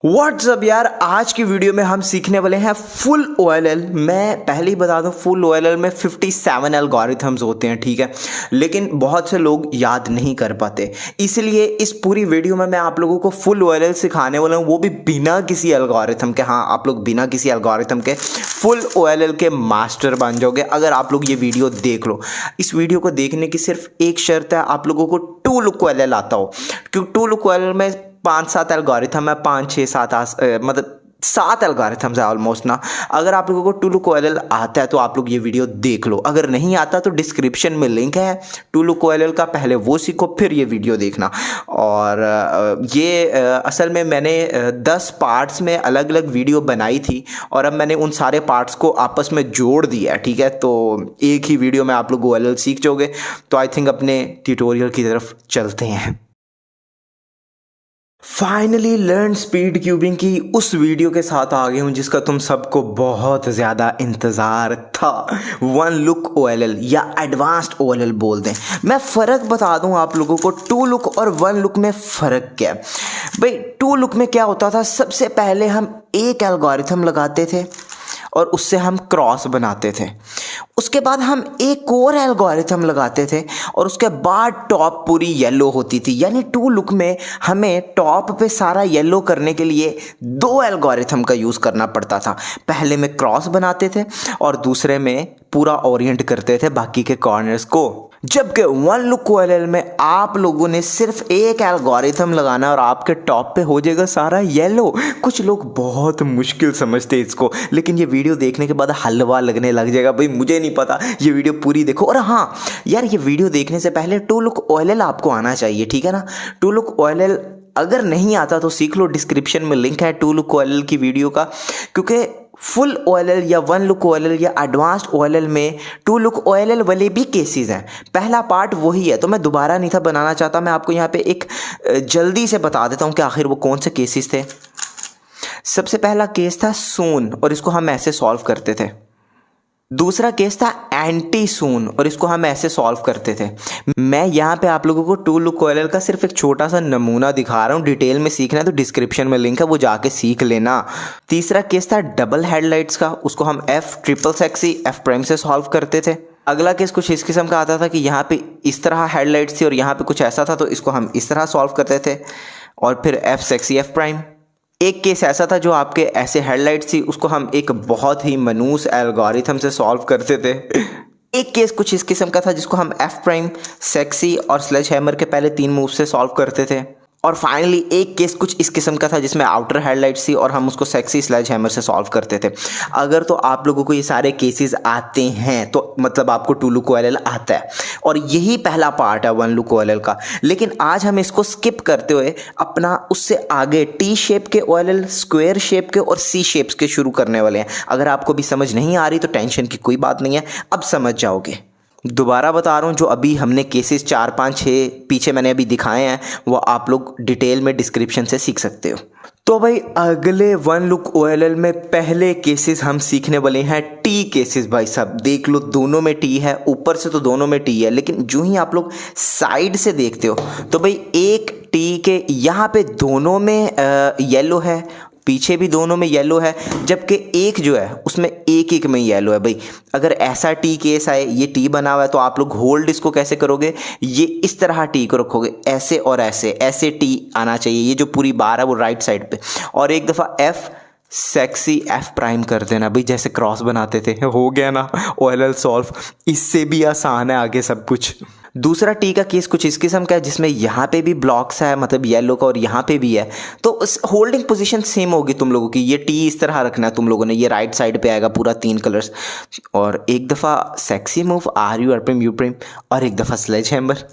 WhatsApp यार, आज की वीडियो में हम सीखने वाले हैं फुल ओएलएल। मैं पहले ही बता दूं, फुल ओएलएल में 57 एल्गोरिथम्स होते हैं, ठीक है। लेकिन बहुत से लोग याद नहीं कर पाते, इसलिए इस पूरी वीडियो में मैं आप लोगों को फुल ओएलएल सिखाने वाला हूं, वो भी बिना किसी एल्गोरिथम के। हाँ, आप लोग बिना किसी एल्गोरिथम के फुल ओएलएल के मास्टर बन जाओगे अगर आप लोग ये वीडियो देख लो। इस वीडियो को देखने की सिर्फ एक शर्त है, आप लोगों को टू लुक ओएलएल आता हो, क्योंकि टू लुक ओएलएल में 5-7 एल्गोरिथम है, 5-6-7 मतलब 7 एल्गोरिथम्स है ऑलमोस्ट ना। अगर आप लोगों को टू लुक ओएलएल आता है तो आप लोग ये वीडियो देख लो, अगर नहीं आता तो डिस्क्रिप्शन में लिंक है टू लुक ओएलएल का, पहले वो सीखो फिर ये वीडियो देखना। और ये असल में मैंने 10 पार्ट्स में अलग अलग वीडियो बनाई थी और अब मैंने उन सारे पार्ट्स को आपस में जोड़ दिया है, ठीक है। तो एक ही वीडियो में आप लोग ओएलएल सीख जाओगे। तो आई थिंक अपने ट्यूटोरियल की तरफ चलते हैं। फाइनली लर्न स्पीड क्यूबिंग की उस वीडियो के साथ आ गया हूँ जिसका तुम सबको बहुत ज़्यादा इंतज़ार था। वन लुक ओएलएल या एडवांस्ड ओएलएल बोल दें। मैं फ़र्क बता दूँ आप लोगों को, टू लुक और वन लुक में फ़र्क क्या है भाई। टू लुक में क्या होता था, सबसे पहले हम एक एल्गोरिथम लगाते थे और उससे हम क्रॉस बनाते थे। उसके बाद हम एक और एल्गोरिथम लगाते थे और उसके बाद टॉप पूरी येलो होती थी। यानी टू लुक में हमें टॉप पे सारा येलो करने के लिए 2 एल्गोरिथम का यूज़ करना पड़ता था। पहले में क्रॉस बनाते थे और दूसरे में पूरा ओरिएंट करते थे बाकी के कॉर्नर्स को। जबकि वन लुक ओएलएल में आप लोगों ने सिर्फ एक एल्गोरिथम लगाना और आपके टॉप पे हो जाएगा सारा येलो। कुछ लोग बहुत मुश्किल समझते हैं इसको, लेकिन ये वीडियो देखने के बाद हलवा लगने लग जाएगा। भाई मुझे नहीं पता, ये वीडियो पूरी देखो। और हाँ यार, ये वीडियो देखने से पहले टू लुक ओएलएल आपको आना चाहिए, ठीक है ना। टू लुक ओएलएल अगर नहीं आता तो सीख लो, डिस्क्रिप्शन में लिंक है टू लुक ओएलएल की वीडियो का। क्योंकि फुल ओएलएल या वन लुक ओएलएल या एडवांस्ड ओएलएल में टू लुक ओएलएल वाले भी केसेस हैं। पहला पार्ट वही है, तो मैं दोबारा नहीं था बनाना चाहता। मैं आपको यहाँ पे एक जल्दी से बता देता हूँ कि आखिर वो कौन से केसेस थे। सबसे पहला केस था सून और इसको हम ऐसे सॉल्व करते थे। दूसरा केस था एंटी सून और इसको हम ऐसे सॉल्व करते थे। मैं यहाँ पे आप लोगों को टू लुक ओएलएल का सिर्फ एक छोटा सा नमूना दिखा रहा हूँ। डिटेल में सीखना है तो डिस्क्रिप्शन में लिंक है, वो जाके सीख लेना। तीसरा केस था डबल हेडलाइट्स का, उसको हम F triple sexy F prime से सॉल्व करते थे। अगला केस कुछ इस किस्म का आता था कि यहाँ पे इस तरह हेडलाइट्स थी और यहाँ पे कुछ ऐसा था, तो इसको हम इस तरह सॉल्व करते थे। और फिर एफ सेक्सी एफ प्राइम। एक केस ऐसा था जो आपके ऐसे हेडलाइट्स थी, उसको हम एक बहुत ही मनूस एल्गोरिथम से सॉल्व करते थे। एक केस कुछ इस किस्म का था जिसको हम एफ प्राइम सेक्सी और स्लेज हैमर के पहले 3 मूव से सॉल्व करते थे। और फाइनली एक केस कुछ इस किस्म का था जिसमें आउटर हेडलाइट्स थी और हम उसको सेक्सी स्लेज हैमर से सॉल्व करते थे। अगर तो आप लोगों को ये सारे केसेस आते हैं तो मतलब आपको टू लुक ओएलएल आता है, और यही पहला पार्ट है वन लुक ओएलएल का। लेकिन आज हम इसको स्किप करते हुए अपना उससे आगे टी शेप के ओएलएल, स्क्वायर शेप के और सी शेप्स के शुरू करने वाले हैं। अगर आपको भी समझ नहीं आ रही तो टेंशन की कोई बात नहीं है, अब समझ जाओगे। दोबारा बता रहा हूँ, जो अभी हमने केसेस 4, 5, 6 पीछे मैंने अभी दिखाए हैं वो आप लोग डिटेल में डिस्क्रिप्शन से सीख सकते हो। तो भाई अगले वन लुक ओएलएल में पहले केसेस हम सीखने वाले हैं टी केसेस। भाई साहब देख लो, दोनों में टी है, ऊपर से तो दोनों में टी है, लेकिन जो ही आप लोग साइड से देखते हो तो भाई एक टी के यहाँ पे दोनों में येलो है, पीछे भी दोनों में येलो है, जबकि एक जो है उसमें एक एक में येलो है। भाई अगर ऐसा टी केस आए, ये टी बना हुआ है, तो आप लोग होल्ड इसको कैसे करोगे, ये इस तरह टी को रखोगे, ऐसे और ऐसे ऐसे टी आना चाहिए। ये जो पूरी बार है वो राइट साइड पे, और एक दफ़ा एफ सेक्सी एफ प्राइम कर देना। भाई जैसे क्रॉस बनाते थे, हो गया ना ओएलएल सॉल्व। इससे भी आसान है आगे सब कुछ। दूसरा टी का केस कुछ इस किस्म का है जिसमें यहाँ पे भी ब्लॉक्स है, मतलब येलो का, और यहाँ पे भी है। तो उस होल्डिंग पोजीशन सेम होगी तुम लोगों की। ये टी इस तरह रखना है तुम लोगों ने, ये राइट साइड पे आएगा पूरा 3 कलर्स। और एक दफ़ा sexy move R U prime U prime और एक दफ़ा स्लेज हैमर।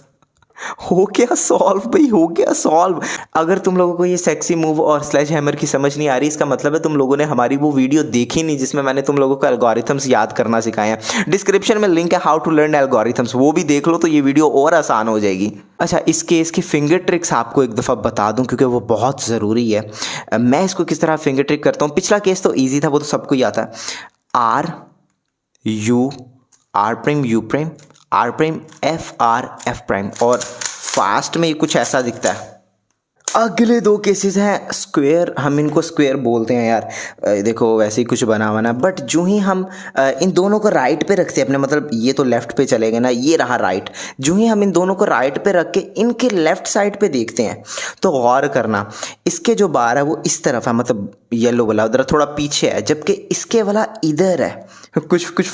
हो गया सॉल्व भाई, हो गया सॉल्व। अगर तुम लोगों को ये सेक्सी मूव और स्लेज हैमर की समझ नहीं आ रही, इसका मतलब है तुम लोगों ने हमारी वो वीडियो देखी नहीं जिसमें मैंने तुम लोगों को एल्गोरिथम्स याद करना सिखाए हैं। डिस्क्रिप्शन में लिंक है हाउ टू लर्न एल्गोरिथम्स, वो भी देख लो तो ये वीडियो और आसान हो जाएगी। अच्छा, इस केस की फिंगर ट्रिक्स आपको एक दफ़ा बता दूं क्योंकि वो बहुत ज़रूरी है। मैं इसको किस तरह फिंगर ट्रिक करता हूँ। पिछला केस तो ईजी था, वो तो सबको ही आता है। R U R prime U prime R prime F R F prime, और फास्ट में ये कुछ ऐसा दिखता है। अगले दो केसेस हैं स्क्वायर, हम इनको स्क्वायर बोलते हैं यार, देखो वैसे ही कुछ बना हुआ, बट जो ही हम इन दोनों को राइट पे रखते हैं अपने, मतलब ये तो लेफ्ट पे चलेगा ना, ये रहा राइट, जो ही हम इन दोनों को राइट पे रख के इनके लेफ्ट साइड पे देखते हैं तो गौर करना, इसके जो बार है वो इस तरफ है, मतलब येलो वाला उधर थोड़ा पीछे है, जबकि इसके वाला इधर है। कुछ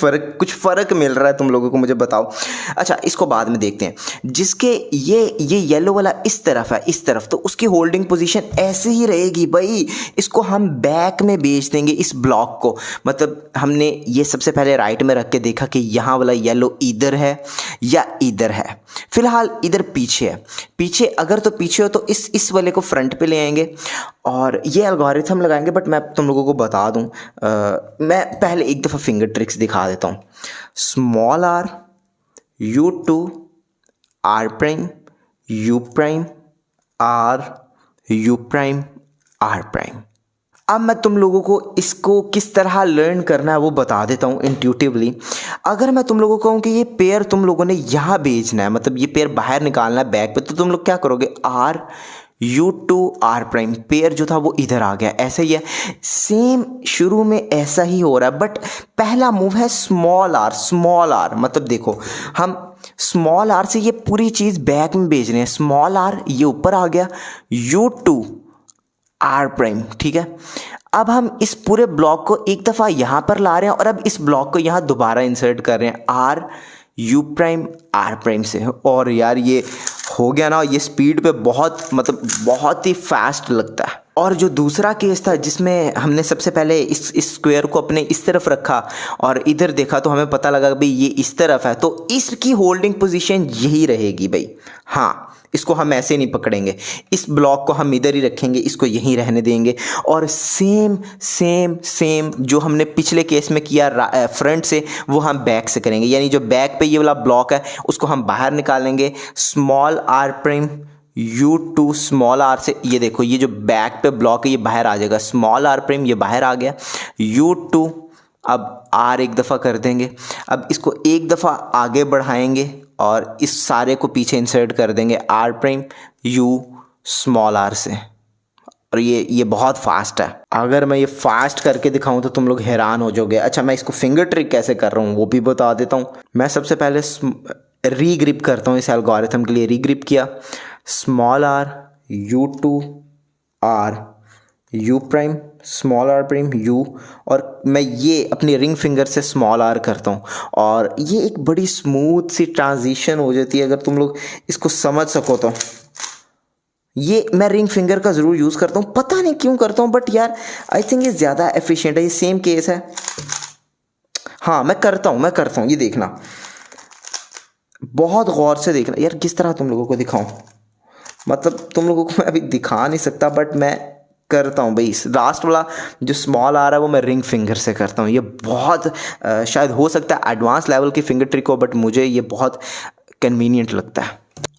फर्क मिल रहा है तुम लोगों को, मुझे बताओ। अच्छा इसको बाद में देखते हैं। जिसके ये येलो वाला इस तरफ है, इस तरफ, तो उसकी होल्डिंग पोजीशन ऐसे ही रहेगी भाई। इसको हम बैक में बेच देंगे इस ब्लॉक को, मतलब हमने ये सबसे पहले राइट में रख के देखा कि यहाँ वाला येलो इधर है या इधर है, फिलहाल इधर पीछे है। पीछे अगर तो पीछे हो तो इस वाले को फ्रंट पे ले आएंगे और ये एल्गोरिथम लगाएंगे। बट मैं तुम लोगों को बता दूं, मैं पहले एक दफ़ा फिंगर ट्रिक्स दिखा देता हूँ। Small R, U2, R prime, U prime, R, U prime, R prime. अब मैं तुम लोगों को इसको किस तरह लर्न करना है वो बता देता हूँ इंट्यूटिवली। अगर मैं तुम लोगों को कहूँ कि ये पेयर तुम लोगों ने यहाँ बेचना है, मतलब ये पेयर बाहर निकालना है बैक पे, तो तुम लोग क्या करोगे, R, U2, R prime, pair जो था वो इधर आ गया। ऐसे ही है, सेम शुरू में ऐसा ही हो रहा है, बट पहला मूव है स्मॉल आर। स्मॉल आर मतलब देखो, हम स्मॉल आर से ये पूरी चीज़ बैक में भेज रहे हैं। स्मॉल आर ये ऊपर आ गया, U2, R प्राइम, ठीक है। अब हम इस पूरे ब्लॉक को एक दफ़ा यहाँ पर ला रहे हैं और अब इस ब्लॉक को यहाँ दोबारा इंसर्ट कर रहे हैं, R, U prime, R prime से। और यार ये हो गया ना, ये स्पीड पे बहुत, मतलब बहुत ही फास्ट लगता है। और जो दूसरा केस था जिसमें हमने सबसे पहले इस स्क्वायर को अपने इस तरफ रखा और इधर देखा तो हमें पता लगा भाई ये इस तरफ है, तो इसकी होल्डिंग पोजीशन यही रहेगी भाई। हाँ, इसको हम ऐसे नहीं पकड़ेंगे, इस ब्लॉक को हम इधर ही रखेंगे, इसको यहीं रहने देंगे। और सेम सेम सेम जो हमने पिछले केस में किया फ्रंट से, वो हम बैक से करेंगे। यानी जो बैक पे ये वाला ब्लॉक है उसको हम बाहर निकालेंगे, small R prime, U2 small r से। ये देखो, ये जो बैक पे ब्लॉक है ये बाहर आ जाएगा, स्मॉल R प्राइम ये बाहर आ गया, U2 अब R एक दफ़ा कर देंगे। अब इसको एक दफ़ा आगे बढ़ाएंगे और इस सारे को पीछे इंसर्ट कर देंगे, R prime, U small r से। और ये बहुत फास्ट है, अगर मैं ये फास्ट करके दिखाऊं तो तुम लोग हैरान हो जाओगे। अच्छा, मैं इसको फिंगर ट्रिक कैसे कर रहा हूँ वो भी बता देता हूँ। मैं सबसे पहले रीग्रिप करता हूँ, इस एल्गोरिथम के लिए रीग्रिप किया, small r, U2, R, U prime, small R prime, U, और मैं ये अपनी रिंग फिंगर से स्मॉल r करता हूँ और ये एक बड़ी स्मूथ सी ट्रांजिशन हो जाती है अगर तुम लोग इसको समझ सको तो। ये मैं रिंग फिंगर का ज़रूर यूज़ करता हूँ, पता नहीं क्यों करता हूँ, बट यार आई थिंक ये ज़्यादा एफिशिएंट है। ये सेम केस है, हाँ मैं करता हूँ, ये देखना, बहुत गौर से देखना यार, किस तरह तुम लोगों को दिखाऊं, मतलब तुम लोगों को मैं अभी दिखा नहीं सकता, बट मैं करता हूँ भाई। लास्ट वाला जो स्मॉल आ रहा है वो मैं रिंग फिंगर से करता हूँ। ये बहुत शायद हो सकता है एडवांस लेवल की फिंगर ट्रिक हो, बट मुझे ये बहुत कन्वीनियंट लगता है।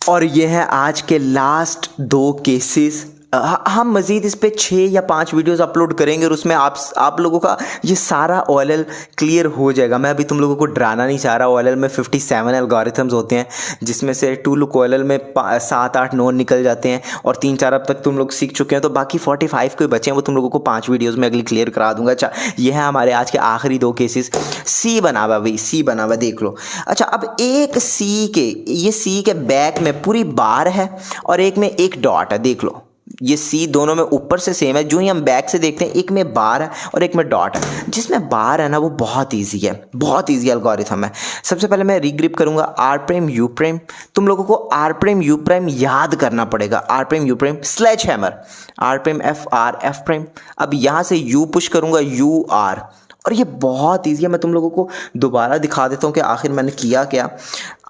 और ये है आज के लास्ट दो केसेस। हम मज़ीद इस पे 6 या 5 वीडियोस अपलोड करेंगे और उसमें आप लोगों का ये सारा OLL क्लियर हो जाएगा। मैं अभी तुम लोगों को डराना नहीं चाह रहा। OLL में 57 एल्गोरिथम्स होते हैं, जिसमें से 2 लुक OLL में 7, 8, 9 निकल जाते हैं और 3, 4 अब तक तुम लोग सीख चुके हैं, तो बाकी 45 कोई बचे हैं, वो तुम लोगों को 5 वीडियोज़ में अगली क्लियर करा दूंगा। अच्छा, ये है हमारे आज के आखिरी 2 केसेस। C बना हुआ भाई, C बना हुआ, देख लो। अच्छा, अब एक C के बैक में पूरी बार है और एक में एक डॉट है, देख लो। ये C दोनों में ऊपर से सेम है, जो ही हम बैक से देखते हैं एक में बार है और एक में डॉट है। जिसमें बार है ना वो बहुत इजी है, बहुत इजी एल्गोरिथम है। सबसे पहले मैं रीग्रिप करूंगा, R प्राइम U प्राइम। तुम लोगों को R प्राइम U प्राइम याद करना पड़ेगा, R prime U prime sledgehammer, R prime F R F prime. अब यहाँ से U पुश करूंगा, U R, और ये बहुत ईजी है। मैं तुम लोगों को दोबारा दिखा देता हूँ कि आखिर मैंने किया क्या।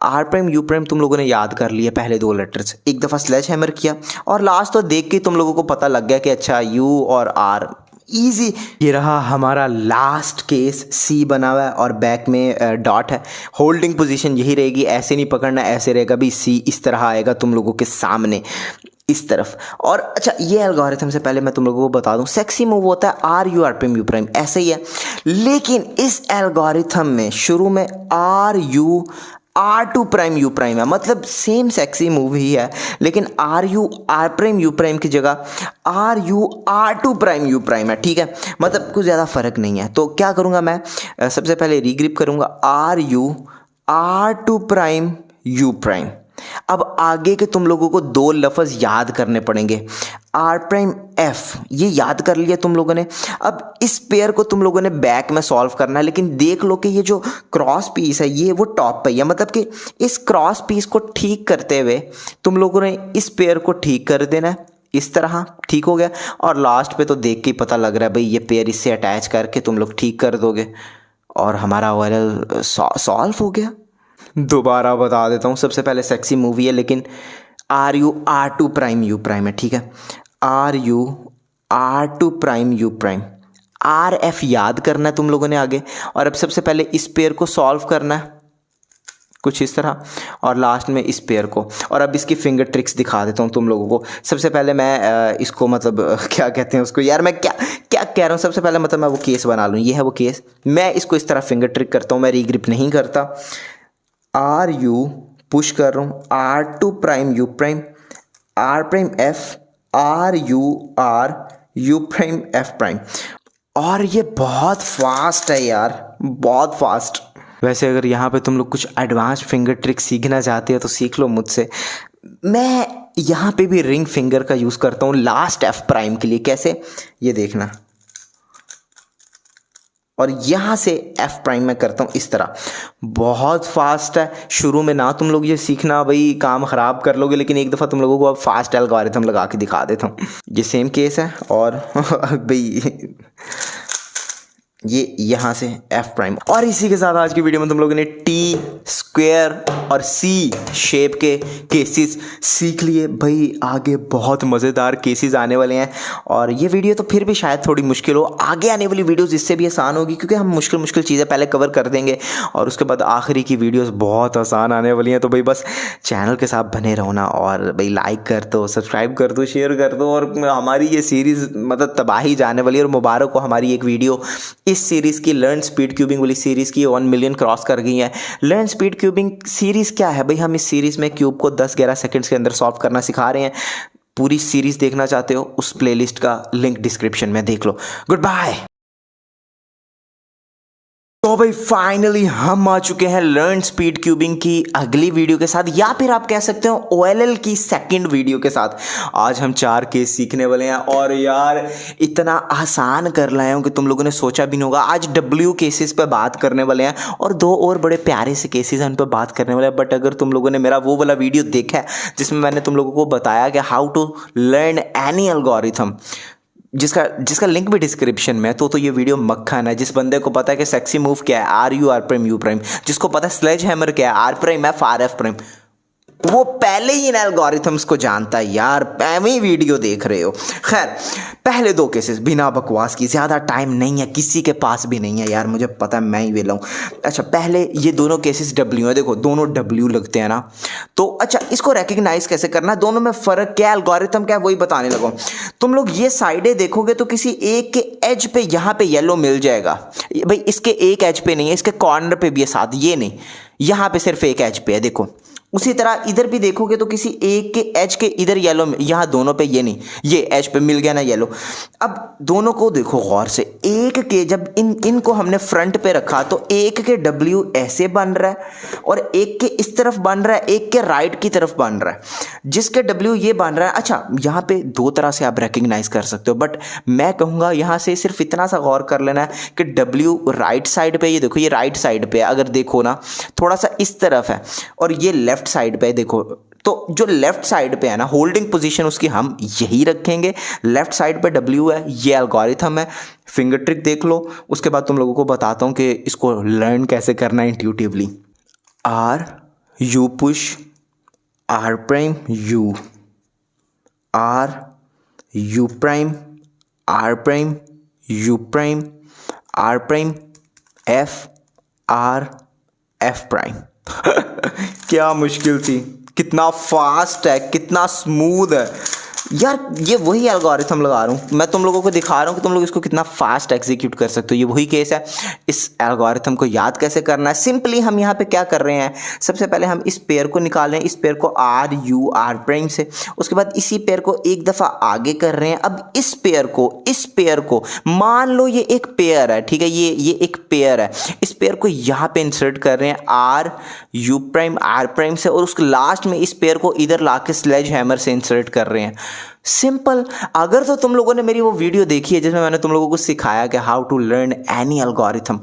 R प्राइम U प्राइम तुम लोगों ने याद कर लिया, पहले 2 लेटर्स, एक दफ़ा स्लेज हैमर किया और लास्ट तो देख के तुम लोगों को पता लग गया कि अच्छा U और R ईजी। ये रहा हमारा लास्ट केस, C बना हुआ है और बैक में डॉट है। होल्डिंग पोजीशन यही रहेगी, ऐसे नहीं पकड़ना, ऐसे रहेगा भी। C इस तरह आएगा तुम लोगों के सामने इस तरफ। और अच्छा, ये एल्गोरिथम से पहले मैं तुम लोगों को बता दूं, सेक्सी मूव होता है R U R prime U prime, ऐसे ही है। लेकिन इस एल्गोरिथम में शुरू में R U R two prime U prime है, मतलब सेम सेक्सी मूव ही है, लेकिन R U R prime U prime की जगह R U R two prime U prime है। ठीक है, मतलब कुछ ज़्यादा फर्क नहीं है। तो क्या करूँगा मैं, सबसे पहले रीग्रिप करूँगा R U R two prime U prime. अब आगे के तुम लोगों को दो लफ्ज़ याद करने पड़ेंगे, आर प्राइम एफ, ये याद कर लिया तुम लोगों ने। अब इस पेयर को तुम लोगों ने बैक में सॉल्व करना है, लेकिन देख लो कि ये जो क्रॉस पीस है ये वो टॉप पे है, मतलब कि इस क्रॉस पीस को ठीक करते हुए तुम लोगों ने इस पेयर को ठीक कर देना है। इस तरह ठीक हो गया, और लास्ट पे तो देख के ही पता लग रहा है भाई ये पेयर इससे अटैच करके तुम लोग ठीक कर दोगे और हमारा ओवरऑल सॉल्व हो गया। दोबारा बता देता हूँ, सबसे पहले सेक्सी मूवी है, लेकिन R U R two prime U prime है। ठीक है, R U R two prime U prime, R F याद करना है तुम लोगों ने आगे, और अब सबसे पहले इस पेयर को सॉल्व करना है कुछ इस तरह, और लास्ट में इस पेयर को। और अब इसकी फिंगर ट्रिक्स दिखा देता हूँ तुम लोगों को। सबसे पहले मैं इसको मतलब क्या कहते हैं उसको, यार मैं क्या क्या कह रहा हूँ, सबसे पहले मतलब मैं वो केस बना लूँ, ये है वो केस। मैं इसको इस तरह फिंगर ट्रिक करता हूँ, मैं रीग्रिप नहीं करता। आर यू पुश कर रहा हूँ R two prime U prime, R prime F, R U prime F prime. और ये बहुत फास्ट है यार, बहुत फास्ट। वैसे अगर यहाँ पे तुम लोग कुछ एडवांस फिंगर ट्रिक सीखना चाहते हो तो सीख लो मुझसे। मैं यहाँ पे भी रिंग फिंगर का यूज़ करता हूँ लास्ट एफ प्राइम के लिए। कैसे, ये देखना, और यहाँ से एफ प्राइम में करता हूँ इस तरह। बहुत फास्ट है। शुरू में ना तुम लोग ये सीखना, भाई काम ख़राब कर लोगे, लेकिन एक दफ़ा तुम लोगों को अब फास्ट एल्गोरिथम लगा के दिखा देता हूँ। ये सेम केस है, और भाई ये यहाँ से एफ प्राइम। और इसी के साथ आज की वीडियो में तुम लोगों ने टी स्क्वायर और सी शेप के केसेस सीख लिए। भाई आगे बहुत मज़ेदार केसेस आने वाले हैं, और ये वीडियो तो फिर भी शायद थोड़ी मुश्किल हो, आगे आने वाली वीडियोस इससे भी आसान होगी, क्योंकि हम मुश्किल मुश्किल चीज़ें पहले कवर कर देंगे और उसके बाद आखिरी की वीडियोस बहुत आसान आने वाली हैं। तो भाई बस चैनल के साथ बने रहो ना, और भाई लाइक कर दो, सब्सक्राइब कर दो, शेयर कर दो। और हमारी ये सीरीज़ मतलब तबाही जाने वाली है, और मुबारक को हमारी एक वीडियो इस सीरीज़ की, लर्न स्पीड क्यूबिंग वाली सीरीज़ की 1 मिलियन क्रॉस कर गई है। लर्न स्पीड क्यूबिंग सीरीज़ क्या है भाई, हम इस सीरीज़ में क्यूब को 10-11 सेकंड्स के अंदर सॉल्व करना सिखा रहे हैं। पूरी सीरीज़ देखना चाहते हो, उस प्लेलिस्ट का लिंक डिस्क्रिप्शन में देख लो। Good bye. तो भाई फाइनली हम आ चुके हैं लर्न स्पीड क्यूबिंग की अगली वीडियो के साथ, या फिर आप कह सकते हो OLL की सेकंड वीडियो के साथ। आज हम 4 केस सीखने वाले हैं, और यार इतना आसान कर लाया हूं कि तुम लोगों ने सोचा भी नहीं होगा। आज W केसेस पे बात करने वाले हैं, और 2 और बड़े प्यारे से केसेस हैं उन पर बात करने वाले हैं। बट अगर तुम लोगों ने मेरा वो वाला वीडियो देखा है जिसमें मैंने तुम लोगों को बताया कि how to learn any algorithm, जिसका लिंक भी डिस्क्रिप्शन में है, तो ये वीडियो मक्खन है। जिस बंदे को पता है कि सेक्सी मूव क्या है, R U R prime U prime, जिसको पता है स्लेज हैमर क्या है, R prime F R F prime, वो पहले ही इन एल्गोरिथम्स को जानता है यार, पहले ही वीडियो देख रहे हो। खैर पहले 2 केसेस बिना बकवास की, ज़्यादा टाइम नहीं है, किसी के पास भी नहीं है यार, मुझे पता है मैं ही वेला हूँ। अच्छा पहले ये दोनों केसेस W है, देखो दोनों W लगते हैं ना। तो अच्छा इसको रिकग्नाइज कैसे करना है, दोनों में फ़र्क क्या है, एल्गोरिथम क्या है, वही बताने लगा। तुम लोग ये साइडें देखोगे तो किसी एक के एज पे यहाँ पे येलो मिल जाएगा भाई, इसके एक एज पे नहीं है, इसके कॉर्नर पे भी है साथ, ये नहीं, यहाँ पे सिर्फ एक एज पे है। देखो उसी तरह इधर भी देखोगे तो किसी एक के एज के इधर येलो, यहाँ दोनों पे ये नहीं, ये एज पे मिल गया ना येलो। अब दोनों को देखो गौर से, एक के जब इनको हमने फ्रंट पे रखा तो एक के W ऐसे बन रहा है और एक के इस तरफ बन रहा है, एक के राइट की तरफ बन रहा है, जिसके W ये बन रहा है। अच्छा यहाँ पे 2 तरह से आप रिकग्नाइज कर सकते हो, बट मैं कहूँगा यहाँ से सिर्फ इतना सा गौर कर लेना है कि W राइट साइड पे, ये देखो ये राइट साइड पे, अगर देखो ना थोड़ा सा इस तरफ है, और ये लेफ्ट साइड पे देखो, तो जो लेफ्ट साइड पे है ना होल्डिंग पोजीशन उसकी हम यही रखेंगे। लेफ्ट साइड पे W है, ये एल्गोरिथम है। फिंगर ट्रिक देख लो, उसके बाद तुम लोगों को बताता हूँ कि इसको लर्न कैसे करना है intuitively. R U push R prime U, R U prime R prime U prime, R prime F R F prime. क्या मुश्किल थी, कितना फास्ट है, कितना स्मूथ है। यार ये वही एल्गोरिथम लगा रहा हूँ मैं, तुम लोगों को दिखा रहा हूँ कि तुम लोग इसको कितना फास्ट एग्जीक्यूट कर सकते हो। ये वही केस है। इस एल्गोरिथम को याद कैसे करना है, सिंपली हम यहाँ पे क्या कर रहे हैं, सबसे पहले हम इस पेयर को निकाल रहे हैं, इस पेयर को आर यू आर प्राइम से, उसके बाद इसी पेयर को एक दफ़ा आगे कर रहे हैं। अब इस पेयर को मान लो ये एक पेयर है, ठीक है, ये एक पेयर है, इस पेयर को यहाँ पे इंसर्ट कर रहे हैं R U prime R prime से, और उसके लास्ट में इस पेयर को इधर ला के स्लेज हैमर से इंसर्ट कर रहे हैं। सिंपल। अगर तो तुम लोगों ने मेरी वो वीडियो देखी है जिसमें मैंने तुम लोगों को सिखाया कि how to learn any algorithm,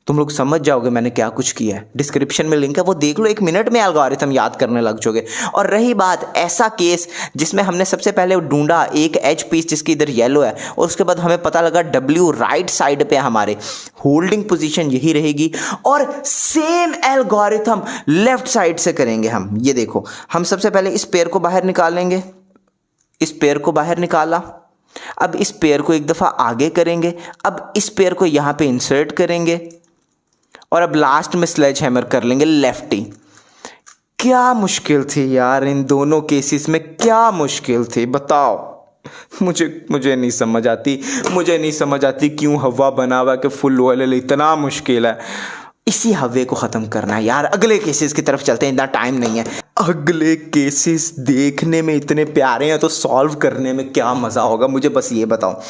तुम लोग समझ जाओगे मैंने क्या कुछ किया है। डिस्क्रिप्शन में लिंक है, वो देख लो, 1 मिनट में एल्गोरिथम याद करने लग जाओगे। और रही बात ऐसा केस जिसमें हमने सबसे पहले ढूंढा एक एज पीस जिसकी इधर येलो है, और उसके बाद हमें पता लगा डब्ल्यू राइट साइड पे हमारे होल्डिंग पोजीशन यही रहेगी, और सेम एल्गोरिथम लेफ्ट साइड से करेंगे हम। ये देखो, हम सबसे पहले इस पेयर को बाहर निकालेंगे, इस पेयर को बाहर निकाला, अब इस पेयर को एक दफ़ा आगे करेंगे, अब इस पेयर को यहाँ पे इंसर्ट करेंगे, और अब लास्ट में स्लेज हैमर कर लेंगे लेफ्टी। क्या मुश्किल थी यार इन दोनों केसेस में, क्या मुश्किल थी बताओ। मुझे नहीं समझ आती क्यों हवा बना हुआ कि फुल ओएलएल इतना मुश्किल है। इसी हवे को ख़त्म करना है यार। अगले केसेस की तरफ चलते हैं, इतना टाइम नहीं है। अगले केसेस देखने में इतने प्यारे हैं तो सॉल्व करने में क्या मज़ा होगा, मुझे बस ये बताओ।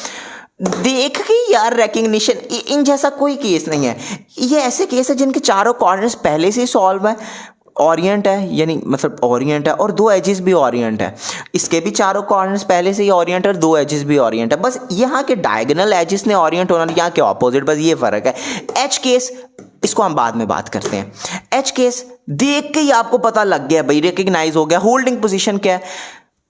देख के यार रिकग्निशन, इन जैसा कोई केस नहीं है। ये ऐसे केस है जिनके चारों कॉर्नर्स पहले से ही सॉल्व है, ओरिएंट है, यानी मतलब ओरिएंट है, और 2 एजेस भी ओरिएंट है। इसके भी चारों कॉर्नर्स पहले से ही ओरिएंट है और 2 एजेस भी ओरिएंट है। बस यहाँ के डायगोनल एजेस ने ओरिएंट होना, यहाँ के ऑपोजिट, बस ये फर्क है। एच केस इसको हम बाद में बात करते हैं। एच केस देख के ही आपको पता लग गया भाई, रिकग्नाइज हो गया। होल्डिंग पोजीशन क्या है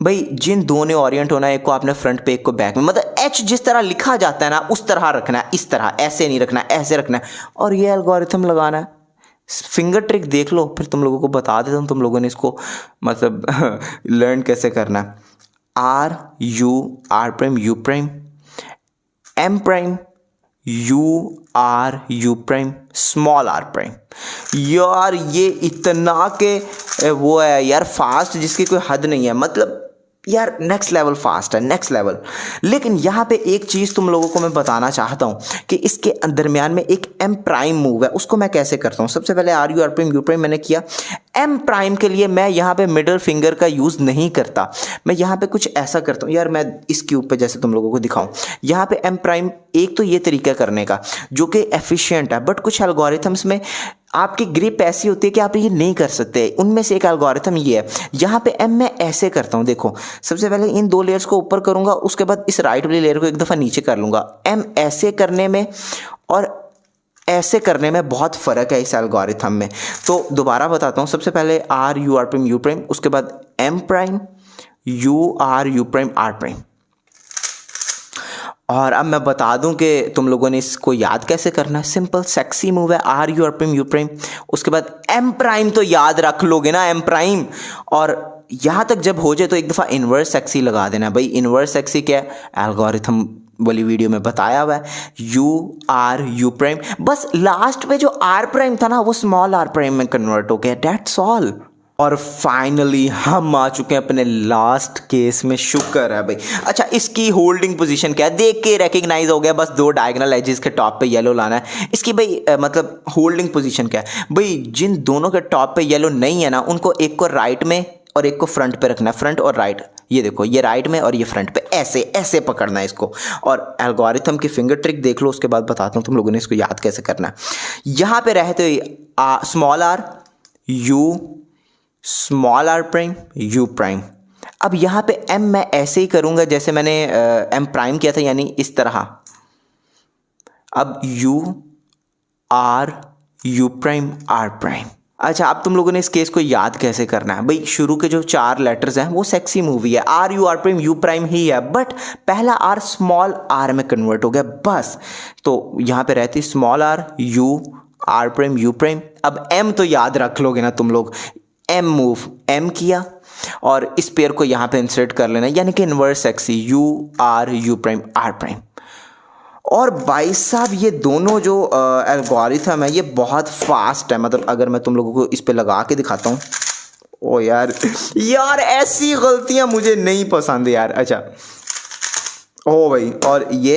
भाई, जिन दो ने ओरिएंट होना है, एक को आपने फ्रंट पे एक को बैक में, मतलब एच जिस तरह लिखा जाता है ना उस तरह रखना है, इस तरह, ऐसे नहीं रखना, ऐसे रखना है, और ये एल्गोरिथम लगाना है। फिंगर ट्रिक देख लो, फिर तुम लोगों को बता देता हूँ तुम लोगों ने इसको मतलब लर्न कैसे करना है। R U R prime U prime, M prime U R U prime, small are prime. यार ये इतना के वो है यार फास्ट जिसकी कोई हद नहीं है, मतलब यार नेक्स्ट लेवल फास्ट है, नेक्स्ट लेवल। लेकिन यहाँ पे एक चीज़ तुम लोगों को मैं बताना चाहता हूँ कि इसके दरमियान में एक एम प्राइम मूव है, उसको मैं कैसे करता हूँ। सबसे पहले आर प्राइम यू प्राइम मैंने किया। एम प्राइम के लिए मैं यहाँ पे मिडल फिंगर का यूज़ नहीं करता, मैं यहाँ पे कुछ ऐसा करता हूँ यार, मैं इस क्यूब पे जैसे तुम लोगों को दिखाऊँ। यहाँ पे एम प्राइम, एक तो ये तरीका करने का जो कि एफिशिएंट है, बट कुछ एल्गोरिथम्स में आपकी ग्रिप ऐसी होती है कि आप ये नहीं कर सकते। उनमें से एक एल्गोरिथम ये है। यहाँ पे एम मैं ऐसे करता हूँ, देखो सबसे पहले इन 2 लेयर्स को ऊपर करूँगा, उसके बाद इस राइट वाली लेयर को एक दफ़ा नीचे कर लूँगा। एम ऐसे करने में और ऐसे करने में बहुत फ़र्क है इस एल्गोरिथम में। तो दोबारा बताता हूँ, सबसे पहले आर प्राइम यू प्राइम, उसके बाद M prime U prime R prime. और अब मैं बता दूं कि तुम लोगों ने इसको याद कैसे करना है। सिंपल सेक्सी मूव है, आर प्राइम यू प्राइम, उसके बाद एम प्राइम तो याद रख लोगे ना, एम प्राइम। और यहाँ तक जब हो जाए तो एक दफ़ा इन्वर्स सेक्सी लगा देना। भाई इन्वर्स सेक्सी क्या है, एल्गोरिथम वाली वीडियो में बताया हुआ है, यू प्राइम। बस लास्ट में जो आर प्राइम था ना वो स्मॉल आर प्राइम में कन्वर्ट हो गया, दैट्स ऑल। और फाइनली हम आ चुके हैं अपने लास्ट केस में, शुक्र है भाई। अच्छा, इसकी होल्डिंग पोजीशन क्या है, देख के रिकग्नाइज हो गया, बस 2 डायगोनल एजेस के टॉप पे येलो लाना है। इसकी भाई मतलब होल्डिंग पोजीशन क्या है भाई, जिन दोनों के टॉप पे येलो नहीं है ना, उनको एक को राइट में और एक को फ्रंट पे रखना है, फ्रंट और राइट। ये देखो, ये राइट में और ये फ्रंट पे, ऐसे ऐसे पकड़ना है इसको। और एल्गोरिथम की फिंगर ट्रिक देख लो, उसके बाद बताता हूँ तुम लोगों ने इसको याद कैसे करना है। यहाँ पे रहते small are U, small are prime U prime. अब यहाँ पे एम मैं ऐसे ही करूँगा जैसे मैंने एम प्राइम किया था, यानी इस तरह। अब यू प्राइम आर प्राइम। अच्छा, अब तुम लोगों ने इस केस को याद कैसे करना है भाई। शुरू के जो 4 लेटर्स हैं वो सेक्सी मूवी है, आर प्राइम यू प्राइम ही है, बट पहला आर स्मॉल आर में कन्वर्ट हो गया बस। तो यहाँ पे रहती small are prime U prime. अब एम तो याद रख लोगे ना तुम लोग, एम मूव, एम किया और इस पेयर को यहाँ पे इंसर्ट कर लेना, यानी कि inverse sexy U prime R prime. और भाई साहब ये दोनों जो एल्गोरिथम है ये बहुत फास्ट है, मतलब अगर मैं तुम लोगों को इस पे लगा के दिखाता हूँ, ओ यार यार ऐसी गलतियां मुझे नहीं पसंद यार। अच्छा ओ भाई, और ये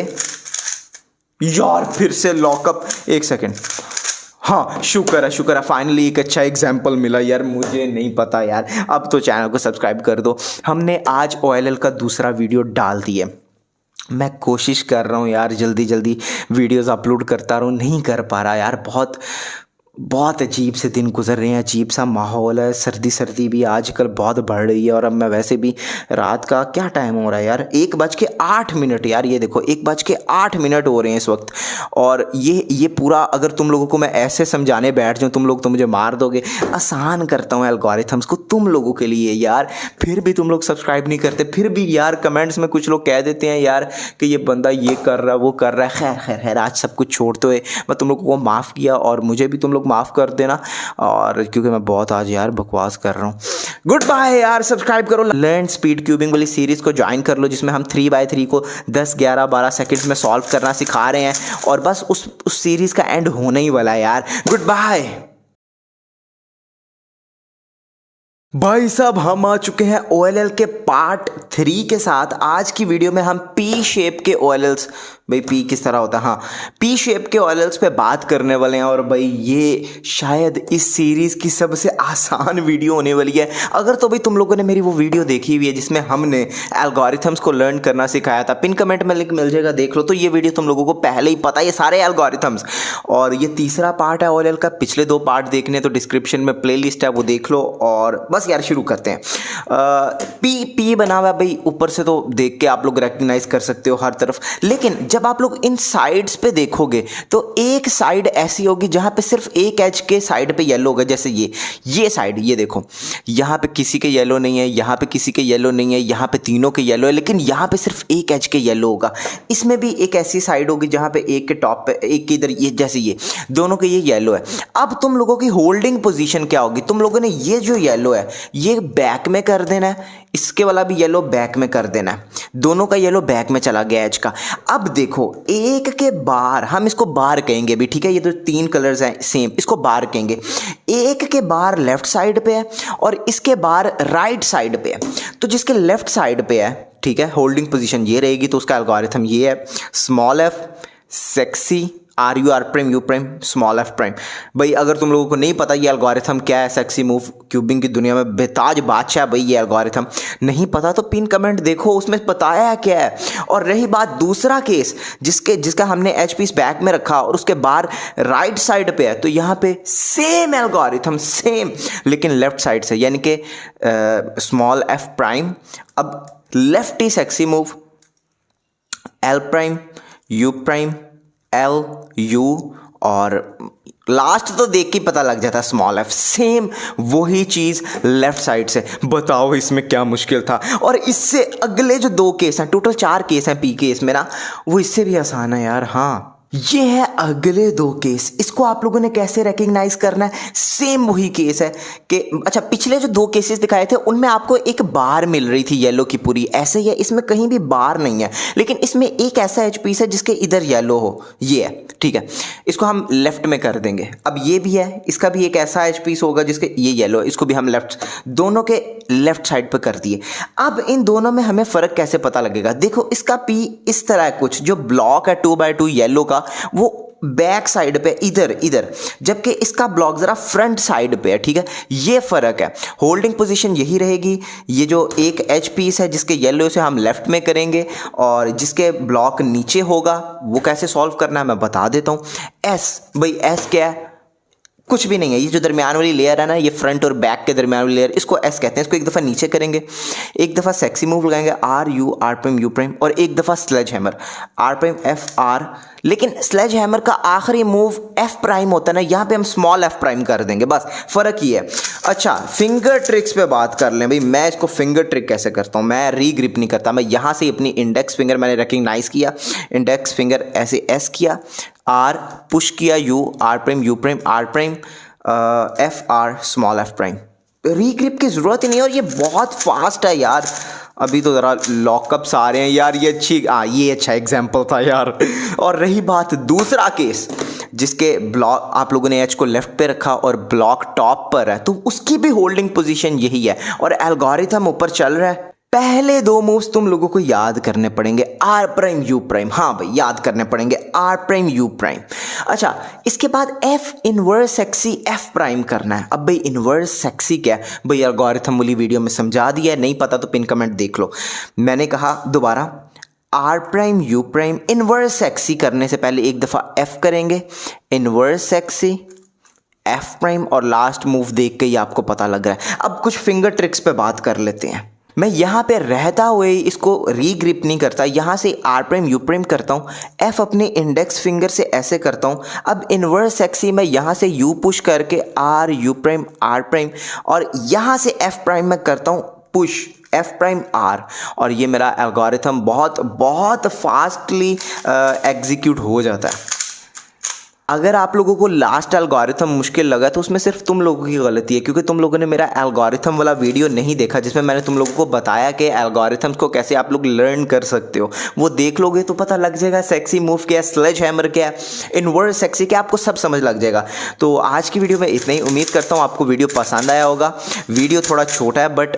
यार फिर से लॉकअप, एक सेकेंड। हाँ शुक्र है फाइनली एक अच्छा एग्जाम्पल मिला यार, मुझे नहीं पता यार। अब तो चैनल को सब्सक्राइब कर दो। हमने आज OLL का दूसरा वीडियो डाल दिया। मैं कोशिश कर रहा हूँ यार जल्दी जल्दी वीडियोस अपलोड करता रहूँ, नहीं कर पा रहा यार। बहुत बहुत अजीब से दिन गुजर रहे हैं, अजीब सा माहौल है, सर्दी सर्दी भी आजकल बहुत बढ़ रही है। और अब मैं वैसे भी रात का क्या टाइम हो रहा है यार, 1:08 यार, ये देखो 1:08 हो रहे हैं इस वक्त। और ये पूरा अगर तुम लोगों को मैं ऐसे समझाने बैठ जाऊँ तुम लोग तो मुझे मार दोगे। आसान करता हूँ एल्गोरिथम्स को तुम लोगों के लिए यार, फिर भी तुम लोग सब्सक्राइब नहीं करते। फिर भी यार कमेंट्स में कुछ लोग कह देते हैं यार कि ये बंदा ये कर रहा है वो कर रहा है। खैर खैर खैर आज सब कुछ छोड़ते हुए मैं तुम लोगों को माफ़ किया, और मुझे भी तुम लोग माफ़ कर देना। और क्योंकि मैं बहुत आज यार बकवास कर रहा हूँ। गुड बाय यार, सब्सक्राइब करो, लर्न स्पीड क्यूबिंग वाली सीरीज़ को ज्वाइन कर लो, जिसमें हम 3x3 को 10, 11, 12 सेकंड्स में सॉल्व करना सिखा रहे हैं। और बस उस सीरीज़ का एंड होने ही वाला है यार। गुड बाय भाई साहब, हम आ चुके हैं OLL के पार्ट 3 के साथ। आज की वीडियो में हम पी शेप के OLLs, भाई पी किस तरह होता है, हाँ पी शेप के OLLs पे बात करने वाले हैं। और भाई ये शायद इस सीरीज़ की सबसे आसान वीडियो होने वाली है। अगर तो भाई तुम लोगों ने मेरी वो वीडियो देखी हुई है जिसमें हमने एल्गोरिथम्स को लर्न करना सिखाया था, पिन कमेंट में लिंक मिल जाएगा, देख लो। तो ये वीडियो तुम लोगों को पहले ही पता है ये सारे एल्गोरिथम्स। और ये तीसरा पार्ट है OLL का, पिछले 2 पार्ट देखने तो डिस्क्रिप्शन में प्ले लिस्ट है वो देख लो। और बस यार शुरू करते हैं। पी बना हुआ है भाई ऊपर से, तो देख के आप लोग रिकग्नाइज कर सकते हो हर तरफ। लेकिन जब आप लोग इन साइड्स पे देखोगे तो एक साइड ऐसी होगी जहां पे सिर्फ एक एज के साइड पे येलो होगा। जैसे ये साइड, ये देखो यहां पे किसी के येलो नहीं है, यहां पे किसी के येलो नहीं है, यहां पे तीनों के येलो है, लेकिन यहां पे सिर्फ एक एज के येलो होगा। इसमें भी एक ऐसी साइड होगी जहां पे एक के टॉप पे, एक के इधर, ये जैसे ये दोनों के ये येलो है। अब तुम लोगों की होल्डिंग पोजीशन क्या होगी? तुम लोगों ने ये जो येलो है ये बैक में कर देना है, इसके वाला भी येलो बैक में कर देना है। दोनों का येलो बैक में चला गया एज का। अब देखो एक के बार, हम इसको बार कहेंगे भी, ठीक है, ये तो 3 कलर्स हैं सेम, इसको बार कहेंगे। एक के बार लेफ्ट साइड पे है और इसके बार राइट साइड पे है। तो जिसके लेफ्ट साइड पे है, ठीक है, होल्डिंग पोजीशन ये रहेगी, तो उसका एल्गोरिथम ये है, small f sexy RU R prime U prime small f prime. भाई अगर तुम लोगों को नहीं पता ये एल्गोरिथम क्या है, सेक्सी मूव क्यूबिंग की दुनिया में बेताज बादशाह भाई ये एल्गोरिथम, नहीं पता तो पिन कमेंट देखो उसमें बताया है क्या है। और रही बात दूसरा केस जिसका हमने एच पीस बैक में रखा और उसके बार राइट साइड पे है, तो यहाँ पे सेम एल्गोरिथम सेम, लेकिन लेफ्ट साइड से, यानी कि स्मॉल f प्राइम। अब lefty sexy move L prime U prime L U, और लास्ट तो देख के पता लग जाता है स्मॉल f। सेम वही चीज लेफ्ट साइड से। बताओ इसमें क्या मुश्किल था? और इससे अगले जो 2 केस हैं, टोटल 4 केस हैं पी केस में ना, वो इससे भी आसान है यार। हाँ ये है अगले 2 केस। इसको आप लोगों ने कैसे रिकग्नाइज करना है? सेम वही केस है कि अच्छा पिछले जो 2 केसेस दिखाए थे उनमें आपको एक बार मिल रही थी येलो की पूरी, ऐसे ही है इसमें कहीं भी बार नहीं है, लेकिन इसमें एक ऐसा एच पीस है जिसके इधर येलो हो, ये है, ठीक है, इसको हम लेफ्ट में कर देंगे। अब ये भी है, इसका भी एक ऐसा एच पीस होगा जिसके ये येलो है, इसको भी हम लेफ्ट, दोनों के लेफ्ट साइड पे कर दिए। अब इन दोनों में हमें फर्क कैसे पता लगेगा? देखो इसका पी इस तरह है, कुछ जो ब्लॉक है 2x2 येलो का वो बैक साइड पे इधर, जबकि इसका ब्लॉक जरा फ्रंट साइड पे है, ठीक है, ये फर्क है। होल्डिंग पोजीशन यही रहेगी। ये जो एक एच पीस है जिसके येलो से हम लेफ्ट में करेंगे, और जिसके ब्लॉक नीचे होगा वो कैसे सॉल्व करना है मैं बता देता हूँ। एस, भाई एस क्या है? कुछ भी नहीं है, ये जो दरमियान वाली लेयर है ना, ये फ्रंट और बैक के दरमियान वाली लेयर, इसको एस कहते हैं। इसको एक दफ़ा नीचे करेंगे, एक दफ़ा सेक्सी मूव लगाएंगे RU R prime U prime, और एक दफ़ा sledge hammer R prime F R। लेकिन स्लेज हैमर का आखिरी मूव F प्राइम होता है ना, यहाँ पे हम स्मॉल f प्राइम कर देंगे, बस फ़र्क ये है। अच्छा फिंगर ट्रिक्स पे बात कर लें। भाई मैं इसको फिंगर ट्रिक कैसे करता हूँ, मैं रीग्रिप नहीं करता, मैं यहाँ से अपनी इंडेक्स फिंगर मैंने रिकग्नाइज किया, इंडेक्स फिंगर ऐसे S किया, R पुश किया, U R prime U prime R prime F R small f prime. Regrip की ज़रूरत ही नहीं है, और ये बहुत फास्ट है यार। अभी तो ज़रा लॉकअप्स आ रहे हैं यार, ये अच्छा एग्जाम्पल था यार। और रही बात दूसरा केस जिसके ब्लॉक आप लोगों ने एच को लेफ्ट पे रखा और ब्लॉक टॉप पर है, तो उसकी भी होल्डिंग पोजीशन यही है और एल्गोरिथम ऊपर चल रहा है। पहले दो मूव्स तुम लोगों को याद करने पड़ेंगे, आर प्राइम यू प्राइम। हाँ भाई याद करने पड़ेंगे आर प्राइम यू प्राइम। अच्छा, इसके बाद F inverse sexy F prime करना है। अब भाई इनवर्स एक्सी क्या है भाई, एल्गोरिथम वाली वीडियो में समझा दिया है, नहीं पता तो पिन कमेंट देख लो। मैंने कहा दोबारा, R prime U prime inverse sexy करने से पहले एक दफ़ा एफ करेंगे, इनवर्स एक्सी एफ प्राइम, और लास्ट मूव देख के ही आपको पता लग रहा है। अब कुछ फिंगर ट्रिक्स पे बात कर लेते हैं। मैं यहाँ पे रहता हुए इसको रीग्रिप नहीं करता, यहाँ से आर प्राइम यू प्राइम करता हूँ, एफ अपने इंडेक्स फिंगर से ऐसे करता हूँ। अब इनवर्स एक्सी मैं यहाँ से यू पुश करके R U prime R prime, और यहाँ से एफ प्राइम मैं करता हूँ पुश एफ प्राइम आर, और ये मेरा एल्गोरिथम बहुत बहुत फास्टली एग्जीक्यूट हो जाता है। अगर आप लोगों को लास्ट एल्गोरिथम मुश्किल लगा तो उसमें सिर्फ तुम लोगों की गलती है, क्योंकि तुम लोगों ने मेरा एल्गोरिथम वाला वीडियो नहीं देखा जिसमें मैंने तुम लोगों को बताया कि एल्गोरिथम्स को कैसे आप लोग लर्न कर सकते हो। वो देख लोगे तो पता लग जाएगा सेक्सी मूव क्या है, स्लेज हैमर क्या है, इनवर्स सेक्सी क्या, आपको सब समझ लग जाएगा। तो आज की वीडियो में इतना ही, उम्मीद करता हूँ आपको वीडियो पसंद आया होगा। वीडियो थोड़ा छोटा है बट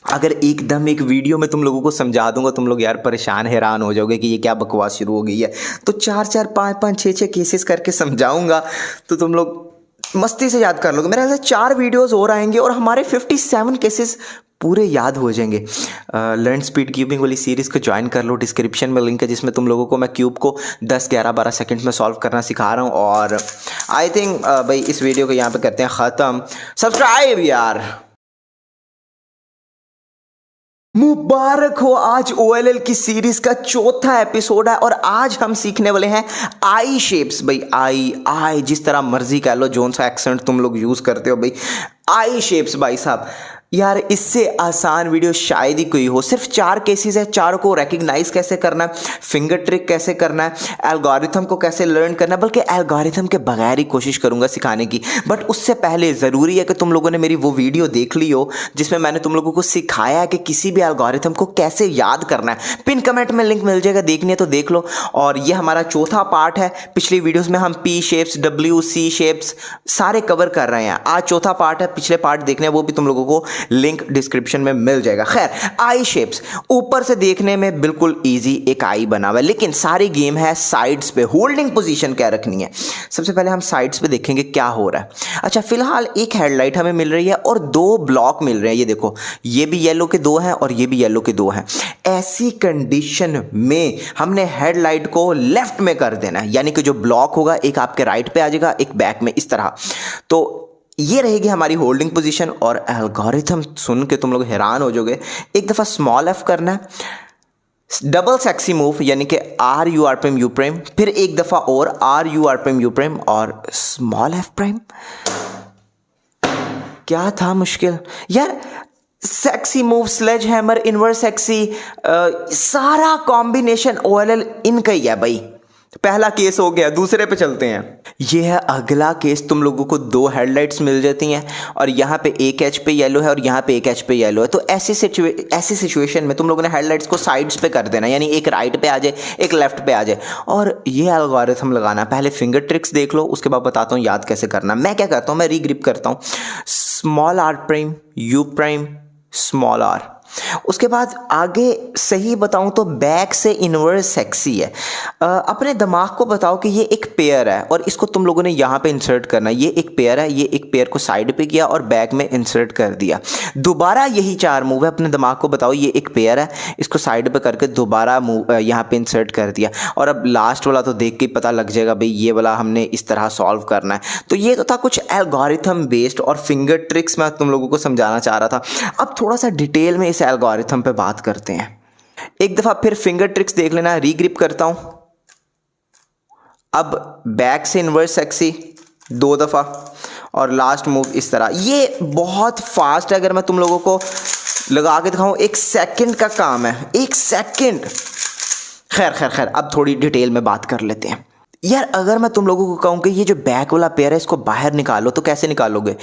अगर एकदम एक वीडियो में तुम लोगों को समझा दूंगा तुम लोग यार परेशान हैरान हो जाओगे कि ये क्या बकवास शुरू हो गई है। तो 4-4 5-5 6-6 केसेस करके समझाऊंगा तो तुम लोग मस्ती से याद कर लोगे। मेरे ख्याल से 4 वीडियोस और आएंगे और हमारे 57 केसेस पूरे याद हो जाएंगे। लर्न स्पीड क्यूबिंग वाली सीरीज़ को ज्वाइन कर लो, डिस्क्रिप्शन में लिंक है जिसमें तुम लोगों को मैं क्यूब को 10 11 12 सेकंड में सॉल्व करना सिखा रहा हूँ। और आई थिंक भाई इस वीडियो को यहाँ पे करते हैं ख़त्म। सब्सक्राइब यार, मुबारक हो, आज OLL की सीरीज का 4था एपिसोड है और आज हम सीखने वाले हैं आई शेप्स। भाई आई जिस तरह मर्जी कह लो, जोन सा एक्सेंट तुम लोग यूज करते हो भाई, आई शेप्स भाई साहब। यार इससे आसान वीडियो शायद ही कोई हो। सिर्फ 4 केसेस है, 4 को रिकग्नाइज कैसे करना है, फिंगर ट्रिक कैसे करना है, एल्गोरिथम को कैसे लर्न करना है, बल्कि एल्गोरिथम के बगैर ही कोशिश करूंगा सिखाने की। बट उससे पहले ज़रूरी है कि तुम लोगों ने मेरी वो वीडियो देख ली हो जिसमें मैंने तुम लोगों को सिखाया है कि किसी भी एल्गोरिथम को कैसे याद करना है। पिन कमेंट में लिंक मिल जाएगा, देखनी है तो देख लो। और ये हमारा 4था पार्ट है। पिछली वीडियोज़ में हम P shapes, W, C shapes सारे कवर कर रहे हैं। आज 4था पार्ट है, पिछले पार्ट देखने हैं वो भी तुम लोगों को लिंक डिस्क्रिप्शन में मिल जाएगा। खैर, आई शेप्स ऊपर से देखने में बिल्कुल इजी एक आई बना हुआ है, लेकिन सारी गेम है साइड्स पे, होल्डिंग पोजीशन क्या रखनी है। सबसे पहले हम साइड्स पे देखेंगे क्या हो रहा है। अच्छा, फिलहाल एक हेडलाइट हमें मिल रही है और 2 ब्लॉक मिल रहे हैं। ये देखो, ये भी येलो के 2 हैं और ये भी येलो के 2 हैं। ऐसी कंडीशन में हमने हेडलाइट को लेफ्ट में कर देना है, यानी कि जो ब्लॉक होगा एक आपके राइट पे आ जाएगा, एक बैक में, इस तरह। तो ये रहेगी हमारी होल्डिंग पोजीशन। और एल्गोरिथम सुन के तुम लोग हैरान हो जाओगे। एक दफ़ा स्मॉल एफ करना है, डबल सेक्सी मूव यानी कि R U R prime U prime, फिर एक दफ़ा और R U R prime U prime और स्मॉल एफ प्राइम। क्या था मुश्किल यार, sexy move, sledge hammer, inverse sexy, सारा कॉम्बिनेशन OLL इनका ही है भाई। पहला केस हो गया, दूसरे पे चलते हैं। ये है अगला केस। तुम लोगों को 2 हेडलाइट्स मिल जाती हैं और यहाँ पे एक एच पे येलो है और यहाँ पे एक एच पे येलो है। तो ऐसी सिचुएशन में तुम लोगों ने हेडलाइट्स को साइड्स पे कर देना, यानी एक राइट पे आ जाए, एक लेफ्ट पे आ जाए। और ये एल्गोरिथम लगाना, पहले फिंगर ट्रिक्स देख लो, उसके बाद बताता हूँ याद कैसे करना। मैं क्या करता हूँ, मैं रीग्रिप करता हूँ, small are prime U prime small r. उसके बाद आगे सही बताऊं तो बैक से इनवर्स सेक्सी है। अपने दिमाग को बताओ कि ये एक पेयर है और इसको तुम लोगों ने यहाँ पे इंसर्ट करना है। ये एक पेयर है, ये एक पेयर को साइड पे किया और बैक में इंसर्ट कर दिया। दोबारा यही 4 मूव है। अपने दिमाग को बताओ ये एक पेयर है, इसको साइड पे करके दोबारा मूव यहाँ पे इंसर्ट कर दिया। और अब लास्ट वाला तो देख के पता लग जाएगा भाई, ये वाला हमने इस तरह सॉल्व करना है। तो ये तो था कुछ एल्गोरिथम बेस्ड और फिंगर ट्रिक्स मैं तुम लोगों को समझाना चाह रहा था। अब थोड़ा सा डिटेल में एल्गोरिथम पे बात करते हैं। एक दफा फिर फिंगर ट्रिक्स देख लेना, रीग्रिप करता हूं। अब बैक से इनवर्स सेक्सी 2 दफा और लास्ट मूव इस तरह। ये बहुत फास्ट है, अगर मैं तुम लोगों को लगा के दिखाऊं 1 सेकंड का काम है, 1 सेकंड। खैर अब थोड़ी डिटेल में बात कर लेते हैं। यार अगर मैं तुम लोगों को कहूँ कि ये जो बैक वाला पेयर है इसको बाहर निकालो तो कैसे निकालोगे।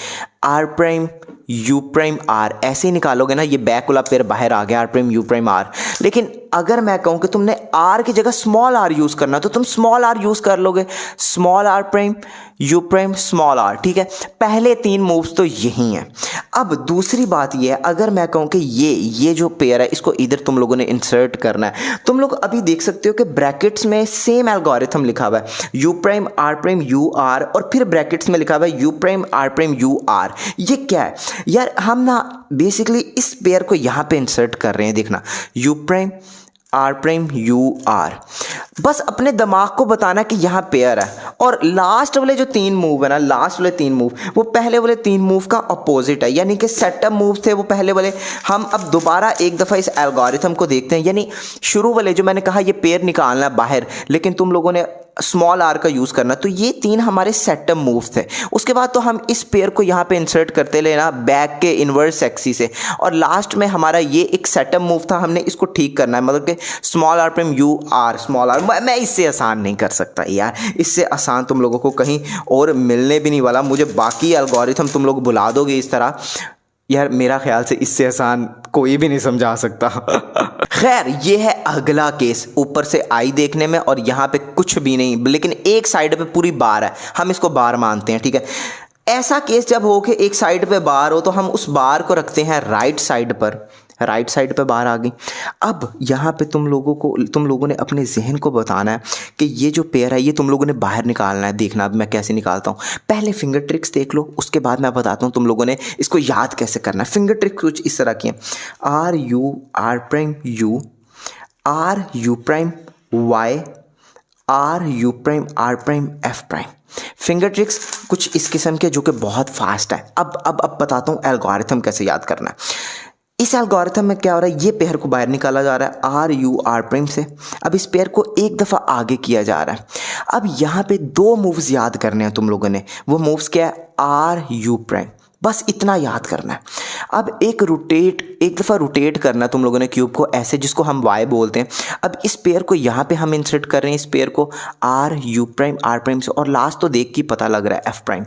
R prime U prime R, ऐसे ही निकालोगे ना, ये बैक वाला पेयर बाहर आ गया, R prime U prime R. लेकिन अगर मैं कहूँ कि तुमने आर की जगह स्मॉल आर यूज़ करना तो तुम स्मॉल आर यूज़ कर लोगे, small are prime U prime small r, ठीक है। पहले 3 मूव्स तो यही हैं। अब दूसरी बात ये है, अगर मैं कहूँ कि ये जो पेयर है इसको इधर तुम लोगों ने इंसर्ट करना है, तुम लोग अभी देख सकते हो कि ब्रैकेट्स में सेम एल्गोरिथम लिखा हुआ है, U prime R prime U R, और फिर ब्रैकेट्स में लिखा हुआ है U prime R prime U R. ये क्या है यार, हम ना बेसिकली इस पेयर को यहाँ पे इंसर्ट कर रहे हैं, देखना, U prime R prime U R. बस अपने दिमाग को बताना कि यहाँ पेयर है, और लास्ट वाले जो 3 मूव है ना, लास्ट वाले 3 मूव वो पहले वाले 3 मूव का अपोजिट है, यानी कि सेटअप मूव थे वो पहले वाले। हम अब दोबारा एक दफ़ा इस एल्गोरिथम को देखते हैं, यानी शुरू वाले जो मैंने कहा ये पेयर निकालना है बाहर, लेकिन तुम लोगों ने स्मॉल आर का यूज़ करना, तो ये 3 हमारे सेटअप मूव थे। उसके बाद तो हम इस पेयर को यहाँ पे इंसर्ट करते लेना बैक के इन्वर्स एक्सिस से, और लास्ट में हमारा ये एक सेटअप मूव था, हमने इसको ठीक करना है, मतलब कि small are prime U R small r. मैं इससे आसान नहीं कर सकता यार, इससे आसान तुम लोगों को कहीं और मिलने भी नहीं वाला। मुझे बाकी एल्गोरिथम तुम लोग बुला दोगे इस तरह, यार मेरा ख्याल से इससे आसान कोई भी नहीं समझा सकता। खैर, ये है अगला केस, ऊपर से आई देखने में और यहाँ पे कुछ भी नहीं, लेकिन एक साइड पे पूरी बार है, हम इसको बार मानते हैं, ठीक है। ऐसा केस जब हो कि एक साइड पे बार हो तो हम उस बार को रखते हैं राइट साइड पर, राइट साइड पे बार आ गई। अब यहाँ पे तुम लोगों ने अपने जहन को बताना है कि ये जो पेयर है ये तुम लोगों ने बाहर निकालना है। देखना अब मैं कैसे निकालता हूँ, पहले फिंगर ट्रिक्स देख लो, उसके बाद मैं बताता हूँ तुम लोगों ने इसको याद कैसे करना है। फिंगर ट्रिक्स कुछ इस तरह की है, R U R prime U, R U prime y, R U prime R prime F prime. Finger tricks कुछ इस किस्म के जो कि बहुत फास्ट है। अब बताता हूँ एल्गोरिथम कैसे याद करना है। इस एल्गोरिथम में क्या हो रहा है, ये पेयर को बाहर निकाला जा रहा है आर यू आर प्राइम से, अब इस पेयर को एक दफ़ा आगे किया जा रहा है। अब यहाँ पे 2 मूव्स याद करने हैं तुम लोगों ने, वो मूव्स क्या है, आर यू प्राइम, बस इतना याद करना है। अब एक दफ़ा रोटेट करना है तुम लोगों ने क्यूब को ऐसे, जिसको हम वाई बोलते हैं। अब इस पेयर को यहाँ पे हम इंसर्ट कर रहे हैं, इस पेयर को R U prime R prime से, और लास्ट तो देख के पता लग रहा है एफ प्राइम।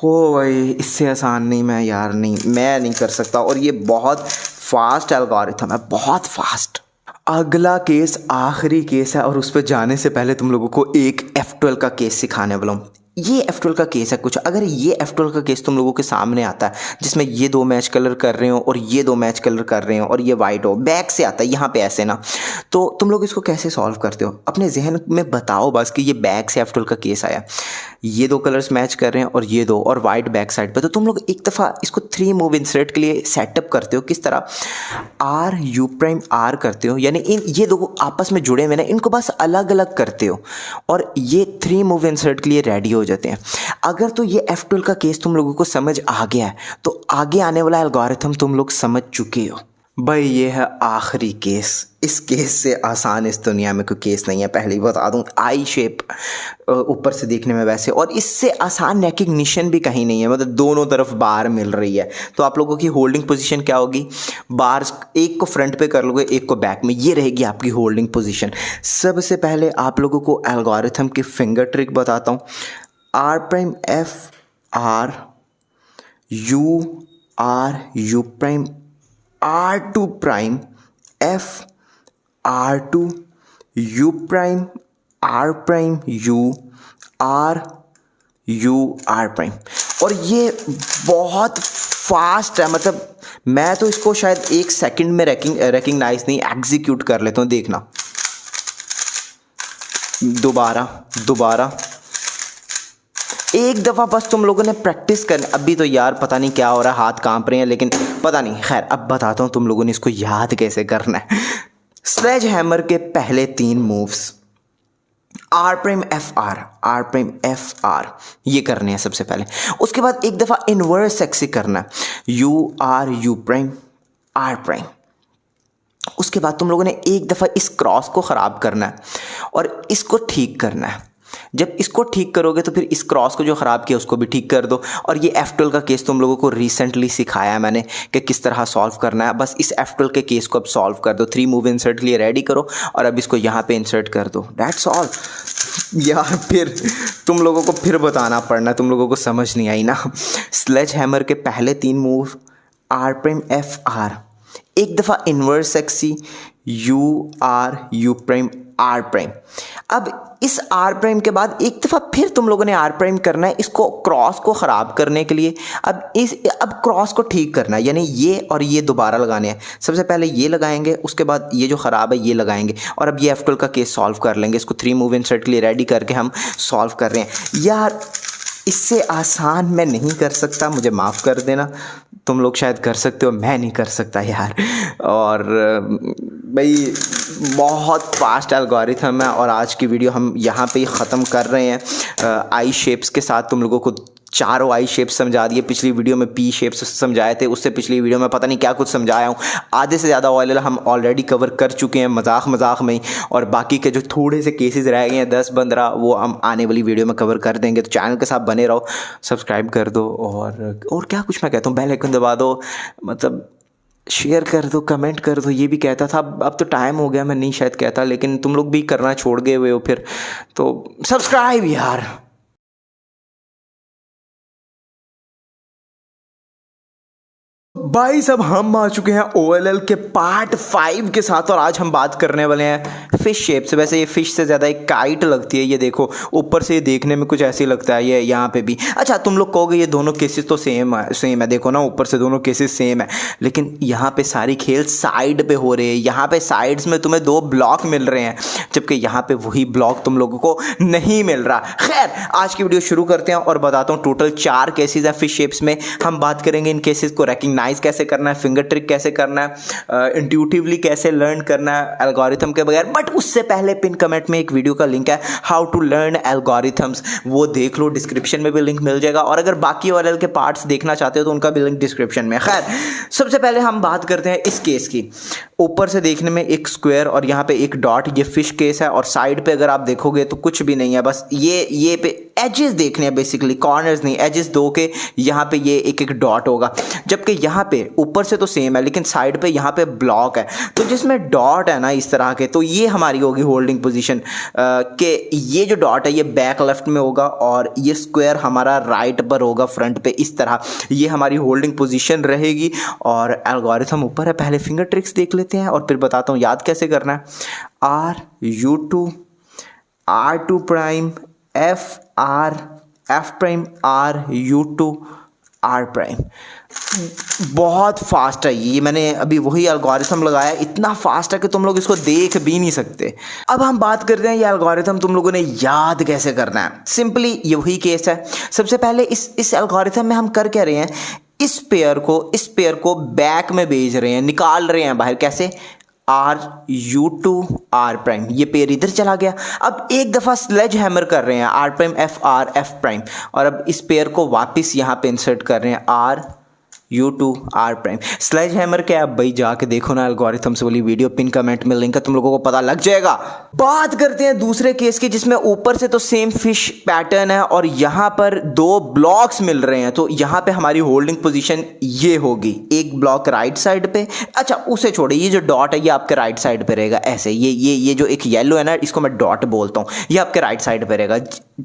हो भाई, इससे आसान नहीं, मैं नहीं कर सकता, और ये बहुत फास्ट एल्गोरिथम है, बहुत फास्ट। अगला केस आखिरी केस है, और उस पर जाने से पहले तुम लोगों को एक F12 का केस सिखाने वाला हूँ। ये F12 का केस है कुछ, अगर ये F12 का केस तुम लोगों के सामने आता है जिसमें ये 2 मैच कलर कर रहे हो और ये 2 मैच कलर कर रहे हो और ये वाइट हो, बैक से आता है यहाँ पे ऐसे ना, तो तुम लोग इसको कैसे सॉल्व करते हो, अपने जहन में बताओ बस कि ये बैक से F12 का केस आया, ये 2 कलर्स मैच कर रहे हैं और ये 2 और वाइट बैक साइड पे, तो तुम लोग एक दफ़ा इसको 3 मूव इंसर्ट के लिए सेटअप करते हो। किस तरह, आर यू प्राइम आर करते हो, यानी ये 2 आपस में जुड़े हुए ना, इनको बस अलग अलग करते हो और ये 3 मूव इंसर्ट के लिए रेडी हो जाते हैं। अगर तो ये F12 का केस तुम लोगों को समझ आ गया है तो आगे आने वाला एल्गोरिथम तुम लोग समझ चुके हो। भाई ये है आखिरी केस, इस केस से आसान इस दुनिया में कोई केस नहीं है, पहले ही बता दूं। आई शेप ऊपर से देखने में वैसे, और इससे आसान रिकग्निशन भी कहीं नहीं है, मतलब दोनों तरफ बार मिल रही है। तो आप लोगों की होल्डिंग पोजीशन क्या होगी, बार एक को फ्रंट पे कर लोगे, एक को बैक में, ये रहेगी आपकी होल्डिंग पोजीशन। सबसे पहले आप लोगों को एल्गोरिथम की फिंगर ट्रिक बताता हूँ, R prime F R U prime R2 prime F R2 U prime R prime U R prime. और ये बहुत फास्ट है, मतलब मैं तो इसको शायद 1 सेकंड में रिकग्नाइज नहीं, एग्जीक्यूट कर लेता हूँ। देखना, दोबारा एक दफ़ा बस तुम लोगों ने प्रैक्टिस करनी। अभी तो यार पता नहीं क्या हो रहा है, हाथ कांप रहे हैं, लेकिन पता नहीं, खैर अब बताता हूँ तुम लोगों ने इसको याद कैसे करना है। स्लेज हैमर के पहले 3 moves, R prime F R, ये करने हैं सबसे पहले। उसके बाद एक दफ़ा इनवर्स एक्सी करना है, यू प्राइम आर प्राइम। उसके बाद तुम लोगों ने एक दफ़ा इस क्रॉस को ख़राब करना है और इसको ठीक करना है। जब इसको ठीक करोगे तो फिर इस क्रॉस को जो ख़राब किया उसको भी ठीक कर दो। और ये F12 का केस तुम लोगों को रिसेंटली सिखाया है मैंने कि किस तरह सॉल्व करना है। बस इस F12 के केस को अब सॉल्व कर दो। 3 मूव इंसर्ट के लिए रेडी करो और अब इसको यहाँ पे इंसर्ट कर दो। That's all. यार फिर तुम लोगों को फिर बताना पड़ना, तुम लोगों को समझ नहीं आई ना। स्लेज हैमर के पहले 3 move R prime F R, एक दफ़ा inverse sexy U R U prime R prime. अब इस आर प्राइम के बाद एक दफ़ा फिर तुम लोगों ने आर प्राइम करना है, इसको क्रॉस को ख़राब करने के लिए। अब क्रॉस को ठीक करना है, यानी ये और ये दोबारा लगाने हैं। सबसे पहले ये लगाएंगे, उसके बाद ये जो ख़राब है ये लगाएंगे, और अब ये F12 का केस सॉल्व कर लेंगे। इसको 3 मूव इंसर्ट के लिए रेडी करके हम सॉल्व कर रहे हैं। यार इससे आसान मैं नहीं कर सकता, मुझे माफ़ कर देना। तुम लोग शायद कर सकते हो, मैं नहीं कर सकता यार। और भाई बहुत फास्ट एल्गोरिथम है, और आज की वीडियो हम यहाँ पे ही ख़त्म कर रहे हैं। आई शेप्स के साथ तुम लोगों को चारों आई शेप्स समझा दिए। पिछली वीडियो में पी शेप्स समझाए थे, उससे पिछली वीडियो में पता नहीं क्या कुछ समझाया हूँ। आधे से ज़्यादा OLL हम ऑलरेडी कवर कर चुके हैं मजाक में ही, और बाकी के जो थोड़े से केसेस रह गए हैं 10-15 वो हम आने वाली वीडियो में कवर कर देंगे। तो चैनल के साथ बने रहो, सब्सक्राइब कर दो, और क्या कुछ मैं कहता हूँ, बेल आइकन दबा दो, मतलब शेयर कर दो, कमेंट कर दो। ये भी कहता था, अब तो टाइम हो गया, मैं नहीं शायद कहता, लेकिन तुम लोग भी करना छोड़ गए हुए हो फिर, तो सब्सक्राइब यार। भाई सब हम आ चुके हैं OLL के पार्ट 5 के साथ, और आज हम बात करने वाले हैं फिश शेप से। वैसे ये फिश से ज़्यादा एक काइट लगती है, ये देखो ऊपर से देखने में कुछ ऐसे लगता है, ये यहाँ पे भी। अच्छा तुम लोग कहोगे ये दोनों केसेस तो सेम है, देखो ना ऊपर से दोनों केसेस सेम है, लेकिन यहाँ पे सारी खेल साइड पे हो रहे हैं। यहाँ पे साइड्स में तुम्हें 2 ब्लॉक मिल रहे हैं, जबकि यहाँ पे वही ब्लॉक तुम लोगों को नहीं मिल रहा। खैर आज की वीडियो शुरू करते हैं और बताता हूँ। टोटल 4 केसेस हैं फिश शेप्स में। हम बात करेंगे इन केसेस को रेकग्नाइज कैसे करना है, फिंगर ट्रिक कैसे करना है, इंट्यूटिवली कैसे लर्न करना है एल्गोरिथम के बगैर। बट उससे पहले पिन कमेंट में एक वीडियो का लिंक है, हाउ टू लर्न एल्गोरिथम्स, वो देख लो, डिस्क्रिप्शन में भी लिंक मिल जाएगा। और अगर बाकी OLL के पार्ट्स देखना चाहते हो तो उनका भी लिंक डिस्क्रिप्शन में। खैर सबसे पहले हम बात करते हैं इस केस की। ऊपर से देखने में एक स्क्वायर और यहाँ पे एक डॉट, ये फिश केस है, और साइड पे अगर आप देखोगे तो कुछ भी नहीं है, बस ये पे एजेस देखने हैं बेसिकली, कॉर्नर्स नहीं, एजेस 2 के यहाँ पे ये एक डॉट होगा। जबकि यहाँ पे ऊपर से तो सेम है, लेकिन साइड पे यहाँ पे ब्लॉक है, तो जिसमें डॉट है ना इस तरह के, तो ये हमारी होगी होल्डिंग पोजीशन के। ये जो डॉट है ये बैक लेफ्ट में होगा, और ये स्क्वायर हमारा राइट पर होगा फ्रंट पे, इस तरह ये हमारी होल्डिंग पोजीशन रहेगी। और एल्गोरिथम ऊपर है, पहले फिंगर ट्रिक्स देख लेते हैं और फिर बताता हूँ याद कैसे करना है। RU2 R2 prime FR F prime RU2 R prime. बहुत फास्ट है ये, मैंने अभी वही एल्गोरिथम लगाया, इतना फास्ट है कि तुम लोग इसको देख भी नहीं सकते। अब हम बात करते हैं ये एल्गोरिथम तुम लोगों ने याद कैसे करना है। सिंपली ये वही केस है। सबसे पहले इस एल्गोरिथम में हम कर क्या रहे हैं, इस पेयर को बैक में भेज रहे हैं, निकाल रहे हैं बाहर। कैसे? RU2 R प्राइम, ये पेयर इधर चला गया। अब एक दफ़ा स्लेज हैमर कर रहे हैं R prime FR F prime, और अब इस पेयर को वापस यहाँ पे इंसर्ट कर रहे हैं RU2 R prime. Sledgehammer क्या है भाई, जाके देखो ना एल्गोरिथम्स वाली वीडियो, पिन कमेंट में लिंक है, तुम लोगों को पता लग जाएगा। बात करते हैं दूसरे केस की, जिसमें ऊपर से तो सेम फिश पैटर्न है और यहाँ पर 2 ब्लॉक्स मिल रहे हैं। तो यहाँ पे हमारी होल्डिंग पोजीशन ये होगी, एक ब्लॉक राइट साइड पे, अच्छा उसे छोड़े, ये जो डॉट है ये आपके राइट साइड पे रहेगा ऐसे। ये जो एक येलो है ना, इसको मैं डॉट बोलता हूँ, ये आपके राइट साइड पे रहेगा।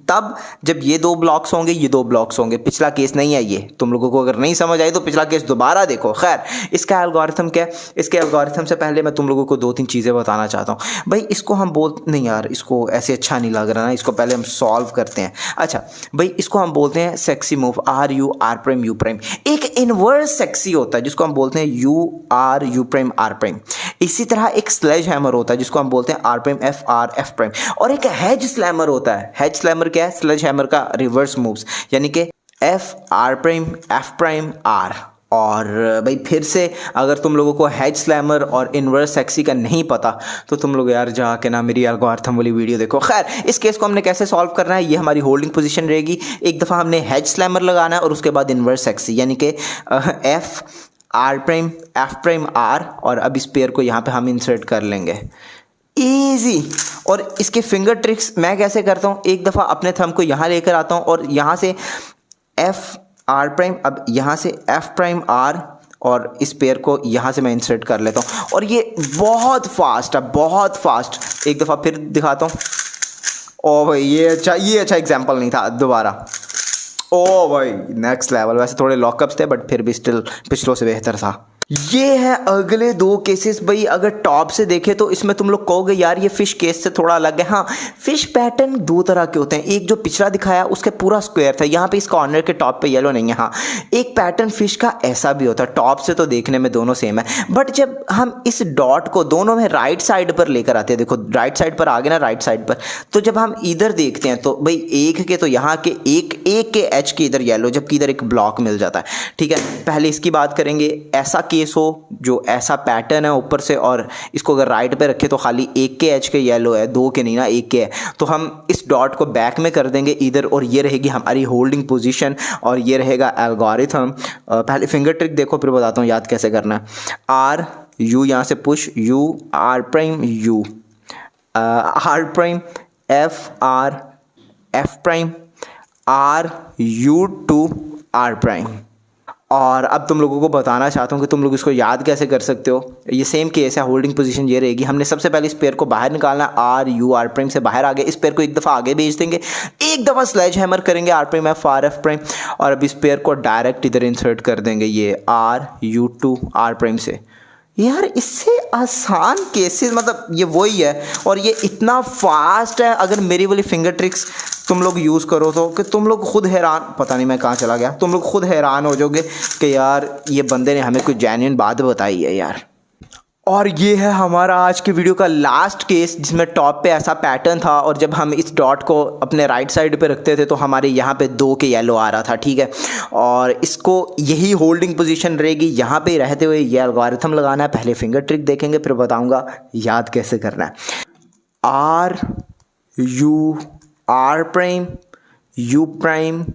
तब जब ये 2 ब्लॉक्स होंगे, ये 2 ब्लॉक्स होंगे। पिछला केस नहीं है ये, तुम लोगों को अगर नहीं समझ आई तो पिछला केस दोबारा देखो। खैर इसका एल्गोरिथम क्या है, इसके एल्गोरिथम से पहले मैं तुम लोगों को 2-3 चीज़ें बताना चाहता हूँ। भाई इसको हम नहीं यार, इसको ऐसे अच्छा नहीं लग रहा ना, इसको पहले हम सॉल्व करते हैं। अच्छा भाई इसको हम बोलते हैं sexy move RU R prime U prime. एक इनवर्स सेक्सी होता है जिसको हम बोलते हैं UR U prime R prime. इसी तरह एक स्लेज हैमर होता है जिसको हम बोलते हैं R prime FR F prime, और एक हेज स्लैमर होता है। हेज स्लैमर क्या है? स्लेज हैमर का रिवर्स मूव्स, यानी कि FR prime F prime R। और भाई फिर से अगर तुम लोगों को हेज स्लैमर और इनवर्स सेक्सी का नहीं पता तो तुम लोग यार जाके ना मेरी एल्गोरिथम वाली वीडियो देखो। खैर इस केस को हमने कैसे सॉल्व करना है, ये हमारी होल्डिंग पोजीशन रहेगी। एक दफ़ा हमने हेज स्लैमर लगाना है और उसके बाद इनवर्स सेक्सी, यानी कि FR prime F prime R, और अब इस पेयर को यहाँ पे हम इंसर्ट कर लेंगे। ईजी। और इसके फिंगर ट्रिक्स मैं कैसे करता हूँ, एक दफ़ा अपने थंब को यहाँ लेकर आता हूँ और यहाँ से FR प्राइम, अब यहाँ से F प्राइम R, और इस पेयर को यहाँ से मैं इंसर्ट कर लेता हूँ। और ये बहुत फास्ट है, बहुत फास्ट। एक दफ़ा फिर दिखाता हूँ, ओ भाई ये अच्छा एग्जाम्पल नहीं था, दोबारा। ओ भाई नेक्स्ट लेवल। वैसे थोड़े लॉकअप्स थे बट फिर भी स्टिल पिछलों से बेहतर था। ये है अगले दो केसेस भाई। अगर टॉप से देखे तो इसमें तुम लोग कहोगे यार ये फिश केस से थोड़ा अलग है। हाँ, फिश पैटर्न दो तरह के होते हैं। एक जो पिछला दिखाया उसके पूरा स्क्वायर था, यहाँ पे इस कॉर्नर के टॉप पे येलो नहीं है। हाँ, एक पैटर्न फिश का ऐसा भी होता है। टॉप से तो देखने में दोनों सेम है, बट जब हम इस डॉट को दोनों में राइट साइड पर लेकर आते हैं, देखो राइट साइड पर आ गए ना, राइट साइड पर, तो जब हम इधर देखते हैं तो भाई एक के तो यहाँ के एक के एच के इधर येलो, जबकि इधर एक ब्लॉक मिल जाता है। ठीक है, पहले इसकी बात करेंगे। ऐसा केस हो जो ऐसा पैटर्न है ऊपर से, और इसको अगर राइट पे रखे तो खाली एक के एच के येलो है, दो के नहीं ना, एक के है, तो हम इस डॉट को बैक में कर देंगे इधर, और ये रहेगी हमारी होल्डिंग पोजीशन और ये रहेगा एल्गोरिथम। पहले फिंगर ट्रिक देखो फिर बताता हूँ याद कैसे करना है। आर यू, यहाँ से push U, R prime U, R prime F R, F prime R U two R prime. और अब तुम लोगों को बताना चाहता हूँ कि तुम लोग इसको याद कैसे कर सकते हो। ये सेम केस है, होल्डिंग पोजीशन ये रहेगी। हमने सबसे पहले इस पेयर को बाहर निकालना, आर यू आर प्राइम से बाहर आ गए, इस पेयर को एक दफ़ा आगे भेज देंगे, एक दफ़ा स्लेज हैमर करेंगे R prime F R F prime, और अब इस पेयर को डायरेक्ट इधर इंसर्ट कर देंगे ये R U two R prime से। यार इससे आसान केसेस, मतलब ये वही है, और ये इतना फास्ट है। अगर मेरी वाली फिंगर ट्रिक्स तुम लोग यूज़ करो तो कि तुम लोग खुद हैरान, पता नहीं मैं कहाँ चला गया, तुम लोग खुद हैरान हो जाओगे कि यार ये बंदे ने हमें कुछ जेन्युइन बात बताई है यार। और ये है हमारा आज के वीडियो का लास्ट केस, जिसमें टॉप पे ऐसा पैटर्न था और जब हम इस डॉट को अपने राइट साइड पे रखते थे तो हमारे यहाँ पे दो के येलो आ रहा था। ठीक है, और इसको यही होल्डिंग पोजीशन रहेगी, यहाँ पे रहते हुए ये एल्गोरिथम लगाना है। पहले फिंगर ट्रिक देखेंगे फिर बताऊँगा याद कैसे करना है। R U R prime U prime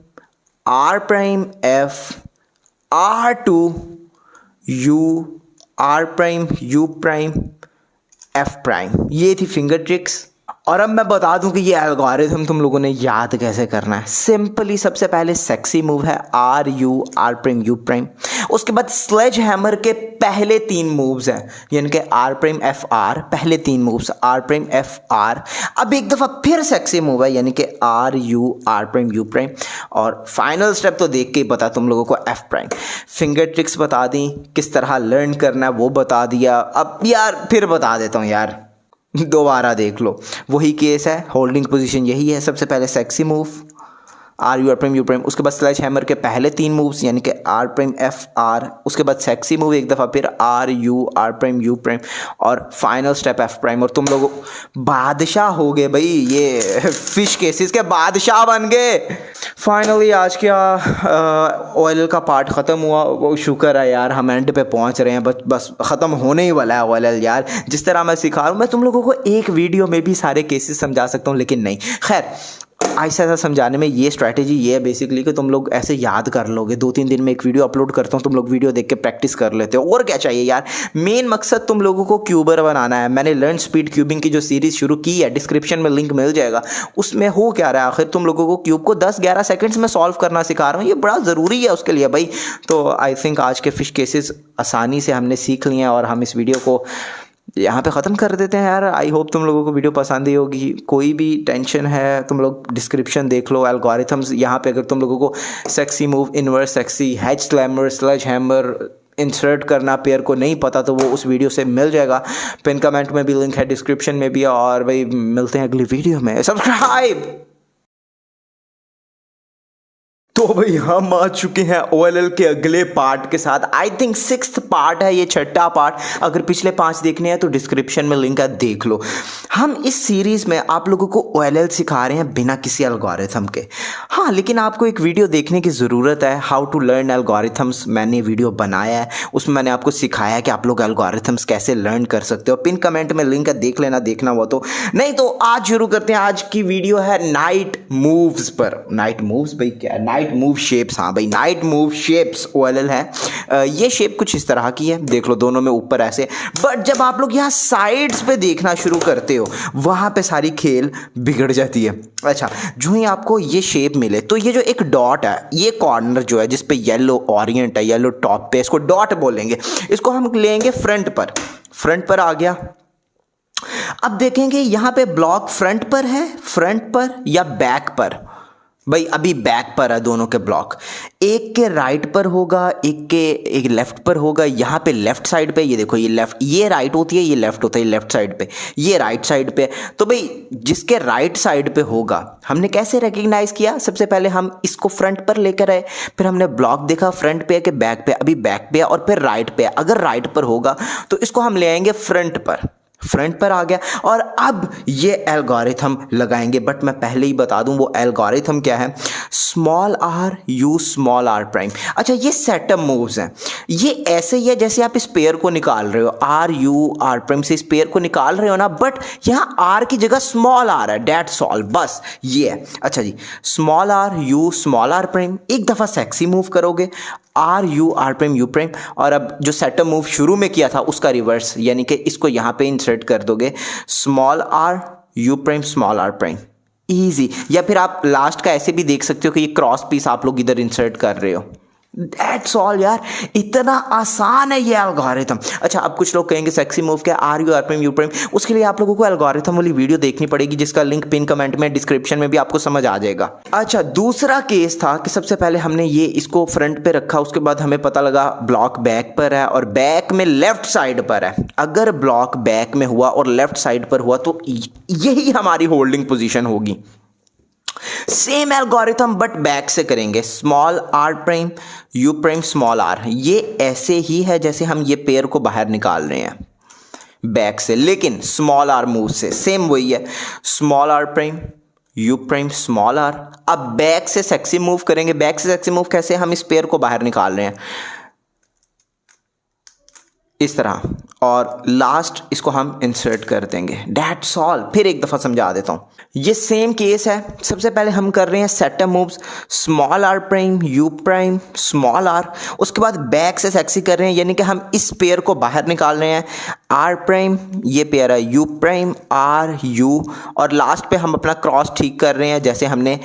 R prime F R two U R prime U prime F prime. ये थी फिंगर ट्रिक्स। और अब मैं बता दूं कि ये एल्गोरिथम तुम लोगों ने याद कैसे करना है। सिंपली सबसे पहले सेक्सी मूव है R U R prime U prime, उसके बाद स्लेज हैमर के पहले तीन मूव्स हैं, यानी कि आर प्राइम एफ आर, पहले तीन moves R prime F R. अब एक दफ़ा फिर सेक्सी मूव है, यानी कि R U R prime U prime, और फाइनल स्टेप तो देख के ही पता तुम लोगों को एफ प्राइम। फिंगर ट्रिक्स बता दी, किस तरह लर्न करना है वो बता दिया। अब यार फिर बता देता हूँ यार, दोबारा देख लो। वही केस है, होल्डिंग पोजीशन यही है। सबसे पहले sexy move R U R prime U prime, उसके बाद स्लेज हैमर के पहले तीन मूव्स यानी कि आर प्राइम एफ आर, उसके बाद सेक्सी मूव एक दफ़ा फिर R U R prime U prime, और फाइनल स्टेप एफ प्राइम। और तुम लोग बादशाह हो गए भाई, ये फिश केसेस के बादशाह बन गए। फाइनली आज का ऑयल का पार्ट ख़त्म हुआ। वो शुक्र है यार, हम एंड पे पहुंच रहे हैं, बस ख़त्म होने ही वाला है ऑयल यार। जिस तरह मैं सिखा रहा हूँ, मैं तुम लोगों को एक वीडियो में भी सारे केसेस समझा सकता हूँ, लेकिन नहीं, खैर ऐसा ऐसा समझाने में ये स्ट्रैटेजी ये है बेसिकली कि तुम लोग ऐसे याद कर लोगे। 2-3 दिन में एक वीडियो अपलोड करता हूँ, तुम लोग वीडियो देख के प्रैक्टिस कर लेते हो, और क्या चाहिए यार। मेन मकसद तुम लोगों को क्यूबर बनाना है। मैंने लर्न स्पीड क्यूबिंग की जो सीरीज़ शुरू की है, डिस्क्रिप्शन में लिंक मिल जाएगा। उसमें हो क्या रहा है, आखिर तुम लोगों को क्यूब को 10-11 सेकेंड्स में सॉल्व करना सिखा रहा हूँ। ये बड़ा ज़रूरी है उसके लिए भाई। तो आई थिंक आज के फिश केसेस आसानी से हमने सीख लिए हैं, और हम इस वीडियो को यहाँ पे ख़त्म कर देते हैं यार। आई होप तुम लोगों को वीडियो पसंद ही होगी। कोई भी टेंशन है तुम लोग डिस्क्रिप्शन देख लो, एल्गोरिथम्स यहाँ पे। अगर तुम लोगों को sexy move, inverse sexy, head slammer, sledge hammer insert करना पेयर को नहीं पता तो वो उस वीडियो से मिल जाएगा। पिन कमेंट में भी लिंक है, डिस्क्रिप्शन में भी है। और भाई मिलते हैं अगली वीडियो में। सब्सक्राइब। तो भाई हम आ चुके हैं OLL के अगले पार्ट के साथ। आई थिंक 6th पार्ट है ये, 6ठा पार्ट। अगर पिछले 5 देखने हैं तो डिस्क्रिप्शन में लिंक है, देख लो। हम इस सीरीज़ में आप लोगों को OLL सिखा रहे हैं बिना किसी एल्गोरिथम के। हाँ, लेकिन आपको एक वीडियो देखने की ज़रूरत है, हाउ टू लर्न एल्गोरिथम्स। मैंने वीडियो बनाया है, उसमें मैंने आपको सिखाया है कि आप लोग एल्गोरिथम्स कैसे लर्न कर सकते हो। पिन कमेंट में लिंक है, देख लेना, देखना वो तो नहीं। तो आज शुरू करते हैं। आज की वीडियो है नाइट मूव्स पर। नाइट मूव्स भाई क्या है? Night move shapes. हाँ भाई, नाइट मूव शेप्स OLL है। ये शेप कुछ इस तरह की है, देख लो, दोनों में ऊपर ऐसे। बट जब आप लोग यहाँ साइड्स पे देखना शुरू करते हो, वहां पे सारी खेल बिगड़ जाती है। अच्छा, जो ही आपको ये शेप मिले तो ये जो एक डॉट है, ये कॉर्नर जो है जिस पे येलो ऑरिएंट है, येलो टॉप पे, इसको डॉट बोलेंगे। इसको हम लेंगे फ्रंट पर। फ्रंट पर आ गया, अब देखेंगे यहाँ पे ब्लॉक फ्रंट पर है, फ्रंट पर या बैक पर। भाई अभी बैक पर है दोनों के ब्लॉक, एक के राइट पर होगा, एक लेफ्ट पर होगा। यहाँ पे लेफ्ट साइड पे ये देखो, ये लेफ्ट, ये राइट होती है, ये लेफ्ट होता है, ये लेफ्ट साइड पे, ये राइट साइड पे। तो भाई जिसके राइट साइड पे होगा हमने कैसे रिकग्नाइज किया? सबसे पहले हम इसको फ्रंट पर लेकर आए, फिर हमने ब्लॉक देखा फ्रंट पे है कि बैक पे, अभी बैक पे है, और फिर राइट पे है। अगर राइट पर होगा तो इसको हम ले आएंगे फ्रंट पर, फ्रंट पर आ गया। और अब ये एल्गोरिथम लगाएंगे, बट मैं पहले ही बता दूं वो एल्गोरिथम क्या है। Small are U small are prime. अच्छा, ये सेटअप मूव्स हैं, ये ऐसे ही है जैसे आप इस पेयर को निकाल रहे हो, आर यू आर प्राइम से इस पेयर को निकाल रहे हो ना, बट यहाँ आर की जगह स्मॉल आर है, डेट्स ऑल, बस ये है। अच्छा जी, small are U small are prime, एक दफ़ा सेक्सी मूव करोगे, R U R prime U prime, और अब जो सेटअप मूव शुरू में किया था उसका रिवर्स, यानी कि इसको यहाँ पे इंसर्ट कर दोगे, small are U prime small are prime, easy. या फिर आप लास्ट का ऐसे भी देख सकते हो कि ये क्रॉस पीस आप लोग इधर इंसर्ट कर रहे हो। दैट्स ऑल यार, इतना आसान है ये एल्गोरिथम। अच्छा, अब कुछ लोग कहेंगे सेक्सी मूव क्या, R U R prime U prime, उसके लिए आप लोगों को एल्गोरिथम वाली वीडियो देखनी पड़ेगी, जिसका लिंक पिन कमेंट में डिस्क्रिप्शन में भी आपको समझ आ जाएगा। अच्छा, दूसरा केस था कि सबसे पहले हमने ये इसको फ्रंट पे रखा, उसके बाद हमें पता लगा ब्लॉक बैक पर है और बैक में लेफ्ट साइड पर है। अगर ब्लॉक बैक में हुआ और लेफ्ट साइड पर हुआ तो यही हमारी होल्डिंग पोजीशन होगी। सेम एल्गोरिथम बट बैक से करेंगे, small are prime U prime small r. ये ऐसे ही है जैसे हम ये पेयर को बाहर निकाल रहे हैं बैक से, लेकिन स्मॉल आर मूव से सेम वही है, small are prime U prime small r. अब बैक से सेक्सी मूव करेंगे, बैक से सेक्सी मूव कैसे, हम इस पेयर को बाहर निकाल रहे हैं इस तरह, और लास्ट इसको हम इंसर्ट कर देंगे, दैट्स ऑल। फिर एक दफ़ा समझा देता हूँ, ये सेम केस है। सबसे पहले हम कर रहे हैं setup moves, small are prime U prime small r, उसके बाद बैक से सेक्सी कर रहे हैं, यानी कि हम इस पेयर को बाहर निकाल रहे हैं, आर प्राइम ये पेयर है यू प्राइम आर यू, और लास्ट पे हम अपना क्रॉस ठीक कर रहे हैं, जैसे हमने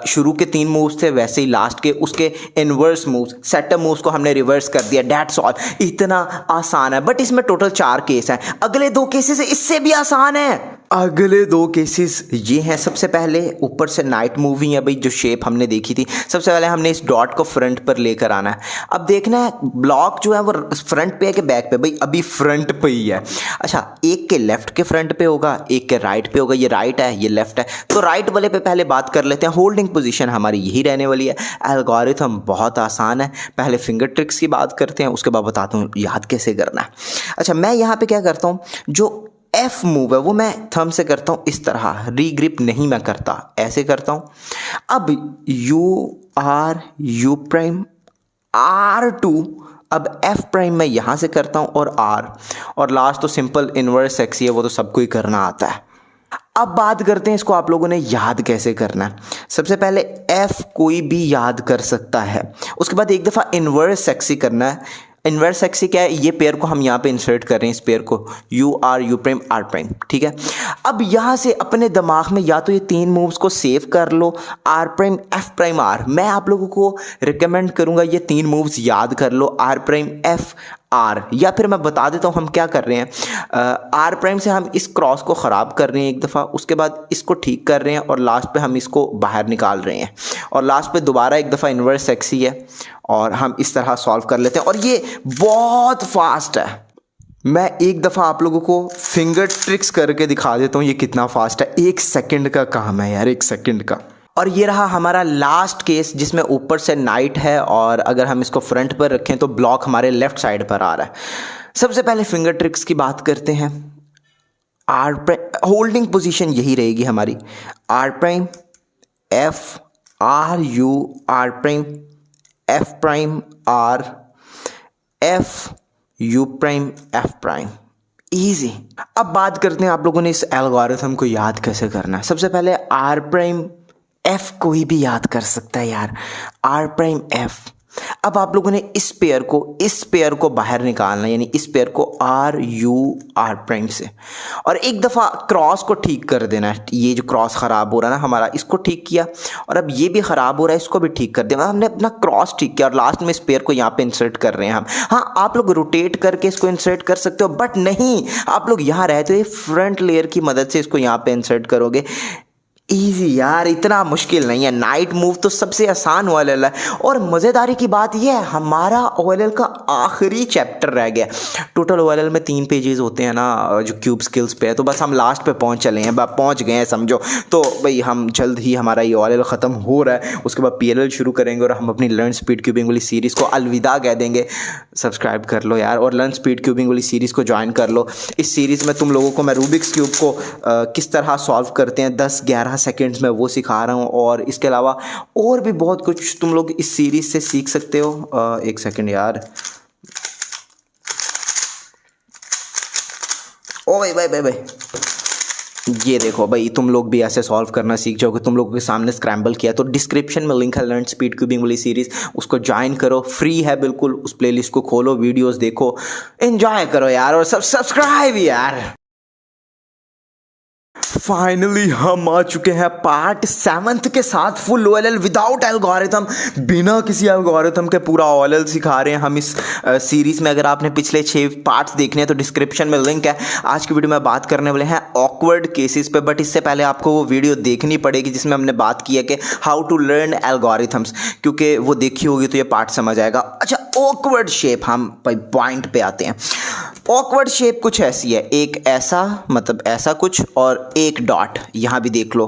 शुरू के 3 मूव्स थे वैसे ही लास्ट के उसके इनवर्स मूव्स, सेटअप मूव्स को हमने रिवर्स कर दिया, दैट्स ऑल। इतना आसान है, बट इसमें टोटल 4 केस हैं। अगले 2 केसेस इससे भी आसान है। अगले 2 केसेस ये हैं, सबसे पहले ऊपर से नाइट मूवी है भाई, जो शेप हमने देखी थी, सबसे पहले हमने इस डॉट को फ्रंट पर लेकर आना है। अब देखना है ब्लॉक जो है वो फ्रंट पे है कि बैक पे, भाई अभी फ्रंट पे ही है। अच्छा, एक के लेफ्ट के फ्रंट पे होगा, एक के राइट पे होगा, ये राइट है ये लेफ्ट है, तो राइट वाले पे पहले बात कर लेते हैं। होल्डिंग पोजीशन हमारी यही रहने वाली है। एल्गोरिथम बहुत आसान है, पहले फिंगर ट्रिक्स की बात करते हैं, उसके बाद बताता हूँ याद कैसे करना है। अच्छा, मैं यहाँ पे क्या करता हूँ, जो एफ मूव है वो मैं थंब से करता हूँ इस तरह, रीग्रिप नहीं मैं करता, ऐसे करता हूँ। अब यू प्राइम R2, अब एफ प्राइम मैं यहाँ से करता हूँ और आर, और लास्ट तो सिंपल इनवर्स सेक्सी है, वो तो सबको ही करना आता है। अब बात करते हैं इसको आप लोगों ने याद कैसे करना है। सबसे पहले एफ कोई भी याद कर सकता है, उसके बाद एक दफ़ा इनवर्स सेक्सी करना है। इनवर्स सेक्सी क्या है, ये पेयर को हम यहाँ पे इंसर्ट कर रहे हैं, इस पेयर को यू प्राइम आर प्राइम, ठीक है। अब यहाँ से अपने दिमाग में या तो ये 3 मूव्स को सेव कर लो, R prime F prime R. मैं आप लोगों को रिकमेंड करूँगा ये 3 मूव्स याद कर लो, आर प्राइम एफ आर, या फिर मैं बता देता हूँ हम क्या कर रहे हैं। आर प्राइम से हम इस क्रॉस को ख़राब कर रहे हैं एक दफ़ा, उसके बाद इसको ठीक कर रहे हैं, और लास्ट पे हम इसको बाहर निकाल रहे हैं, और लास्ट पे दोबारा एक दफ़ा इन्वर्स सेक्सी है, और हम इस तरह सॉल्व कर लेते हैं। और ये बहुत फास्ट है, मैं एक दफ़ा आप लोगों को फिंगर ट्रिक्स करके दिखा देता हूँ ये कितना फास्ट है। 1 सेकंड का काम है यार, 1 सेकंड का। और ये रहा हमारा लास्ट केस, जिसमें ऊपर से नाइट है, और अगर हम इसको फ्रंट पर रखें तो ब्लॉक हमारे लेफ्ट साइड पर आ रहा है। सबसे पहले फिंगर ट्रिक्स की बात करते हैं। आर प्राइम होल्डिंग पोजीशन यही रहेगी हमारी, R prime F R U R prime F prime R F U prime F prime, easy. अब बात करते हैं आप लोगों ने इस एल्गोरिथम को याद कैसे करना है। सबसे पहले आर प्राइम एफ कोई भी याद कर सकता है यार, आर प्राइम एफ, अब आप लोगों ने इस पेयर को बाहर निकालना है, यानी इस पेयर को आर यू आर प्राइम से, और एक दफ़ा क्रॉस को ठीक कर देना है। ये जो क्रॉस ख़राब हो रहा है ना हमारा, इसको ठीक किया, और अब ये भी ख़राब हो रहा है, इसको भी ठीक कर दिया। हमने अपना क्रॉस ठीक किया और लास्ट में इस पेयर को यहाँ पे इंसर्ट कर रहे हैं हम। हाँ, आप लोग रोटेट करके इसको इंसर्ट कर सकते हो, बट नहीं, आप लोग यहाँ रहते हो फ्रंट लेयर की मदद से इसको यहाँ पे इंसर्ट करोगे। इजी यार, इतना मुश्किल नहीं है। नाइट मूव तो सबसे आसान OLL है। और मज़ेदारी की बात यह है, हमारा OLL का आखिरी चैप्टर रह गया। टोटल OLL में 3 पेजेस होते हैं ना जो क्यूब स्किल्स पे है, तो बस हम लास्ट पे पहुंच चले हैं, पहुंच गए हैं समझो। तो भाई हम जल्द ही हमारा ये OLL ख़त्म हो रहा है, उसके बाद PLL शुरू करेंगे और हम अपनी लर्न स्पीड क्यूबिंग वाली सीरीज़ को अलविदा कह देंगे। सब्सक्राइब कर लो यार, और लर्न स्पीड क्यूबिंग वाली सीरीज़ को ज्वाइन कर लो। इस सीरीज़ में तुम लोगों को मैं रूबिक्स क्यूब को किस तरह सॉल्व करते हैं 10-11 सेकेंड्स में वो सिखा रहा हूँ, और इसके अलावा और भी बहुत कुछ तुम लोग इस सीरीज से सीख सकते हो। एक सेकेंड यार, ओ भाई ये देखो भाई, तुम लोग भी ऐसे सॉल्व करना सीख जाओगे। तुम लोगों के सामने स्क्रैम्बल किया तो डिस्क्रिप्शन में लिंक है लर्न स्पीड क्यूबिंग वाली सीरीज, उसको ज्वाइन करो, फ्री है बिल्कुल। उस प्लेलिस्ट को खोलो, वीडियोस देखो, एंजॉय करो यार, और सब्सक्राइब यार। फाइनली हम आ चुके हैं पार्ट 7 के साथ, फुल OLL विदाउट एल्गोरिथम, बिना किसी एल्गोरिथम के पूरा OLL सिखा रहे हैं हम इस सीरीज में। अगर आपने पिछले 6 पार्ट्स देखने हैं तो डिस्क्रिप्शन में लिंक है। आज की वीडियो में बात करने वाले हैं ऑकवर्ड केसेस पे, बट इससे पहले आपको वो वीडियो देखनी पड़ेगी जिसमें हमने बात की है कि हाउ टू लर्न एल्गोरिथम्स, क्योंकि वो देखी होगी तो ये पार्ट समझ आएगा। अच्छा, ऑकवर्ड शेप, हम भाई पॉइंट पे आते हैं। ऑकवर्ड शेप कुछ ऐसी है, एक ऐसा, मतलब ऐसा कुछ, और एक डॉट, यहाँ भी देख लो।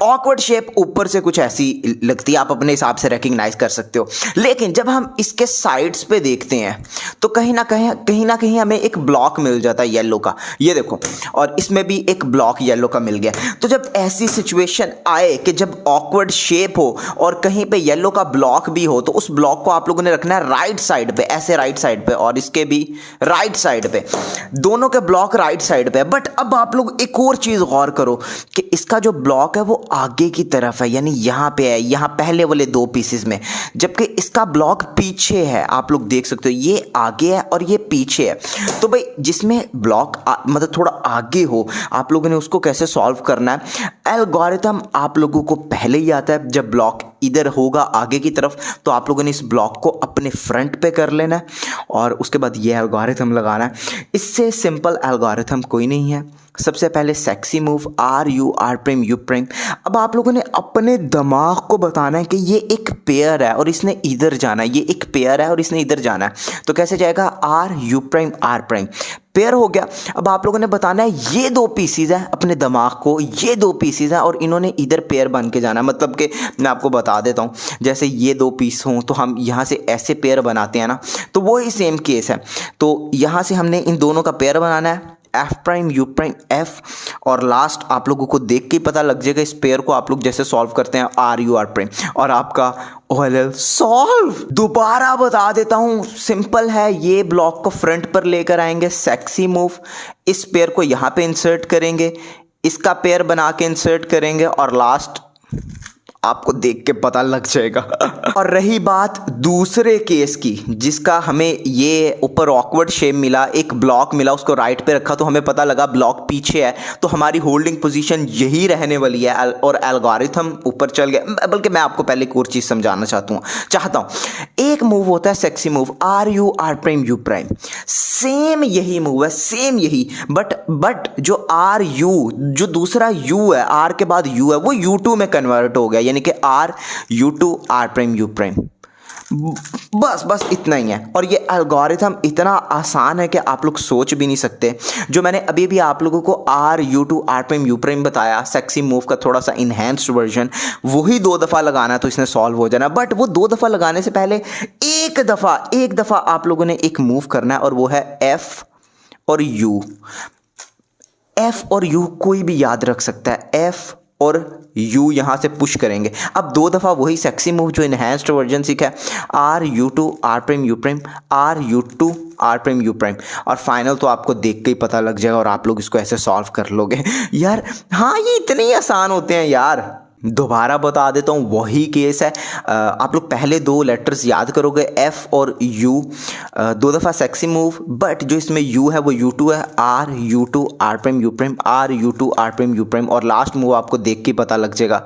ऑकवर्ड शेप ऊपर से कुछ ऐसी लगती है, आप अपने हिसाब से रिकग्नाइज कर सकते हो। लेकिन जब हम इसके साइड्स पे देखते हैं तो कहीं ना कहीं हमें एक ब्लॉक मिल जाता है येलो का, ये देखो, और इसमें भी एक ब्लॉक येलो का मिल गया। तो जब ऐसी सिचुएशन आए कि जब ऑकवर्ड शेप हो और कहीं पे येलो का ब्लॉक भी हो, तो उस ब्लॉक को आप लोगों ने रखना है राइट साइड पे, ऐसे राइट साइड पे, और इसके भी राइट साइड पे, दोनों के ब्लॉक राइट साइड पे है। बट अब आप लोग एक और चीज गौर करो कि इसका जो ब्लॉक है वो आगे की तरफ है, यानी यहां पे है, यहां पहले वाले 2 पीसेस में, जबकि इसका ब्लॉक पीछे है। आप लोग देख सकते हो, ये आगे है और ये पीछे है। तो भाई जिसमें ब्लॉक मतलब थोड़ा आगे हो, आप लोगों ने उसको कैसे सॉल्व करना है। एल्गोरिथम आप लोगों को पहले ही आता है। जब ब्लॉक इधर होगा आगे की तरफ, तो आप लोगों ने इस ब्लॉक को अपने फ्रंट पे कर लेना है, और उसके बाद ये एल्गोरिथम लगाना है। इससे सिंपल एल्गोरिथम कोई नहीं है। सबसे पहले sexy move R U R prime U prime. अब आप लोगों ने अपने दिमाग को बताना है कि ये एक पेयर है और इसने इधर जाना है, ये एक पेयर है और इसने इधर जाना है। तो कैसे जाएगा, R U prime R prime, pair हो गया। अब आप लोगों ने बताना है ये 2 पीसीज हैं, अपने दिमाग को, ये 2 पीसीज हैं और इन्होंने इधर पेयर बन के जाना है। मतलब कि मैं आपको बता देता हूँ, जैसे ये 2 पीस हों तो हम यहाँ से ऐसे पेयर बनाते हैं ना, तो वो ही सेम केस है। तो यहाँ से हमने इन दोनों का पेयर बनाना है, F prime U prime F, और लास्ट आप लोगों को देख के ही पता लग जाएगा इस पेयर को आप लोग जैसे सॉल्व करते हैं, आर यू आर प्राइम, और आपका OLL सॉल्व। दोबारा बता देता हूं, सिंपल है। ये ब्लॉक को फ्रंट पर लेकर आएंगे, सेक्सी मूव, इस पेयर को यहां पे इंसर्ट करेंगे, इसका पेयर बना के इंसर्ट करेंगे, और लास्ट आपको देख के पता लग जाएगा। और रही बात दूसरे केस की, जिसका हमें ये ऊपर ऑकवर्ड शेप मिला, एक ब्लॉक मिला, उसको राइट पे रखा तो हमें पता लगा ब्लॉक पीछे है, तो हमारी होल्डिंग पोजीशन यही रहने वाली है और एल्गोरिथम ऊपर चल गया। बल्कि मैं आपको पहले एक और चीज समझाना चाहता हूँ। एक मूव होता है sexy move, R U R prime U prime, same यही मूव है, सेम यही, बट जो आर यू, जो दूसरा यू है, आर के बाद यू है, वो U2 में कन्वर्ट हो गया, यानी कि R U2 R prime U prime. बस इतना ही है। और ये एल्गोरिथम इतना आसान है कि आप लोग सोच भी नहीं सकते। जो मैंने अभी भी आप लोगों को R U2 R prime U prime बताया, सेक्सी मूव का थोड़ा सा इन्हेंस्ड वर्जन, वही 2 दफ़ा लगाना तो इसने सॉल्व हो जाना। बट वो 2 दफ़ा लगाने से पहले एक दफ़ा आप लोगों ने एक मूव करना है, और वो है F और U। F और U कोई भी याद रख सकता है, F और U यहां से पुश करेंगे। अब 2 दफ़ा वही सेक्सी मूव जो इनहैंस्ड वर्जन सीखा है, R U2 R prime U prime, R U2 R prime U prime, और फाइनल तो आपको देख के ही पता लग जाएगा और आप लोग इसको ऐसे सॉल्व कर लोगे यार। हाँ, ये इतने ही आसान होते हैं यार। दोबारा बता देता हूँ, वही केस है। आप लोग पहले दो लेटर्स याद करोगे, एफ और यू, दो दफ़ा सेक्सी मूव, बट जो इसमें यू है वो U2 है, R U2 R prime U prime, R U2 R prime U prime, और लास्ट मूव आपको देख के पता लग जाएगा।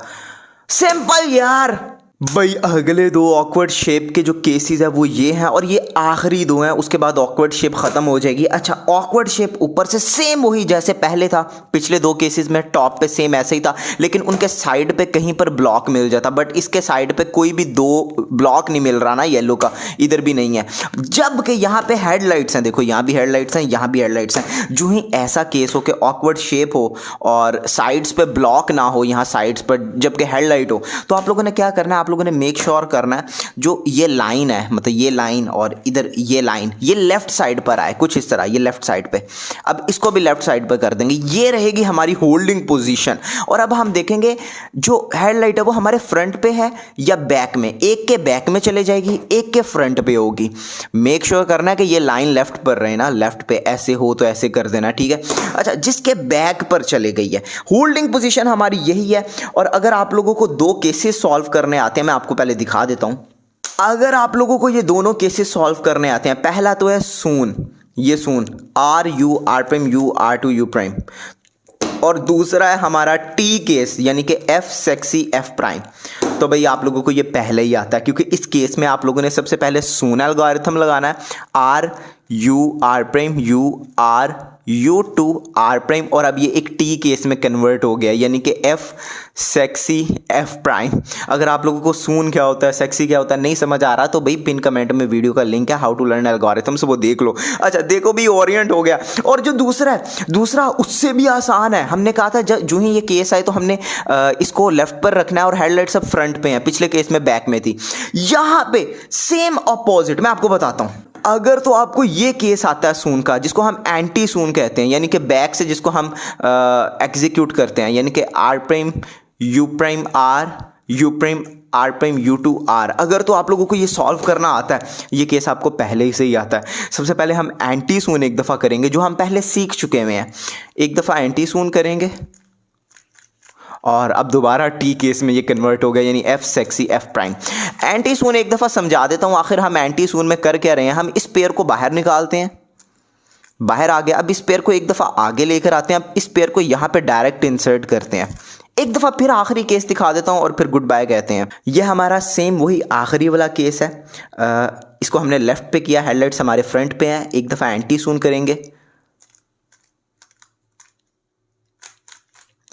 सिंपल यार। भाई अगले दो ऑकवर्ड शेप के जो केसेस है वो ये हैं, और ये आखिरी दो हैं, उसके बाद ऑकवर्ड शेप खत्म हो जाएगी। अच्छा, ऑकवर्ड शेप ऊपर से सेम वही जैसे पहले था, पिछले दो केसेस में टॉप पे सेम ऐसे ही था, लेकिन उनके साइड पे कहीं पर ब्लॉक मिल जाता, बट इसके साइड पे कोई भी दो ब्लॉक नहीं मिल रहा ना, येलो का इधर भी नहीं है, जबकि यहाँ पे हेडलाइट्स हैं। देखो यहाँ भी हेडलाइट्स हैं, यहाँ भी हेडलाइट्स हैं। जो ही ऐसा केस हो कि ऑकवर्ड शेप हो और साइड्स पे ब्लॉक ना हो, यहाँ साइड्स पर जबकि हेडलाइट हो, तो आप लोगों ने क्या करना है, आप लोगों ने मेक श्योर करना है जो ये लाइन है, मतलब ये लाइन और इधर ये लाइन, ये लेफ्ट साइड पर आए कुछ इस तरह, ये लेफ्ट साइड पे। अब इसको भी लेफ्ट साइड पर कर देंगे, ये रहेगी हमारी होल्डिंग पोजीशन। और अब हम देखेंगे जो हेडलाइट है वो हमारे फ्रंट पे है या बैक में। एक के बैक में चले जाएगी, एक के फ्रंट पे होगी। मेक श्योर करना है कि ये लाइन लेफ्ट पर रहे ना, लेफ्ट पे ऐसे हो तो ऐसे कर देना, ठीक है। अच्छा, जिसके बैक पर चले गई है, होल्डिंग पोजीशन हमारी यही है। और अगर आप लोगों को दो केसेस सॉल्व करने आते हैं, मैं आपको पहले दिखा देता हूं। अगर आप लोगों को ये दोनों केसेस सॉल्व करने आते हैं, पहला तो है सून, ये sune R U R prime U R two U prime, और दूसरा है हमारा टी केस यानी कि एफ सेक्सी एफ प्राइम। तो भाई आप लोगों को ये पहले ही आता है, क्योंकि इस केस में आप लोगों ने सबसे पहले सून एल्गोरिथम लगाना है, R U R prime U R U2 R prime, और अब ये एक टी केस में कन्वर्ट हो गया यानी कि एफ सेक्सी एफ प्राइम। अगर आप लोगों को सून क्या होता है, सेक्सी क्या होता है नहीं समझ आ रहा, तो भाई पिन कमेंट में वीडियो का लिंक है, हाउ टू लर्न एल्गोरिथम्स, वो देख लो। अच्छा देखो भी ओरिएंट हो गया। और जो दूसरा है, दूसरा उससे भी आसान है। हमने कहा था जो ही ये केस आए तो हमने इसको लेफ्ट पर रखना है और हेडलाइट सब फ्रंट पे है, पिछले केस में बैक में थी। यहां पे सेम अपोजिट, मैं आपको बताता हूं। अगर तो आपको ये केस आता है सून का, जिसको हम एंटी सून कहते हैं, यानी कि बैक से जिसको हम एग्जीक्यूट करते हैं, यानी कि R prime U prime R U prime R prime U2 R. अगर तो आप लोगों को ये सॉल्व करना आता है, ये केस आपको पहले ही से ही आता है। सबसे पहले हम एंटी सून एक दफ़ा करेंगे, जो हम पहले सीख चुके हुए हैं। एक दफ़ा एंटी सून करेंगे और अब दोबारा टी केस में ये कन्वर्ट हो गया, यानी F sexy F prime. Anti sune एक दफ़ा समझा देता हूँ, आखिर हम एंटी सून में कर क्या रहे हैं। हम इस पेयर को बाहर निकालते हैं, बाहर आ गया। अब इस पेयर को एक दफ़ा आगे लेकर आते हैं, अब इस पेयर को यहाँ पे डायरेक्ट इंसर्ट करते हैं। एक दफ़ा फिर आखिरी केस दिखा देता हूँ और फिर गुड बाय कहते हैं। ये हमारा सेम वही आखिरी वाला केस है। इसको हमने लेफ्ट पे किया, हेडलाइट्स हमारे फ्रंट पे हैं। एक दफ़ा एंटी सून करेंगे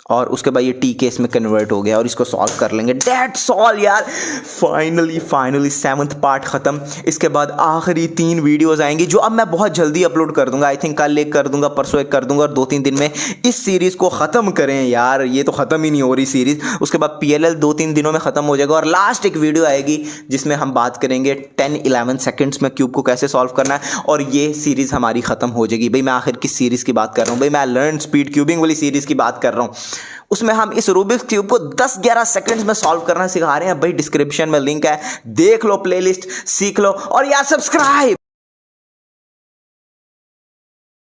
और उसके बाद ये टी केस में कन्वर्ट हो गया और इसको सॉल्व कर लेंगे। दैट्स ऑल यार, फाइनली 7th पार्ट ख़त्म। इसके बाद आखिरी 3 वीडियोस आएंगी जो अब मैं बहुत जल्दी अपलोड कर दूंगा। आई थिंक कल एक कर दूंगा, परसों एक कर दूंगा, और 2-3 दिन में इस सीरीज़ को ख़त्म करें यार। ये तो ख़त्म ही नहीं हो रही सीरीज़। उसके बाद PLL 2-3 दिनों में ख़त्म हो जाएगा और लास्ट एक वीडियो आएगी जिसमें हम बात करेंगे 10-11 सेकेंड्स में क्यूब को कैसे सॉल्व करना है, और ये सीरीज़ हमारी ख़त्म हो जाएगी। भाई मैं आखिर किस सीरीज़ की बात कर रहा हूँ? भाई मैं लर्न स्पीड क्यूबिंग वाली सीरीज़ की बात कर रहा हूँ। उसमें हम इस रूबिक्स क्यूब को 10-11 सेकंड्स में सॉल्व करना सिखा रहे हैं। भाई डिस्क्रिप्शन में लिंक है, देख लो, प्लेलिस्ट सीख लो, और यार सब्सक्राइब।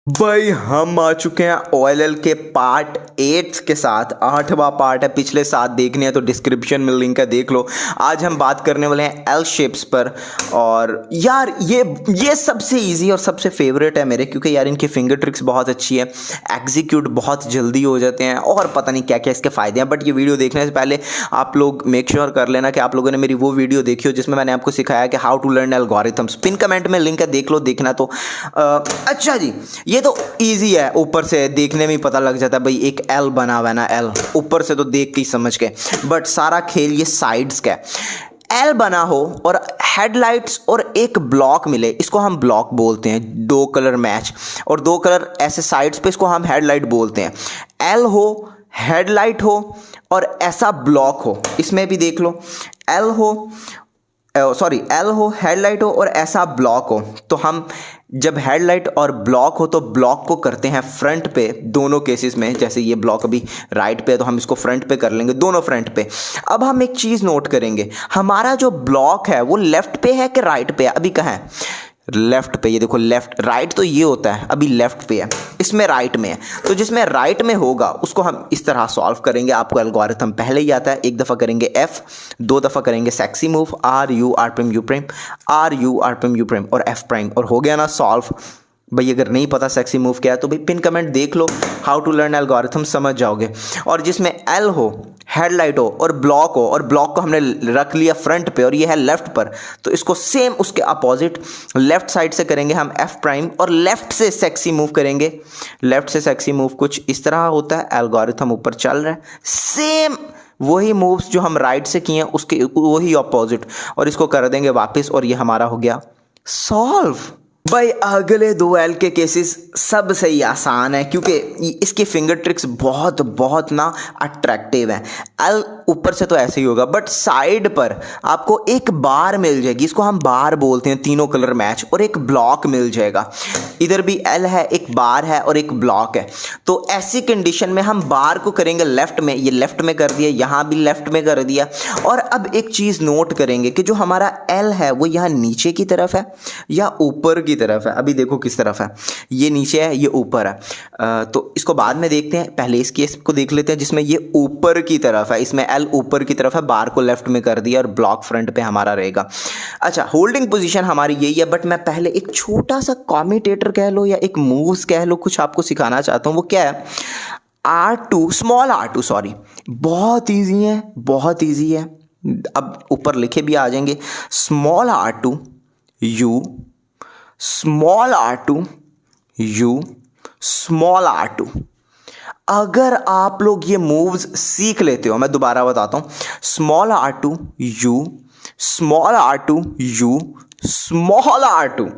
भाई हम आ चुके हैं OLL के पार्ट 8 के साथ। 8वां पार्ट है, पिछले 7 देखने हैं तो डिस्क्रिप्शन में लिंक है, देख लो। आज हम बात करने वाले हैं L शेप्स पर, और यार ये सबसे इजी और सबसे फेवरेट है मेरे, क्योंकि यार इनकी फिंगर ट्रिक्स बहुत अच्छी है, एग्जीक्यूट बहुत जल्दी हो जाते हैं, और पता नहीं क्या क्या इसके फ़ायदे हैं। बट ये वीडियो देखने से पहले आप लोग मेक श्योर कर लेना कि आप लोगों ने मेरी वो वीडियो देखी हो जिसमें मैंने आपको सिखाया कि how to learn algorithms. Pin comment में लिंक है, देख लो, देखना तो। अच्छा जी, ये तो इजी है, ऊपर से देखने में ही पता लग जाता है। भाई एक L बना हुआ है ना, L ऊपर से तो देख के ही समझ गए, बट सारा खेल ये साइड्स का है। L बना हो और हेडलाइट्स और एक ब्लॉक मिले, इसको हम ब्लॉक बोलते हैं। 2 कलर मैच और 2 कलर ऐसे साइड्स पे, इसको हम हेडलाइट बोलते हैं। L हो, हेडलाइट हो और ऐसा ब्लॉक हो, इसमें भी देख लो, L हो, हेडलाइट हो और ऐसा ब्लॉक हो, तो हम जब हेडलाइट और ब्लॉक हो तो ब्लॉक को करते हैं फ्रंट पे, दोनों केसेस में। जैसे ये ब्लॉक अभी राइट पे है तो हम इसको फ्रंट पे कर लेंगे, दोनों फ्रंट पे। अब हम एक चीज़ नोट करेंगे, हमारा जो ब्लॉक है वो लेफ्ट पे है कि राइट पे है? अभी कहाँ है? लेफ्ट पे, ये देखो लेफ्ट, राइट तो ये होता है, अभी लेफ्ट पे है, इसमें राइट में है। तो जिसमें राइट में होगा उसको हम इस तरह सॉल्व करेंगे। आपको एल्गोरिथम पहले ही आता है। एक दफ़ा करेंगे F, 2 दफ़ा करेंगे sexy move R U R prime U prime, R U R prime U prime और F प्राइम, और हो गया ना सॉल्व। भाई अगर नहीं पता सेक्सी मूव क्या है तो भाई पिन कमेंट देख लो, हाउ टू लर्न एल्गोरिथम समझ जाओगे। और जिसमें L हो, हेडलाइट हो और ब्लॉक हो, और ब्लॉक को हमने रख लिया फ्रंट पे और ये है लेफ्ट पर, तो इसको सेम उसके अपोजिट लेफ्ट साइड से करेंगे हम F प्राइम, और लेफ्ट से सेक्सी मूव करेंगे। लेफ्ट से सेक्सी मूव कुछ इस तरह होता है, एल्गोरिथम ऊपर चल रहा है, सेम वही मूव्स जो हम राइट से किए हैं उसके वही अपोजिट, और इसको कर देंगे वापस, और ये हमारा हो गया सॉल्व। भाई अगले 2 एल के केसेस सबसे ही आसान है, क्योंकि इसकी फिंगर ट्रिक्स बहुत बहुत ना अट्रैक्टिव हैं। एल ऊपर से तो ऐसे ही होगा, बट साइड पर आपको एक बार मिल जाएगी, इसको हम बार बोलते हैं, तीनों कलर मैच, और एक ब्लॉक मिल जाएगा। इधर भी एल है, एक बार है और एक ब्लॉक है। तो ऐसी कंडीशन में हम बार को करेंगे लेफ्ट में, ये लेफ्ट में कर दिया, यहाँ भी लेफ्ट में कर दिया। और अब एक चीज़ नोट करेंगे कि जो हमारा एल है वो यहाँ नीचे की तरफ है या ऊपर की तरफ है। अभी देखो किस तरफ है, ये नीचे है, ये ऊपर है। तो इसको बाद में देखते हैं, पहले इस केस को देख लेते हैं जिसमें ये ऊपर की तरफ है, इसमें एल ऊपर की तरफ है, बार को लेफ्ट में कर दिया और ब्लॉक फ्रंट पे हमारा रहेगा। अच्छा, होल्डिंग पोजीशन हमारी यही है, बट मैं पहले एक छोटा सा कॉम्यूटेटर कह लो या एक मूव्स कह लो, कुछ आपको सिखाना चाहता हूँ। वो क्या है, R2, स्मॉल R2, सॉरी, बहुत ईजी है, बहुत ईजी है। अब ऊपर लिखे भी आ जाएंगे, small R2 U, small R2 U, small R2। अगर आप लोग ये मूव्स सीख लेते हो, मैं दोबारा बताता हूं, small R2 U, small R2 U, small R2।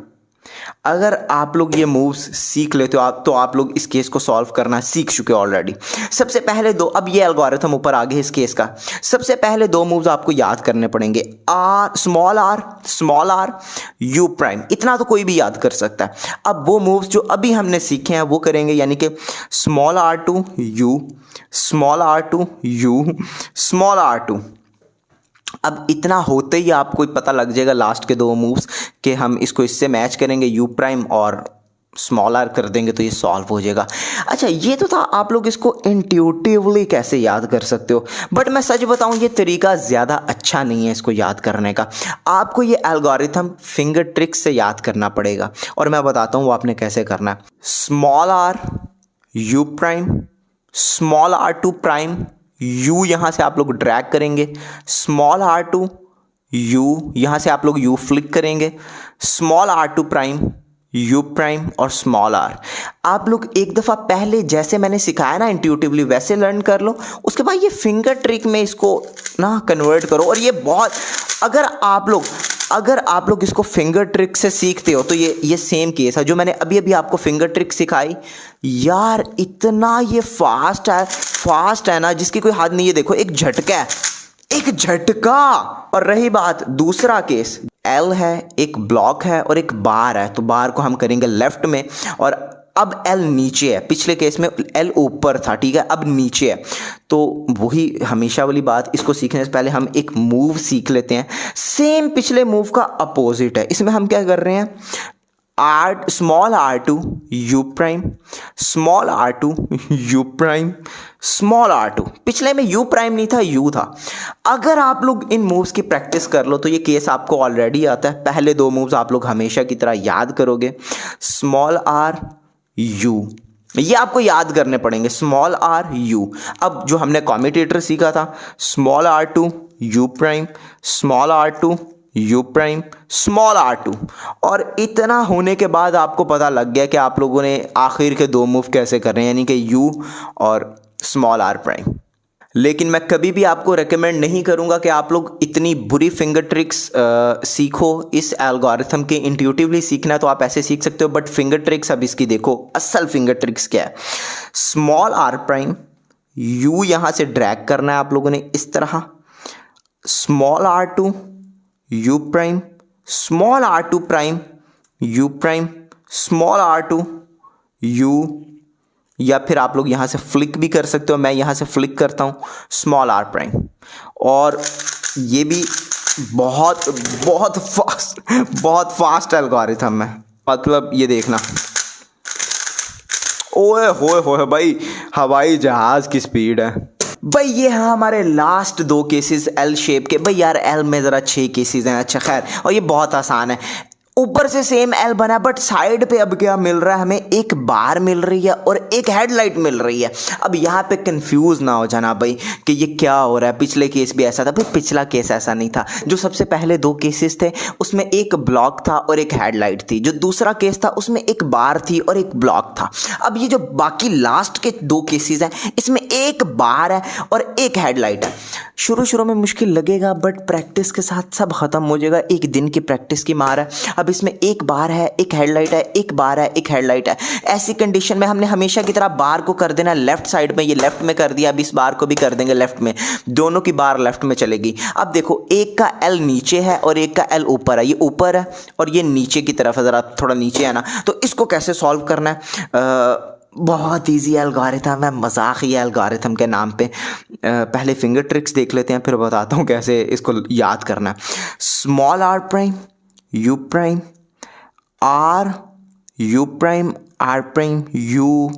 अगर आप लोग ये मूव्स सीख लेते हो तो आप लोग इस केस को सॉल्व करना सीख चुके हो ऑलरेडी। सबसे पहले दो, अब ये एल्गोरिथम ऊपर आगे इस केस का, सबसे पहले 2 मूव्स आपको याद करने पड़ेंगे, स्मॉल R U प्राइम, इतना तो कोई भी याद कर सकता है। अब वो मूव्स जो अभी हमने सीखे हैं वो करेंगे, यानी कि small R2 U, small R2 U, small R2। अब इतना होते ही आपको पता लग जाएगा लास्ट के 2 मूव्स कि हम इसको इससे मैच करेंगे, U प्राइम और स्मॉल R कर देंगे तो ये सॉल्व हो जाएगा। अच्छा, ये तो था आप लोग इसको इंट्यूटिवली कैसे याद कर सकते हो, बट मैं सच बताऊं ये तरीका ज़्यादा अच्छा नहीं है इसको याद करने का। आपको ये एल्गोरिथम फिंगर ट्रिक्स से याद करना पड़ेगा, और मैं बताता हूँ वो आपने कैसे करना है। Small R U prime, small R2 prime, U यहाँ से आप लोग ड्रैग करेंगे, स्मॉल R2 U, यहाँ से आप लोग U फ्लिक करेंगे, small R2 prime, U prime और स्मॉल R। आप लोग एक दफ़ा पहले जैसे मैंने सिखाया ना इंट्यूटिवली वैसे लर्न कर लो, उसके बाद ये फिंगर ट्रिक में इसको ना कन्वर्ट करो। और ये बहुत, अगर आप लोग इसको फिंगर ट्रिक से सीखते हो तो ये सेम केस है जो मैंने अभी अभी आपको फिंगर ट्रिक सिखाई यार, इतना ये फास्ट है ना जिसकी कोई हद नहीं है। देखो एक झटका है, एक झटका। और रही बात दूसरा केस, एल है, एक ब्लॉक है और एक बार है, तो बार को हम करेंगे लेफ्ट में, और अब एल नीचे है, पिछले केस में एल ऊपर था, ठीक है, अब नीचे है। तो वही हमेशा वाली बात, इसको सीखने से पहले हम एक मूव सीख लेते हैं, सेम पिछले मूव का अपोजिट है। इसमें हम क्या कर रहे हैं, small R2 U prime, small R2 U prime, small R2। पिछले में U प्राइम नहीं था, U था। अगर आप लोग इन मूव्स की प्रैक्टिस कर लो तो ये केस आपको ऑलरेडी आता है। पहले 2 मूव्स आप लोग हमेशा की तरह याद करोगे, स्मॉल R U, ये आपको याद करने पड़ेंगे, स्मॉल R U। अब जो हमने कॉम्यूटेटर सीखा था, small R2 U prime, small R2 U prime, small R2। और इतना होने के बाद आपको पता लग गया कि आप लोगों ने आखिर के 2 मूव कैसे करने हैं, यानी कि U और स्मॉल R प्राइम। लेकिन मैं कभी भी आपको रेकमेंड नहीं करूंगा कि आप लोग इतनी बुरी फिंगर ट्रिक्स सीखो इस एल्गोरिथम के। इंट्यूटिवली सीखना है तो आप ऐसे सीख सकते हो, बट फिंगर ट्रिक्स अब इसकी देखो, असल फिंगर ट्रिक्स क्या है। स्मॉल R प्राइम, U यहाँ से ड्रैग करना है आप लोगों ने इस तरह, small R2 U prime, small R2 prime U prime, small R2 U, या फिर आप लोग यहाँ से फ्लिक भी कर सकते हो, मैं यहाँ से फ्लिक करता हूँ, स्मॉल R प्राइम। और ये भी बहुत बहुत फास्ट एल्गोरिथम है। मतलब ये देखना, ओए होए होए भाई, हवाई जहाज की स्पीड है भाई। ये है हमारे लास्ट दो केसेस एल शेप के। भाई यार एल में ज़रा 6 केसेस हैं। अच्छा खैर, और ये बहुत आसान है। ऊपर से सेम एल बना, बट साइड पे अब क्या मिल रहा है हमें, एक बार मिल रही है और एक हेडलाइट मिल रही है। अब यहाँ पे कंफ्यूज ना हो जाना भाई कि ये क्या हो रहा है। पिछले केस भी ऐसा था भाई, पिछला केस ऐसा नहीं था। जो सबसे पहले 2 केसेस थे उसमें एक ब्लॉक था और एक हेडलाइट थी। जो दूसरा केस था उसमें एक बार थी और एक ब्लॉक था। अब ये जो बाकी लास्ट के 2 केसेस हैं इसमें एक बार है और एक हेडलाइट है। शुरू में मुश्किल लगेगा, बट प्रैक्टिस के साथ सब खत्म हो जाएगा। एक दिन की प्रैक्टिस की मार है। अब इसमें एक बार है, एक हेडलाइट है, एक बार है, एक हेडलाइट है। ऐसी कंडीशन में हमने हमेशा की तरह बार को कर देना लेफ्ट साइड में। ये लेफ्ट में कर दिया, अब इस बार को भी कर देंगे लेफ्ट में। दोनों की बार लेफ्ट में चलेगी। अब देखो, एक का एल नीचे है और एक का एल ऊपर है। ये ऊपर है और ये नीचे की तरफ है, जरा थोड़ा नीचे है ना। तो इसको कैसे सॉल्व करना है? बहुत इजी एल्गोरिथम है, मजाक ही एल्गोरिथम के नाम पे। पहले फिंगर ट्रिक्स देख लेते हैं, फिर बताता हूँ कैसे इसको याद करना है। Small are prime U prime R U prime R prime U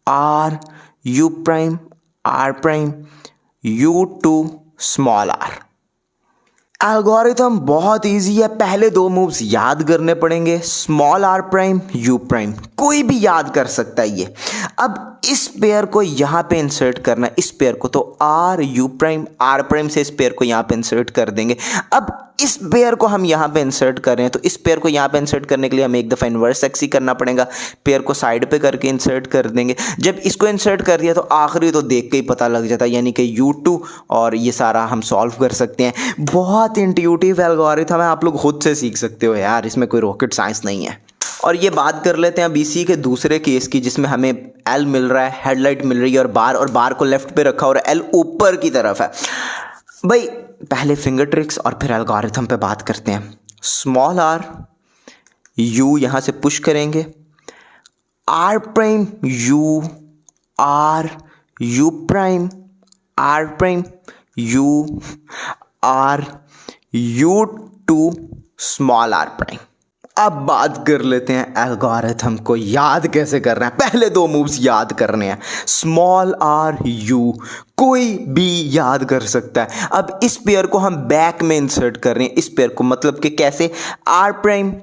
R U prime R prime U two small r. Algorithm बहुत इजी है। पहले 2 मूव्स याद करने पड़ेंगे, small are prime U prime. कोई भी याद कर सकता है ये। अब इस पेयर को यहाँ पे इंसर्ट करना है, इस पेयर को, तो R U prime R prime से इस पेयर को यहाँ पे इंसर्ट कर देंगे। अब इस पेयर को हम यहाँ पे इंसर्ट कर रहे हैं, तो इस पेयर को यहाँ पे इंसर्ट करने के लिए हमें एक दफ़ा इन्वर्स एक्स ही करना पड़ेगा। पेयर को साइड पे करके इंसर्ट कर देंगे। जब इसको इंसर्ट कर दिया तो आखिरी तो देख के ही पता लग जाता है, यानी कि U2, और ये सारा हम सॉल्व कर सकते हैं। बहुत इंट्यूटिव एल्गोरिथम है, आप लोग खुद से सीख सकते हो यार, इसमें कोई रॉकेट साइंस नहीं है। और ये बात कर लेते हैं BC के दूसरे केस की, जिसमें हमें एल मिल रहा है, हेडलाइट मिल रही है और बार को लेफ्ट पे रखा और एल ऊपर की तरफ है। भाई पहले फिंगर ट्रिक्स और फिर एल्गोरिथम पे बात करते हैं। स्मॉल आर यू यहाँ से पुश करेंगे, R prime U R U prime R prime U R U two small are prime. अब बात कर लेते हैं एल्गोरिथम को याद कैसे करना है। पहले 2 मूव्स याद करने हैं, स्मॉल आर यू, कोई भी याद कर सकता है। अब इस पेयर को हम बैक में इंसर्ट कर रहे हैं, इस पेयर को, मतलब कि कैसे, R prime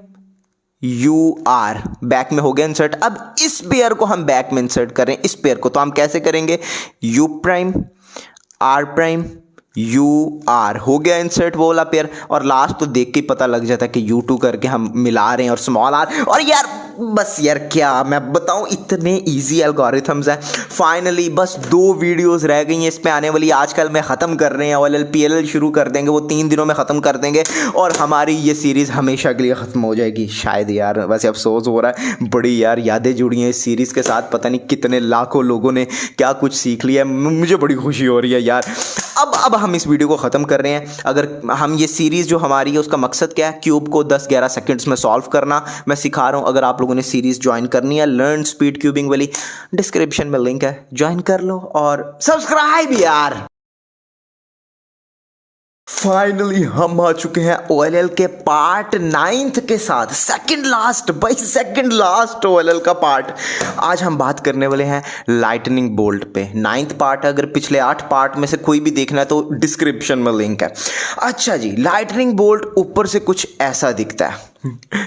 U R, back में हो गया इंसर्ट। अब इस पेयर को हम बैक में इंसर्ट कर रहे हैं, इस पेयर को, तो हम कैसे करेंगे, U prime R prime U R, हो गया इंसर्ट वो वाला पेयर। और लास्ट तो देख के ही पता लग जाता है कि U2 करके हम मिला रहे हैं और स्मॉल आर। और यार बस यार क्या मैं बताऊं, इतने इजी एल्गोरिथम्स हैं। फाइनली बस 2 वीडियोस रह गई हैं इस पे आने वाली। आजकल में ख़त्म कर रहे हैं, OLL PLL शुरू कर देंगे, वो 3 दिनों में ख़त्म कर देंगे और हमारी ये सीरीज़ हमेशा के लिए ख़त्म हो जाएगी शायद। यार वैसे अफसोस हो रहा है, बड़ी यार यादें जुड़ी हैं इस सीरीज़ के साथ। पता नहीं कितने लाखों लोगों ने क्या कुछ सीख लिया है, मुझे बड़ी खुशी हो रही है यार। अब हम इस वीडियो को ख़त्म कर रहे हैं। अगर हम ये सीरीज़ जो हमारी है उसका मकसद क्या है, क्यूब को 10-11 सेकंड्स में सॉल्व करना मैं सिखा रहा हूँ। अगर आप लोगों ने सीरीज़ ज्वाइन करनी है, लर्न स्पीड क्यूबिंग वाली, डिस्क्रिप्शन में लिंक है, ज्वाइन कर लो और सब्सक्राइब यार। फाइनली हम आ चुके हैं OLL के पार्ट 9 के साथ, सेकंड लास्ट भाई, सेकंड लास्ट OLL का पार्ट। आज हम बात करने वाले हैं लाइटनिंग बोल्ट पे। 9th पार्ट, अगर पिछले 8 पार्ट में से कोई भी देखना है तो डिस्क्रिप्शन में लिंक है। अच्छा जी, लाइटनिंग बोल्ट ऊपर से कुछ ऐसा दिखता है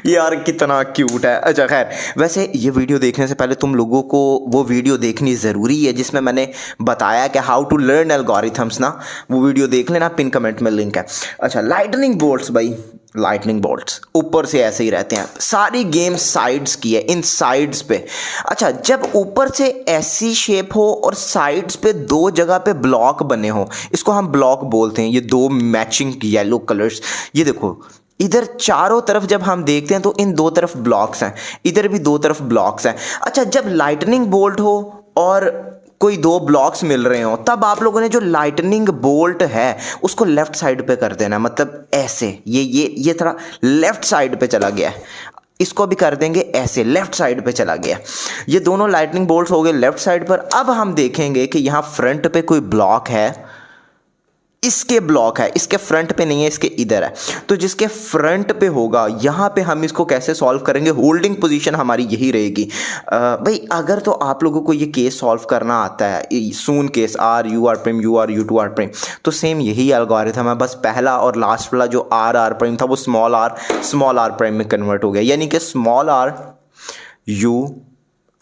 यार, कितना क्यूट है। अच्छा खैर, वैसे ये वीडियो देखने से पहले तुम लोगों को वो वीडियो देखनी ज़रूरी है जिसमें मैंने बताया कि हाउ टू लर्न एल्गोरिथम्स ना, वो वीडियो देख लेना, पिन कमेंट में लिंक है। अच्छा, लाइटनिंग बोल्ट्स भाई, लाइटनिंग बोल्ट्स ऊपर से ऐसे ही रहते हैं। सारी गेम साइड्स की है, इन साइड्स पे। अच्छा, जब ऊपर से ऐसी शेप हो और साइड्स पे 2 जगह पे ब्लॉक बने हो, इसको हम ब्लॉक बोलते हैं। ये 2 मैचिंग येलो कलर्स, ये देखो इधर चारों तरफ जब हम देखते हैं तो इन 2 तरफ ब्लॉक्स हैं, इधर भी 2 तरफ ब्लॉक्स हैं। अच्छा, जब लाइटनिंग बोल्ट हो और कोई 2 ब्लॉक्स मिल रहे हो, तब आप लोगों ने जो लाइटनिंग बोल्ट है उसको लेफ्ट साइड पे कर देना, मतलब ऐसे, ये थोड़ा लेफ्ट साइड पे चला गया है। इसको भी कर देंगे ऐसे, लेफ्ट साइड पे चला गया। ये दोनों लाइटनिंग बोल्ट्स हो गए लेफ्ट साइड पर। अब हम देखेंगे कि यहाँ फ्रंट पे कोई ब्लॉक है, इसके ब्लॉक है, इसके फ्रंट पे नहीं है, इसके इधर है। तो जिसके फ्रंट पे होगा यहाँ पे हम इसको कैसे सॉल्व करेंगे, होल्डिंग पोजीशन हमारी यही रहेगी। भाई अगर तो आप लोगों को ये केस सॉल्व करना आता है, sune case R U R prime U R U two R prime, तो सेम यही एल्गोरिथम है, बस पहला और लास्ट वाला जो आर आर प्राइम था वो स्मॉल आर प्राइम में कन्वर्ट हो गया, यानी कि small are U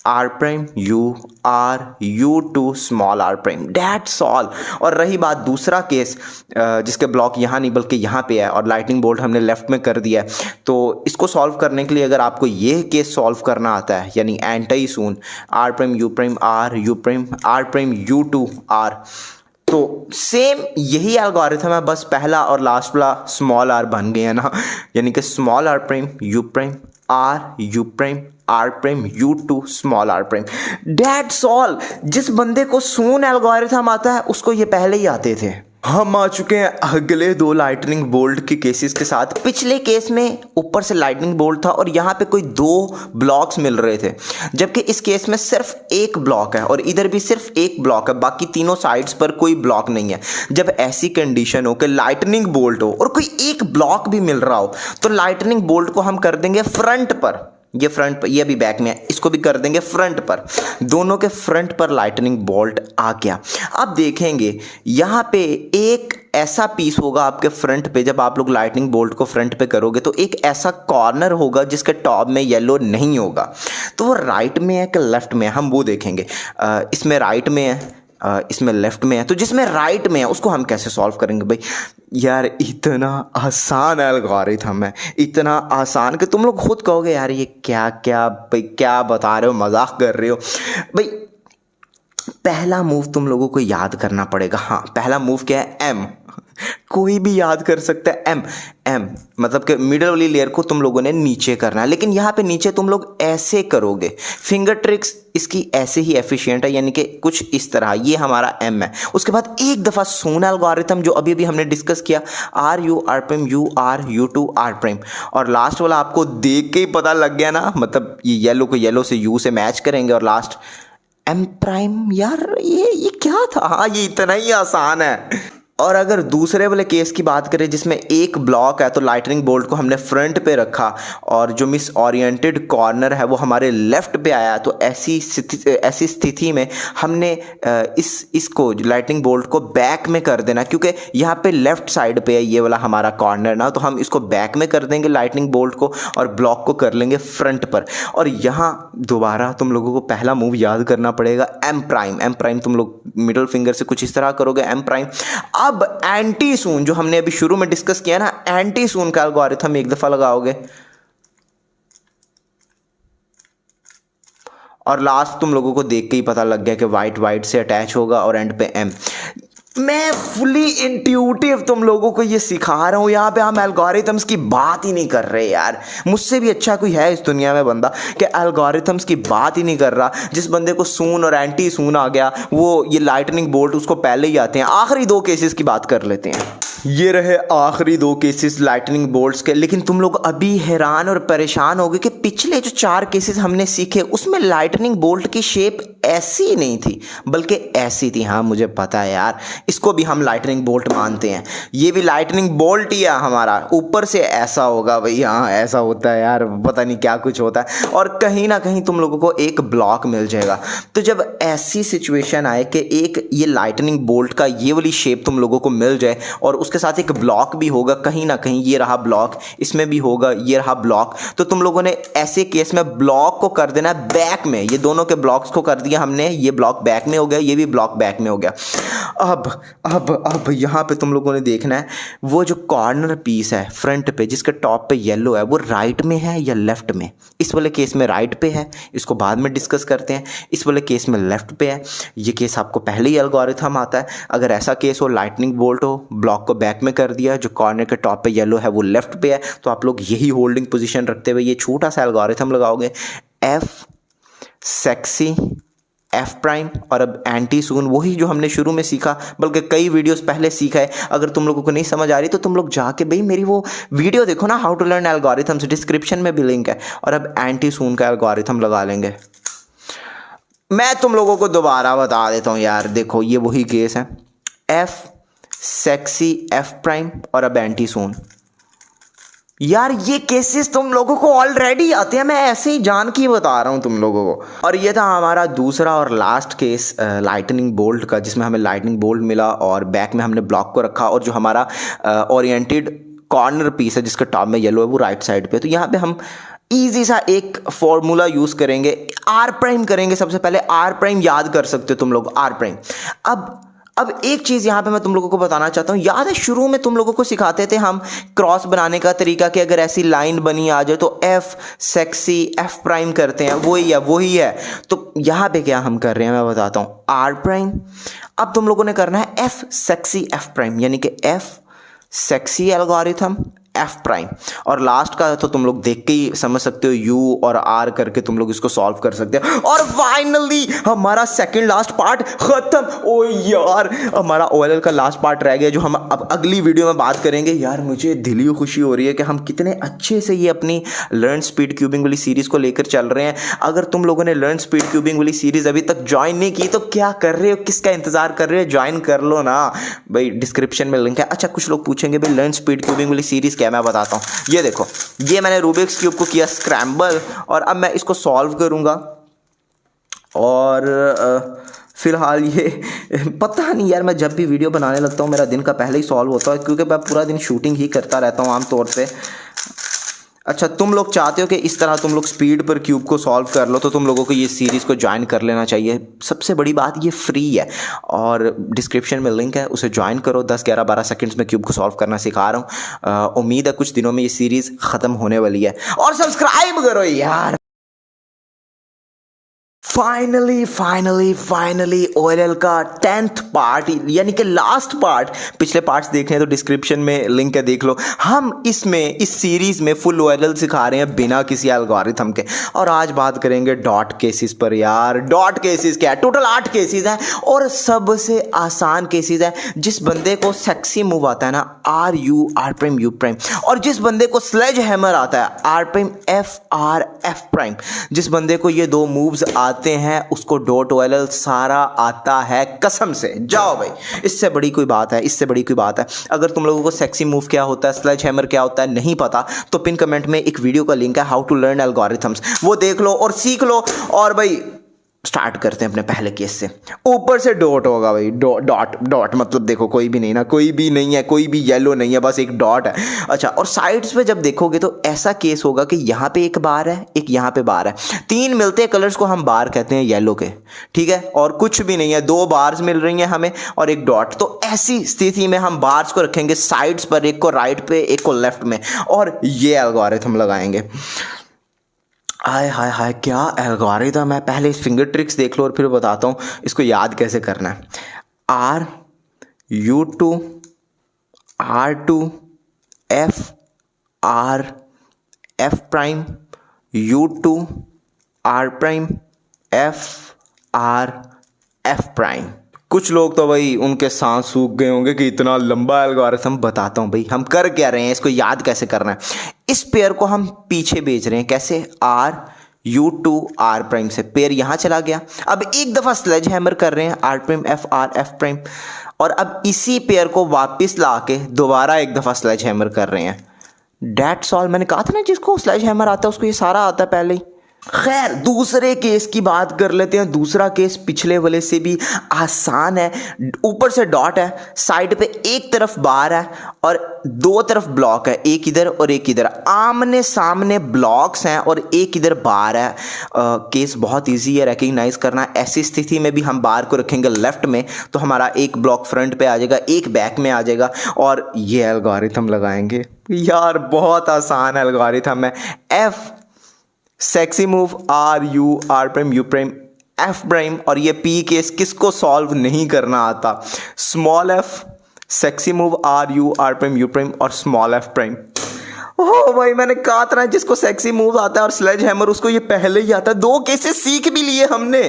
R prime U R U two small are prime, that's all. और रही बात दूसरा केस जिसके ब्लॉक यहाँ नहीं बल्कि यहाँ पे है और लाइटनिंग बोल्ट हमने लेफ्ट में कर दिया है, तो इसको सॉल्व करने के लिए अगर आपको ये केस सॉल्व करना आता है, यानी anti sune R prime U prime R U prime R prime U two R, तो सेम यही एल्गोरिथम है, बस पहला और लास्ट वाला स्मॉल आर बन गया ना, यानी कि small are prime U prime R U prime R prime U two small are prime, that's all. जिस बंदे को सून एल्गोरिथम आता है उसको ये पहले ही आते थे। हम आ चुके हैं अगले दो लाइटनिंग बोल्ट के केसेस के साथ। पिछले केस में ऊपर से लाइटनिंग बोल्ट था और यहाँ पे कोई दो ब्लॉक्स मिल रहे थे, जबकि इस केस में सिर्फ एक ब्लॉक है और इधर भी सिर्फ एक ब्लॉक है, बाकी तीनों साइड्स पर कोई ब्लॉक नहीं है। जब ऐसी कंडीशन हो कि लाइटनिंग बोल्ट हो और कोई एक ब्लॉक भी मिल रहा हो, तो लाइटनिंग बोल्ट को हम कर देंगे फ्रंट पर, ये फ्रंट पर, ये भी बैक में है, इसको भी कर देंगे फ्रंट पर। दोनों के फ्रंट पर लाइटनिंग बोल्ट आ गया। अब देखेंगे यहाँ पे एक ऐसा पीस होगा आपके फ्रंट पे, जब आप लोग लाइटनिंग बोल्ट को फ्रंट पे करोगे तो एक ऐसा कॉर्नर होगा जिसके टॉप में येलो नहीं होगा, तो वो राइट में है कि लेफ्ट में है, हम वो देखेंगे। इसमें राइट में है, इसमें लेफ्ट में है, तो जिसमें राइट में है उसको हम कैसे सॉल्व करेंगे। भाई यार इतना आसान एल्गोरिथम है, इतना आसान कि तुम लोग खुद कहोगे यार ये क्या क्या भाई क्या बता रहे हो, मजाक कर रहे हो। भाई पहला मूव तुम लोगों को याद करना पड़ेगा। हाँ, पहला मूव क्या है, एम। कोई भी याद कर सकता है एम। एम मतलब कि मिडल वाली लेयर को तुम लोगों ने नीचे करना है, लेकिन यहाँ पे नीचे तुम लोग ऐसे करोगे। फिंगर ट्रिक्स इसकी ऐसे ही एफिशिएंट है, यानी कि कुछ इस तरह, ये हमारा एम है। उसके बाद एक दफ़ा सून एल्गोरिथम जो अभी अभी हमने डिस्कस किया, R U R prime U R U two R prime, और लास्ट वाला आपको देख के ही पता लग गया ना, मतलब ये येलो को येलो से यू से मैच करेंगे और लास्ट एम प्राइम। यार ये क्या था, हाँ ये इतना ही आसान है। और अगर दूसरे वाले केस की बात करें जिसमें एक ब्लॉक है, तो लाइटनिंग बोल्ट को हमने फ्रंट पे रखा और जो मिस ओरिएंटेड कॉर्नर है वो हमारे लेफ्ट पे आया, तो ऐसी स्थिति में हमने इसको लाइटनिंग बोल्ट को बैक में कर देना, क्योंकि यहाँ पे लेफ्ट साइड पे है ये वाला हमारा कॉर्नर ना, तो हम इसको बैक में कर देंगे लाइटनिंग बोल्ट को और ब्लॉक को कर लेंगे फ्रंट पर। और यहाँ दोबारा तुम लोगों को पहला मूव याद करना पड़ेगा, एम प्राइम। एम प्राइम तुम लोग मिडल फिंगर से कुछ इस तरह करोगे, एम प्राइम। अब एंटी सून जो हमने अभी शुरू में डिस्कस किया ना, एंटी सून का एल्गोरिथम एक दफा लगाओगे और लास्ट तुम लोगों को देख के ही पता लग गया कि वाइट वाइट से अटैच होगा और एंड पे एम। मैं फुली इंट्यूटिव तुम लोगों को ये सिखा रहा हूँ, यहाँ पे हम एल्गोरिथम्स की बात ही नहीं कर रहे यार। मुझसे भी अच्छा कोई है इस दुनिया में बंदा कि एल्गोरिथम्स की बात ही नहीं कर रहा। जिस बंदे को सून और एंटी सून आ गया वो ये लाइटनिंग बोल्ट उसको पहले ही आते हैं। आखिरी दो केसेस की बात कर लेते हैं। ये रहे आखिरी दो केसेस लाइटनिंग बोल्ट्स के, लेकिन तुम लोग अभी हैरान और परेशान हो गए कि पिछले जो 4 केसेस हमने सीखे उसमें लाइटनिंग बोल्ट की शेप ऐसी नहीं थी बल्कि ऐसी थी। हाँ मुझे पता है यार, इसको भी हम लाइटनिंग बोल्ट मानते हैं, ये भी लाइटनिंग बोल्ट ही है हमारा। ऊपर से ऐसा होगा भाई, हाँ ऐसा होता है यार, पता नहीं क्या कुछ होता है, और कहीं ना कहीं तुम लोगों को एक ब्लॉक मिल जाएगा। तो जब ऐसी सिचुएशन आए कि एक ये लाइटनिंग बोल्ट का ये वाली शेप तुम लोगों को मिल जाए और उसके साथ एक ब्लॉक भी होगा, कहीं ना कहीं ये रहा ब्लॉक, इसमें भी होगा ये रहा ब्लॉक, तो तुम लोगों ने ऐसे केस में ब्लॉक को कर देना बैक में। ये दोनों के ब्लॉक्स को कर दिया हमने, ये ब्लॉक बैक में हो गया, ये भी ब्लॉक बैक में हो गया। अब यहाँ पे तुम लोगों ने देखना है वो जो कॉर्नर पीस है फ्रंट पे जिसके टॉप पे येलो है वो राइट में है या लेफ्ट में। इस वाले केस में राइट पे है, इसको बाद में डिस्कस करते हैं। इस वाले केस में लेफ्ट पे है, ये केस आपको पहले ही एल्गोरिथम आता है। अगर ऐसा केस हो लाइटनिंग बोल्ट हो, ब्लॉक को बैक में कर दिया, जो कॉर्नर के टॉप पे येलो है वो लेफ्ट पे है, तो आप लोग यही होल्डिंग पोजीशन रखते हुए ये छोटा सा एल्गोरिथम लगाओगे, एफ सेक्सी एफ प्राइम। और अब एंटी सून वही जो हमने शुरू में सीखा, बल्कि कई वीडियोस पहले सीखा है। अगर तुम लोगों को नहीं समझ आ रही तो तुम लोग जाके भाई मेरी वो वीडियो देखो ना, how to learn algorithms, description में भी लिंक है। और अब एंटी सून का एल्गोरिथम लगा लेंगे। मैं तुम लोगों को दोबारा बता देता हूँ यार, देखो ये वही केस है, एफ सेक्सी एफ प्राइम और अब एंटी सोन। यार ये केसेस तुम लोगों को ऑलरेडी आते हैं, मैं ऐसे ही जान के बता रहा हूँ तुम लोगों को। और ये था हमारा दूसरा और लास्ट केस लाइटनिंग बोल्ट का, जिसमें हमें लाइटनिंग बोल्ट मिला और बैक में हमने ब्लॉक को रखा और जो हमारा ओरिएंटेड कॉर्नर पीस है जिसका टॉप में येलो है वो राइट साइड पे। तो यहाँ पे हम इजी सा एक फॉर्मूला यूज करेंगे, आर प्राइम करेंगे। सबसे पहले आर प्राइम याद कर सकते हो तुम लोग, आर प्राइम। अब एक चीज़ यहाँ पे मैं तुम लोगों को बताना चाहता हूँ। याद है शुरू में तुम लोगों को सिखाते थे हम क्रॉस बनाने का तरीका, कि अगर ऐसी लाइन बनी आ जाए तो एफ सेक्सी एफ प्राइम करते हैं, वही है। तो यहाँ पे क्या हम कर रहे हैं मैं बताता हूँ, आर प्राइम। अब तुम लोगों ने करना है एफ सेक्सी एफ प्राइम, यानी कि F sexy algorithm F prime. और लास्ट का तो तुम लोग देख के ही समझ सकते हो, यू और आर करके तुम लोग इसको सॉल्व कर सकते हो। और फाइनली हमारा सेकंड लास्ट पार्ट खत्म। ओ यार हमारा ओएलएल का लास्ट पार्ट रह गया, जो हम अब अगली वीडियो में बात करेंगे। यार मुझे दिली खुशी हो रही है कि हम कितने अच्छे से ये अपनी लर्न स्पीड क्यूबिंग वाली सीरीज को लेकर चल रहे हैं। अगर तुम लोगों ने लर्न स्पीड क्यूबिंग वाली सीरीज अभी तक ज्वाइन नहीं की तो क्या कर रहे हो, किसका इंतजार कर रहे हो, ज्वाइन कर लो ना भाई, डिस्क्रिप्शन में लिंक है। अच्छा कुछ लोग पूछेंगे भाई लर्न स्पीड क्यूबिंग वाली सीरीज मैं बताता हूं। ये देखो, ये मैंने रूबिक्स क्यूब को किया स्क्रैम्बल और अब मैं इसको सॉल्व करूंगा। और फिलहाल ये पता नहीं यार, मैं जब भी वीडियो बनाने लगता हूं मेरा दिन का पहले ही सॉल्व होता है, क्योंकि मैं पूरा दिन शूटिंग ही करता रहता हूं आमतौर पे। अच्छा तुम लोग चाहते हो कि इस तरह तुम लोग स्पीड पर क्यूब को सॉल्व कर लो, तो तुम लोगों को ये सीरीज़ को ज्वाइन कर लेना चाहिए। सबसे बड़ी बात ये फ्री है और डिस्क्रिप्शन में लिंक है, उसे ज्वाइन करो। 10 11 12 सेकंड्स में क्यूब को सॉल्व करना सिखा रहा हूँ। उम्मीद है कुछ दिनों में ये सीरीज़ ख़त्म होने वाली है। और सब्सक्राइब करो यार। फाइनली ओएलएल का 10th पार्ट, यानी कि लास्ट पार्ट। पिछले पार्ट्स देखने हैं तो डिस्क्रिप्शन में लिंक है, देख लो। हम इसमें इस सीरीज में फुल ओएलएल सिखा रहे हैं बिना किसी एल्गोरिथम के। और आज बात करेंगे डॉट केसेस पर। यार डॉट केसेस क्या है, टोटल 8 केसेस हैं और सबसे आसान केसेस है। जिस बंदे को सेक्सी मूव आता है ना, R U R prime U prime, और जिस बंदे को स्लेज हैमर आता है R prime F R F prime, जिस बंदे को ये 2 मूव्स आते हैं उसको डॉट ओएलएल सारा आता है, कसम से। जाओ भाई, इससे बड़ी कोई बात है, इससे बड़ी कोई बात है। अगर तुम लोगों को सेक्सी मूव क्या होता है, स्लेज हैमर क्या होता है नहीं पता, तो पिन कमेंट में एक वीडियो का लिंक है, हाउ टू लर्न एल्गोरिथम्स, वो देख लो और सीख लो। और भाई स्टार्ट करते हैं अपने पहले केस से। ऊपर से डॉट होगा भाई, डॉट मतलब देखो कोई भी नहीं ना, कोई भी नहीं है, कोई भी येलो नहीं है, बस एक डॉट है। अच्छा, और साइड्स पे जब देखोगे तो ऐसा केस होगा कि यहाँ पे एक बार है, एक यहाँ पे बार है, 3 मिलते हैं कलर्स को हम बार कहते हैं येलो के, ठीक है। और कुछ भी नहीं है, 2 बार्स मिल रही हैं हमें और एक डॉट। तो ऐसी स्थिति में हम बार्स को रखेंगे साइड्स पर, एक को राइट पे एक को लेफ्ट में, और ये एल्गोरिथम लगाएंगे। हाय हाय हाय, क्या एल्गोरिथम है। पहले फिंगर ट्रिक्स देख लो और फिर बताता हूँ इसको याद कैसे करना है। R U two R two F R F prime U two R prime F R F prime. कुछ लोग तो भाई उनके सांस सूख गए होंगे कि इतना लंबा एल्गोरिथम। बताता हूं भाई हम कर क्या रहे हैं, इसको याद कैसे करना है। इस पेयर को हम पीछे भेज रहे हैं, कैसे, R U two R prime से पेयर यहां चला गया। अब एक दफा स्लेज हैमर कर रहे हैं R prime F R F prime, और अब इसी पेयर को वापस ला के दोबारा एक दफा स्लेज हैमर कर रहे हैं। That's all. मैंने कहा था ना जिसको स्लेज हैमर आता है उसको ये सारा आता है पहले ही। खैर दूसरे केस की बात कर लेते हैं। दूसरा केस पिछले वाले से भी आसान है। ऊपर से डॉट है, साइड पे एक तरफ बार है और 2 तरफ ब्लॉक है, एक इधर और एक इधर, आमने सामने ब्लॉक्स हैं और एक इधर बार है। केस बहुत इजी है रिकग्नाइज करना। ऐसी स्थिति में भी हम बार को रखेंगे लेफ्ट में तो हमारा एक ब्लॉक फ्रंट पे आ जाएगा, एक बैक में आ जाएगा, और ये एल्गोरिथम लगाएंगे। यार बहुत आसान एल्गोरिथम है। F sexy move R U R prime U prime F prime, और ये पी केस किसको सॉल्व नहीं करना आता, small f sexy move R U R prime U prime और स्मॉल एफ प्राइम। ओ भाई मैंने कहा था ना जिसको सेक्सी मूव आता है और स्लेज हैमर उसको ये पहले ही आता है। 2 केसेस सीख भी लिए हमने।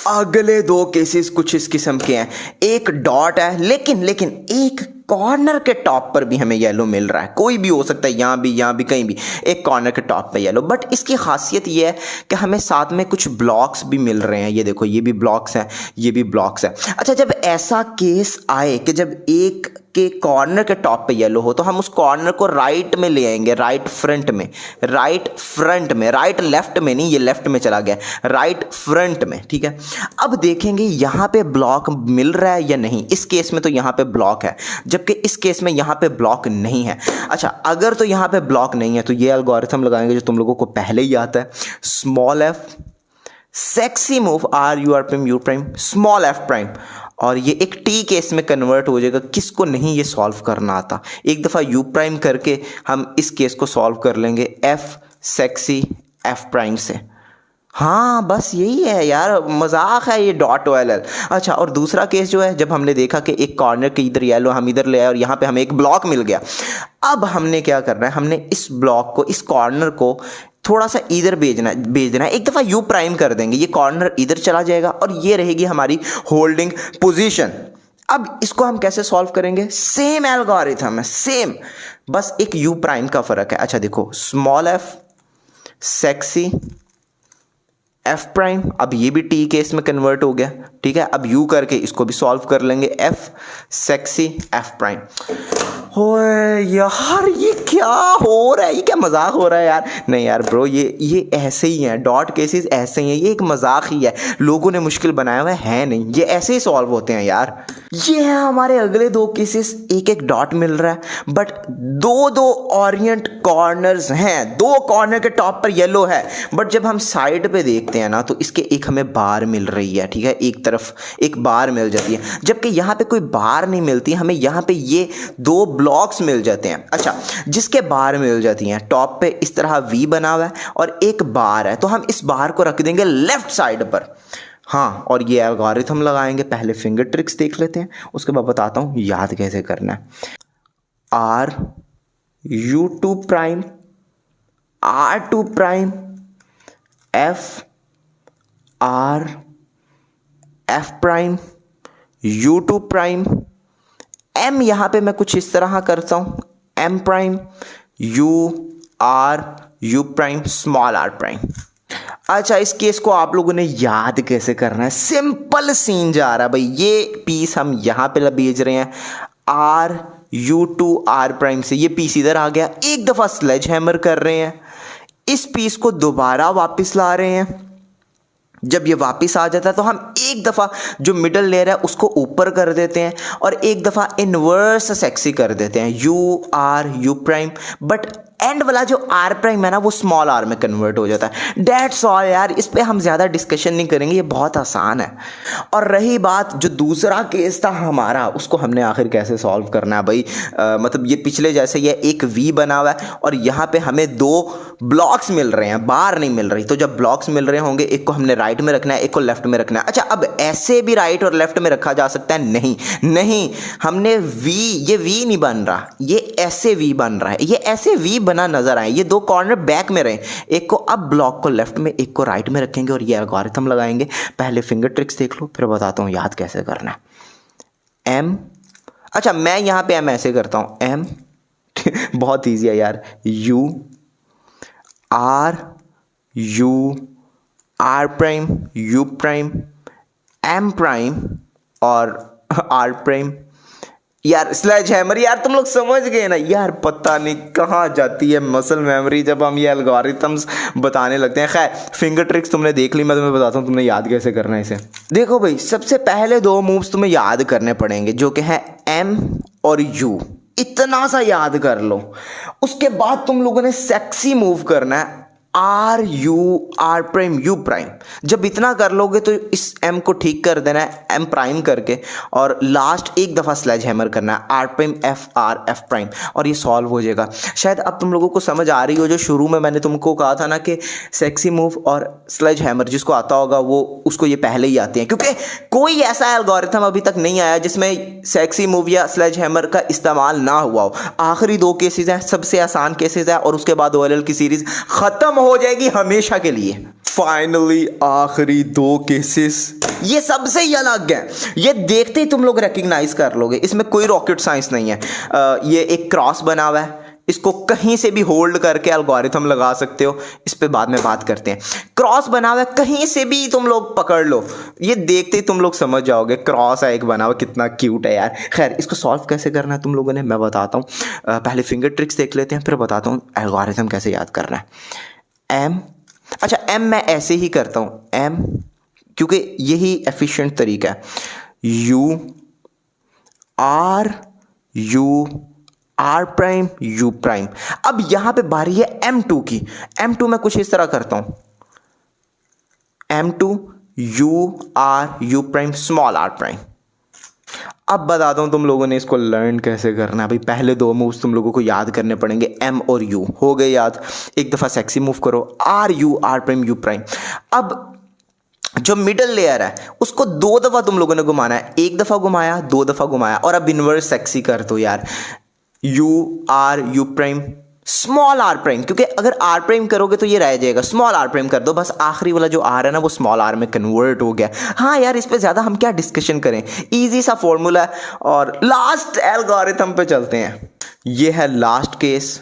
अगले 2 केसेस कुछ इस किस्म के हैं। एक डॉट है लेकिन एक कॉर्नर के टॉप पर भी हमें येलो मिल रहा है, कोई भी हो सकता है, यहाँ भी कहीं भी, एक कॉर्नर के टॉप पे येलो। बट इसकी खासियत ये है कि हमें साथ में कुछ ब्लॉक्स भी मिल रहे हैं। ये देखो, ये भी ब्लॉक्स हैं, ये भी ब्लॉक्स हैं। अच्छा, जब ऐसा केस आए कि जब एक के कॉर्नर के टॉप पे येलो हो, तो हम उस कॉर्नर को राइट में ले आएंगे, राइट फ्रंट में, राइट लेफ्ट में नहीं, ये लेफ्ट में चला गया, राइट फ्रंट में, ठीक है। अब देखेंगे यहाँ पे ब्लॉक मिल रहा है या नहीं। इस केस में तो यहाँ पे ब्लॉक है, जबकि इस केस में यहाँ पे ब्लॉक नहीं है। अच्छा, अगर तो यहाँ पे ब्लॉक नहीं है तो ये एल्गोरिथम लगाएंगे जो तुम लोगों को पहले ही आता है, small f sexy move R U R prime U prime small f prime, और ये एक टी केस में कन्वर्ट हो जाएगा। किसको नहीं ये सॉल्व करना आता, एक दफ़ा यू प्राइम करके हम इस केस को सॉल्व कर लेंगे एफ सेक्सी एफ प्राइम से। हाँ, बस यही है यार, मजाक है ये डॉट OLL। अच्छा, और दूसरा केस जो है, जब हमने देखा कि एक कॉर्नर के इधर येलो हम इधर ले आए और यहाँ पे हमें एक ब्लॉक मिल गया। अब हमने क्या करना है, हमने इस ब्लॉक को, इस कॉर्नर को थोड़ा सा इधर भेज देना है। एक दफ़ा यू प्राइम कर देंगे, ये कॉर्नर इधर चला जाएगा और ये रहेगी हमारी होल्डिंग पोजीशन। अब इसको हम कैसे सॉल्व करेंगे, सेम एल्गोरिथम है, सेम, बस एक यू प्राइम का फ़र्क है। अच्छा देखो, small f sexy F prime, अब ये भी टी केस में कन्वर्ट हो गया, ठीक है। अब यू करके इसको भी सॉल्व कर लेंगे, एफ सेक्सी एफ प्राइम। ओए यार, ये क्या हो रहा है, ये क्या मजाक हो रहा है यार। नहीं यार ब्रो, ये ऐसे ही है, डॉट केसेस ऐसे ही हैं, ये एक मजाक ही है, लोगों ने मुश्किल बनाया हुआ है नहीं, ये ऐसे ही सॉल्व होते हैं यार। ये है हमारे अगले दो केसेस, एक एक डॉट मिल रहा है बट दो ऑरिएंट कॉर्नर्स हैं, दो कॉर्नर के टॉप पर येलो है, बट जब हम साइड पे देखते हैं ना तो इसके एक हमें बार मिल रही है, ठीक है, एक तरफ एक बार मिल जाती है, जबकि यहाँ पे कोई बार नहीं मिलती, हमें यहाँ पे ये दो ब्लॉक्स मिल जाते हैं। अच्छा, जिसके बार मिल जाती हैं, टॉप पे इस तरह वी बना हुआ है और एक बार है, तो हम इस बार को रख देंगे लेफ्ट साइड पर। हाँ, और ये एल्गोरिथम लगाएंगे। पहले फिंगर ट्रिक्स देख लेते हैं, उसके बाद बताता हूँ याद कैसे करना है। R U two prime R two prime F R F prime U two prime M, यहां पे मैं कुछ इस तरह करता हूं, M prime U R U prime small are prime. अच्छा, इस केस को आप लोगों ने याद कैसे करना है, सिंपल सीन जा रहा है भाई। ये पीस हम यहां पे भेज रहे हैं, R U two R prime से ये पीस इधर आ गया, एक दफा स्लेज हैमर कर रहे हैं, इस पीस को दोबारा वापस ला रहे हैं। जब ये वापस आ जाता है तो हम एक दफ़ा जो मिडल लेयर है उसको ऊपर कर देते हैं और एक दफ़ा इन्वर्स सेक्सी कर देते हैं, U R U prime, but end वाला जो आर प्राइम है ना वो स्मॉल आर में कन्वर्ट हो जाता है। डेट्स ऑल यार, इस पे हम ज़्यादा डिस्कशन नहीं करेंगे, ये बहुत आसान है। और रही बात जो दूसरा केस था हमारा, उसको हमने आखिर कैसे सॉल्व करना है भाई। मतलब ये पिछले जैसे ये एक वी बना हुआ है और यहाँ पे हमें दो ब्लॉक्स मिल रहे हैं, बार नहीं मिल रही। तो जब ब्लॉक्स मिल रहे होंगे, एक को हमने राइट में रखना है, एक को लेफ्ट में रखना है। अच्छा, अब ऐसे भी राइट और लेफ्ट में रखा जा सकता है? नहीं, हमने ये वी नहीं बन रहा, ये ऐसे वी बन रहा है, ये ऐसे वी बना नजर आए, ये दो कॉर्नर बैक में रहे। एक को अब ब्लॉक को लेफ्ट में, एक को राइट में रखेंगे और ये एल्गोरिथम लगाएंगे। पहले फिंगर ट्रिक्स देख लो, फिर बताता हूं याद कैसे करना है। एम, अच्छा मैं यहां पे एम ऐसे करता हूं, एम बहुत ईजी है यार, U R prime U prime M prime और आर प्राइम। यार स्लेज हैमर, यार तुम लोग समझ गए ना यार, पता नहीं कहाँ जाती है मसल मेमोरी जब हम ये एल्गोरिथम्स बताने लगते हैं। खैर, फिंगर ट्रिक्स तुमने देख ली, मैं तुम्हें बताता हूँ तुमने याद कैसे करना है इसे। देखो भाई, सबसे पहले दो मूव्स तुम्हें याद करने पड़ेंगे जो कि है एम और यू, इतना सा याद कर लो। उसके बाद तुम लोगों ने सेक्सी मूव करना है, R U R prime U prime. जब इतना कर लोगे तो इस एम को ठीक कर देना है एम प्राइम करके, और लास्ट एक दफ़ा स्लेज हैमर करना है, R prime F R F prime, और ये सॉल्व हो जाएगा। शायद अब तुम लोगों को समझ आ रही हो, जो शुरू में मैंने तुमको कहा था ना कि सेक्सी मूव और स्लेज हैमर जिसको आता होगा वो उसको ये पहले ही आते हैं, क्योंकि कोई ऐसा एल्गोरिथम अभी तक नहीं आया जिसमें सेक्सी मूव या स्लेज हैमर का इस्तेमाल ना हुआ हो। आखिरी दो केसेस हैं, सबसे आसान केसेस है, और उसके बाद OLL की सीरीज खत्म हो जाएगी हमेशा के लिए। फाइनली आखिरी दो केसेस ये सबसे ही अलग है। ये देखते ही तुम लोग रिकग्नाइज कर लोगे, इसमें कोई रॉकेट साइंस नहीं है। ये एक क्रॉस बना हुआ है, इसको कहीं से भी होल्ड करके एल्गोरिथम लगा सकते हो, इस पे बाद में बात करते हैं। क्रॉस बना हुआ है, कहीं से भी तुम लोग पकड़ लो, ये देखते ही तुम लोग समझ जाओगे क्रॉस है एक बना हुआ, कितना क्यूट है यार। खैर, इसको सॉल्व कैसे करना है तुम लोगों ने, मैं बताता हूँ। पहले फिंगर ट्रिक्स देख लेते हैं, फिर बताता हूँ एल्गोरिथम कैसे याद करना है। एम, अच्छा एम मैं ऐसे ही करता हूँ, एम, क्योंकि यही एफिशिएंट तरीका है। U R, U R prime, U prime. अब यहां पे बारी है M2 की। M2 मैं कुछ इस तरह करता हूं, M2 U R, U prime, small are prime. अब बताता हूं तुम लोगों ने इसको लर्न कैसे करना है। भाई पहले दो मूव्स तुम लोगों को याद करने पड़ेंगे, M और U हो गए याद। एक दफा सेक्सी मूव करो, R U, R prime, U prime. अब जो मिडल लेयर है उसको दो दफा तुम लोगों ने घुमाना है, एक दफा घुमाया, दो दफा घुमाया, और अब इनवर्स सेक्सी कर दो यार, U R, U prime, small are prime, क्योंकि अगर आर प्राइम करोगे तो ये रह जाएगा, स्मॉल आर प्राइम कर दो, बस आखिरी वाला जो आर है ना वो स्मॉल आर में कन्वर्ट हो गया। हाँ यार, इस पे ज्यादा हम क्या डिस्कशन करें, इजी सा फॉर्मूला है। और लास्ट एल्गोरिथम पे चलते हैं। ये है लास्ट केस,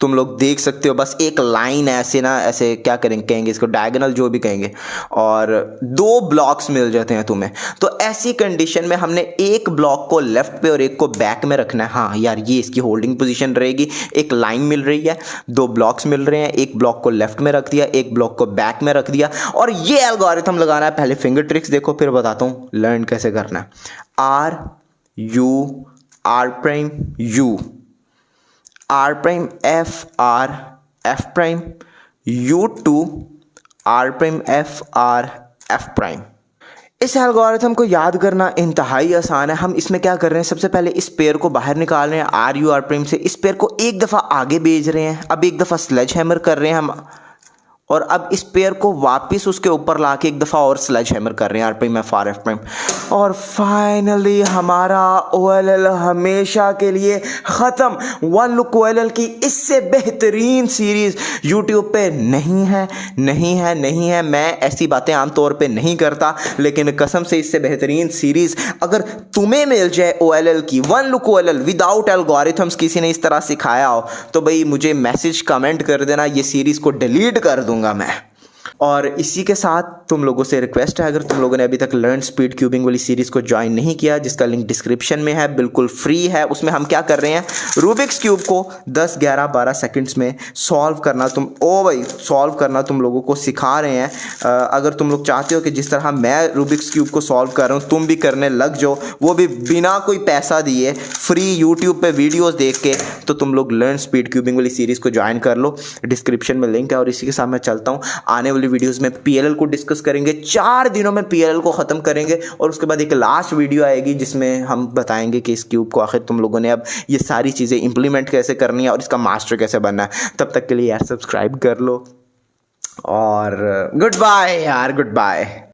तुम लोग देख सकते हो, बस एक लाइन ऐसे ना, ऐसे क्या करेंगे, कहेंगे इसको डायगोनल जो भी कहेंगे, और दो ब्लॉक्स मिल जाते हैं तुम्हें। तो ऐसी कंडीशन में हमने एक ब्लॉक को लेफ्ट पे और एक को बैक में रखना है। हाँ यार, ये इसकी होल्डिंग पोजीशन रहेगी। एक लाइन मिल रही है, दो ब्लॉक्स मिल रहे हैं, एक ब्लॉक को लेफ्ट में रख दिया, एक ब्लॉक को बैक में रख दिया, और ये एल्गोरिथम लगाना है। पहले फिंगर ट्रिक्स देखो, फिर बताता हूँ लर्न कैसे करना है। R U, R prime, U, R prime, F R, F prime, U two, R prime, F R, F prime. इस एल्गोरिथम को याद करना इंतहाई आसान है। हम इसमें क्या कर रहे हैं, सबसे पहले इस पेयर को बाहर निकाल रहे हैं आर यू, आर प्राइम से, इस पेयर को एक दफ़ा आगे भेज रहे हैं, अब एक दफ़ा स्लेज हैमर कर रहे हैं हम, और अब इस पेयर को वापस उसके ऊपर लाके एक दफ़ा और स्लेज हैमर कर रहे हैं, R prime, F R, F prime. और फाइनली हमारा OLL हमेशा के लिए ख़त्म। वन लुक OLL की इससे बेहतरीन सीरीज़ यूट्यूब पे नहीं है, नहीं है, नहीं है। मैं ऐसी बातें आमतौर पे नहीं करता, लेकिन कसम से इससे बेहतरीन सीरीज़ अगर तुम्हें मिल जाए OLL की, one look OLL without algorithms, किसी ने इस तरह सिखाया हो, तो भाई मुझे मैसेज कमेंट कर देना, ये सीरीज़ को डिलीट कर दूंगा मैं। और इसी के साथ तुम लोगों से रिक्वेस्ट है, अगर तुम लोगों ने अभी तक लर्न स्पीड क्यूबिंग वाली सीरीज़ को ज्वाइन नहीं किया, जिसका लिंक डिस्क्रिप्शन में है, बिल्कुल फ्री है। उसमें हम क्या कर रहे हैं, रूबिक्स क्यूब को 10, 11, 12 सेकंड्स में सॉल्व करना, सॉल्व करना तुम लोगों को सिखा रहे हैं। अगर तुम लोग चाहते हो कि जिस तरह मैं रूबिक्स क्यूब को सॉल्व कर रहा हूँ तुम भी करने लग जाओ, वो भी बिना कोई पैसा दिए, फ्री यूट्यूब पे वीडियोस देख के, तो तुम लोग लर्न स्पीड क्यूबिंग वाली सीरीज़ को ज्वाइन कर लो। डिस्क्रिप्शन में लिंक है। और इसी के साथ मैं चलता हूँ, आने वाली वीडियोस में PLL को डिस्कस करेंगे। 4 दिनों में PLL को ख़त्म करेंगे, और उसके बाद एक लास्ट वीडियो आएगी जिसमें हम बताएंगे कि इस क्यूब को आखिर तुम लोगों ने अब ये सारी चीज़ें इंप्लीमेंट कैसे करनी है और इसका मास्टर कैसे बनना है। तब तक के लिए यार सब्सक्राइब कर लो, और गुड बाय यार, गुड बाय।